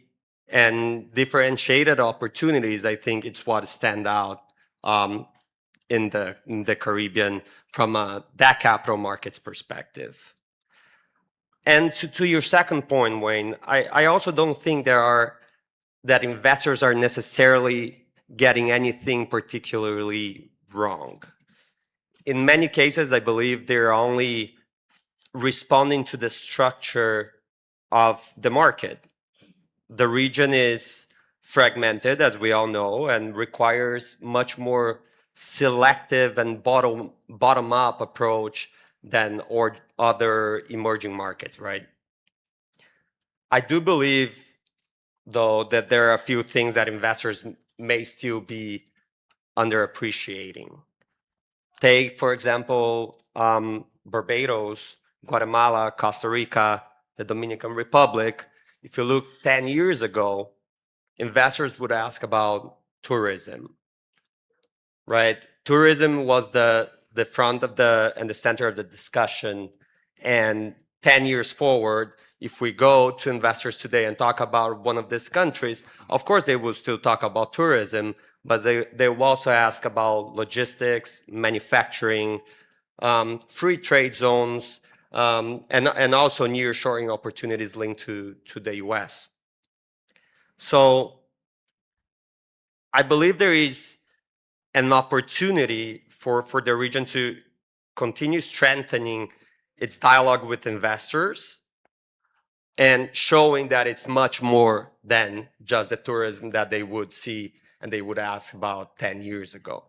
and differentiated opportunities, I think it's what stand out in the Caribbean from that capital markets perspective. And to your second point, Wayne, I also don't think that investors are necessarily getting anything particularly wrong. In many cases, I believe they're only responding to the structure of the market. The region is fragmented, as we all know, and requires much more selective and bottom-up approach than other emerging markets, right? I do believe, though, that there are a few things that investors may still be underappreciating. Take, for example, Barbados, Guatemala, Costa Rica, the Dominican Republic. If you look 10 years ago, investors would ask about tourism, right? Tourism was the front of and the center of the discussion. And 10 years forward, if we go to investors today and talk about one of these countries, of course they will still talk about tourism, but they will also ask about logistics, manufacturing, free trade zones, and also nearshoring opportunities linked to the US. So I believe there is an opportunity for the region to continue strengthening its dialogue with investors and showing that it's much more than just the tourism that they would see and they would ask about 10 years ago.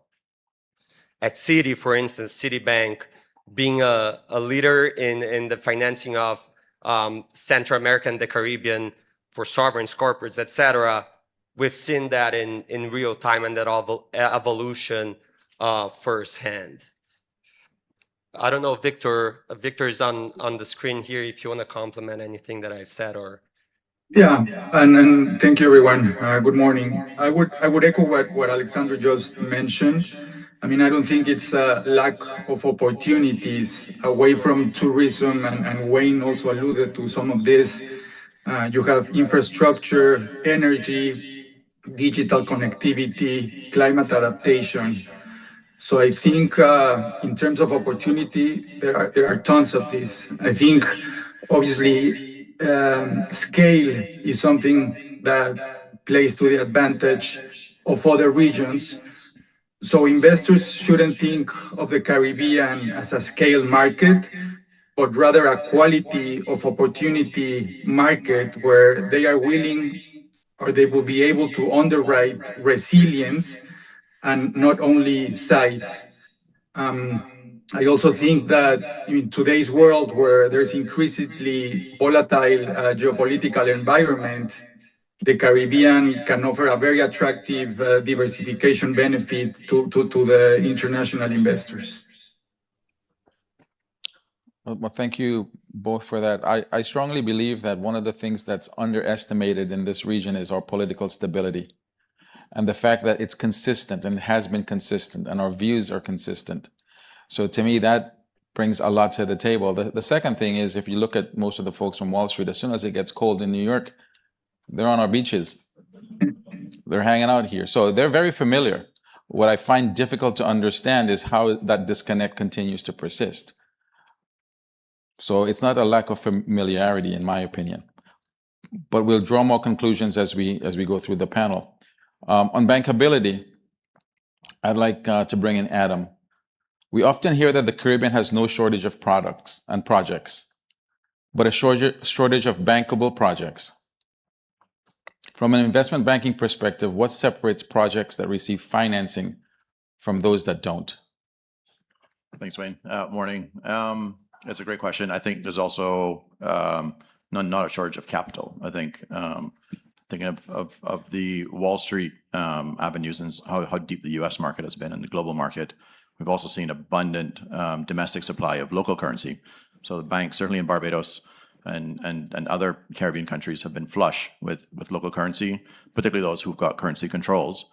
At Citi, for instance, Citibank being a leader in the financing of Central America and the Caribbean for sovereigns, corporates, etc., we've seen that in real time and that evolution firsthand. I don't know, Victor. Victor is on the screen here if you want to complement anything that I've said or. Yeah, and thank you, everyone. Good morning. I would echo what Alexandra just mentioned. I mean, I don't think it's a lack of opportunities away from tourism, and Wayne also alluded to some of this. You have infrastructure, energy, digital connectivity, climate adaptation. So I think in terms of opportunity, there are tons of this. I think obviously scale is something that plays to the advantage of other regions. So investors shouldn't think of the Caribbean as a scale market, but rather a quality of opportunity market where they are willing or they will be able to underwrite resilience and not only size. I also think that in today's world where there's increasingly volatile geopolitical environment, the Caribbean can offer a very attractive diversification benefit to the international investors. Well, thank you both for that. I strongly believe that one of the things that's underestimated in this region is our political stability and the fact that it's consistent and has been consistent and our views are consistent. So to me, that brings a lot to the table. The second thing is, if you look at most of the folks from Wall Street, as soon as it gets cold in New York, they're on our beaches. They're hanging out here. So they're very familiar. What I find difficult to understand is how that disconnect continues to persist. So it's not a lack of familiarity, in my opinion. But we'll draw more conclusions as we go through the panel. On bankability, I'd like to bring in Adam. We often hear that the Caribbean has no shortage of products and projects, but a shortage of bankable projects. From an investment banking perspective, what separates projects that receive financing from those that don't? Thanks, Wayne. Morning. It's a great question. I think there's also not a shortage of capital. I think thinking of the Wall Street avenues and how deep the U.S. market has been and the global market, we've also seen abundant domestic supply of local currency. So the banks, certainly in Barbados and other Caribbean countries, have been flush with local currency, particularly those who've got currency controls.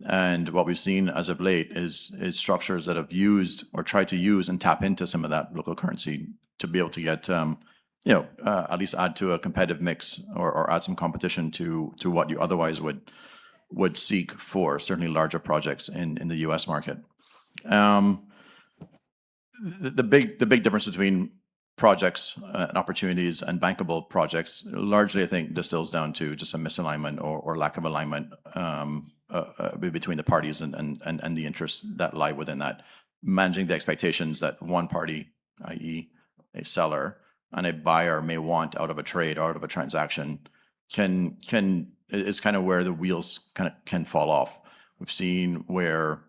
And what we've seen as of late is structures that have used or tried to use and tap into some of that local currency to be able to get, at least add to a competitive mix or add some competition to what you otherwise would seek for certainly larger projects in the U.S. market. The big difference between projects and opportunities and bankable projects largely, I think, distills down to just a misalignment or lack of alignment between the parties and the interests that lie within that. Managing the expectations that one party, i.e. a seller, and a buyer may want out of a trade, out of a transaction, is kind of where the wheels can fall off. We've seen where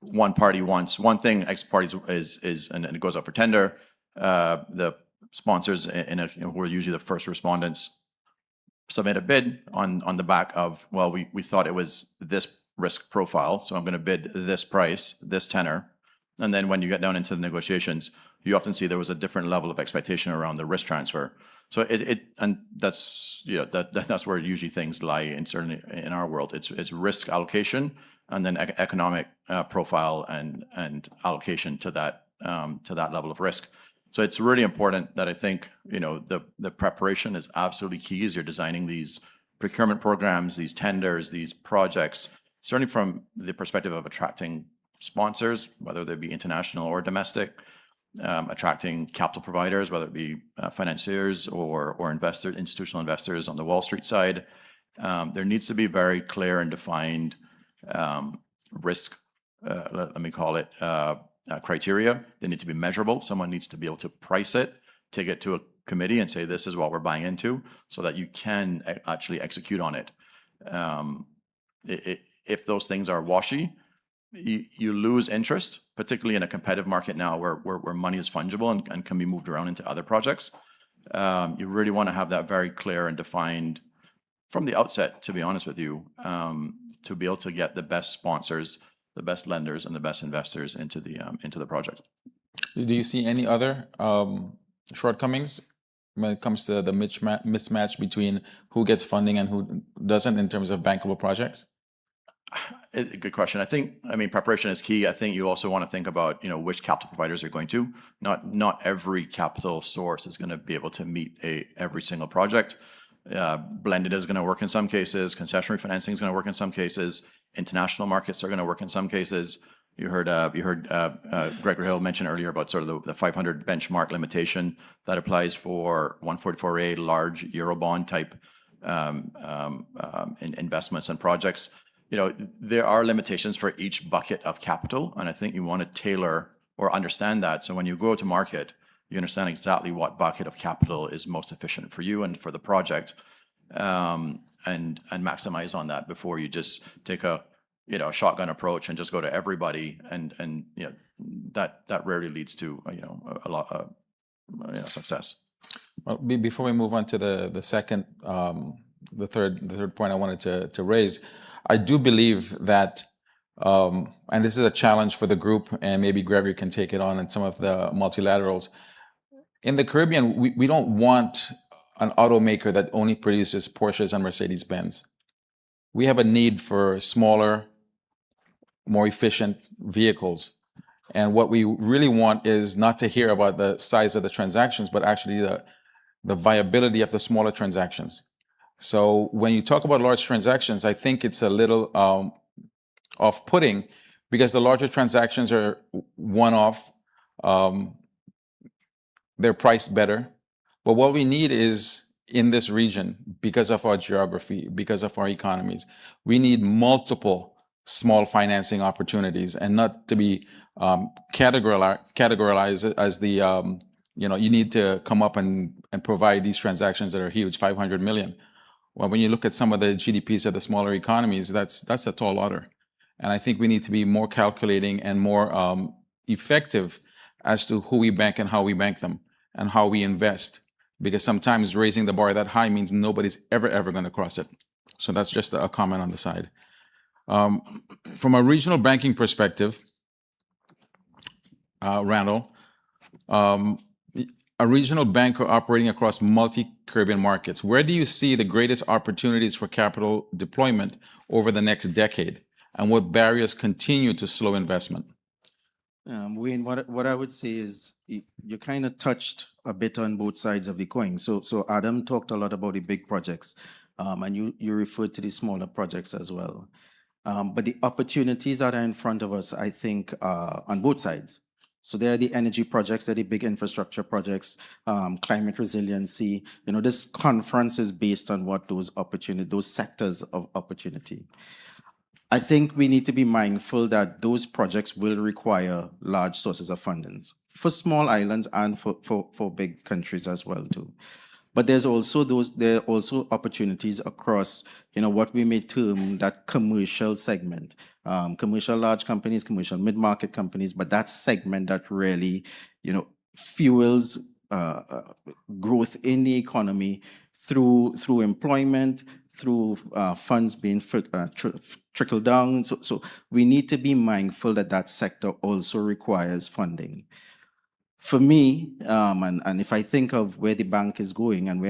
one party wants one thing, X parties is and it goes up for tender. The sponsors who are usually the first respondents submit a bid on the back of, well, we thought it was this risk profile, so I'm going to bid this price, this tenor. And then when you get down into the negotiations, you often see there was a different level of expectation around the risk transfer. So that's where usually things lie, and certainly in our world, it's risk allocation and then economic profile and allocation to that to that level of risk. So it's really important that I think, the preparation is absolutely key as you're designing these procurement programs, these tenders, these projects, certainly from the perspective of attracting sponsors, whether they be international or domestic, attracting capital providers, whether it be financiers or institutional investors on the Wall Street side. There needs to be very clear and defined risk, let me call it, criteria. They need to be measurable. Someone needs to be able to price it, take it to a committee and say, this is what we're buying into, so that you can actually execute on it. If those things are washy, you lose interest, particularly in a competitive market now where money is fungible and can be moved around into other projects. You really want to have that very clear and defined from the outset, to be honest with you, to be able to get the best sponsors, the best lenders, and the best investors into the project. Do you see any other shortcomings when it comes to the mismatch between who gets funding and who doesn't in terms of bankable projects? Good question. Preparation is key. I think you also want to think about, which capital providers you're going to. Not every capital source is going to be able to meet every single project. Blended is going to work in some cases. Concessionary financing is going to work in some cases. International markets are going to work in some cases. You heard Gregory Hill mention earlier about sort of the 500 benchmark limitation that applies for 144A large Eurobond type investments and projects. There are limitations for each bucket of capital, and I think you want to tailor or understand that. So when you go to market, you understand exactly what bucket of capital is most efficient for you and for the project, and maximize on that before you just take a shotgun approach and just go to everybody, and that rarely leads to a lot of success. Well, before we move on to the second, the third point I wanted to raise, I do believe that, and this is a challenge for the group, and maybe Gregory can take it on in some of the multilaterals. In the Caribbean, we don't want an automaker that only produces Porsches and Mercedes-Benz. We have a need for smaller, more efficient vehicles. And what we really want is not to hear about the size of the transactions, but actually the viability of the smaller transactions. So when you talk about large transactions, I think it's a little off-putting, because the larger transactions are one-off. They're priced better. But what we need is, in this region, because of our geography, because of our economies, we need multiple small financing opportunities, and not to be categorized as the, you need to come up and provide these transactions that are huge, 500 million. Well, when you look at some of the GDPs of the smaller economies, that's a tall order. And I think we need to be more calculating and more effective as to who we bank and how we bank them and how we invest. Because sometimes raising the bar that high means nobody's ever going to cross it. So that's just a comment on the side. From a regional banking perspective, Randall, a regional banker operating across multi-Caribbean markets, where do you see the greatest opportunities for capital deployment over the next decade? And what barriers continue to slow investment? Wayne, what I would say is you kind of touched a bit on both sides of the coin. So Adam talked a lot about the big projects, and you referred to the smaller projects as well. But the opportunities that are in front of us, I think, on both sides. So there are the energy projects, there are the big infrastructure projects, climate resiliency. This conference is based on what those sectors of opportunity. I think we need to be mindful that those projects will require large sources of funding for small islands and for big countries as well too. But there are also opportunities across, what we may term that commercial segment, commercial large companies, commercial mid-market companies, but that segment that really, fuels growth in the economy through employment, through funds being trickled down. So we need to be mindful that sector also requires funding. For me, and if I think of where the bank is going and where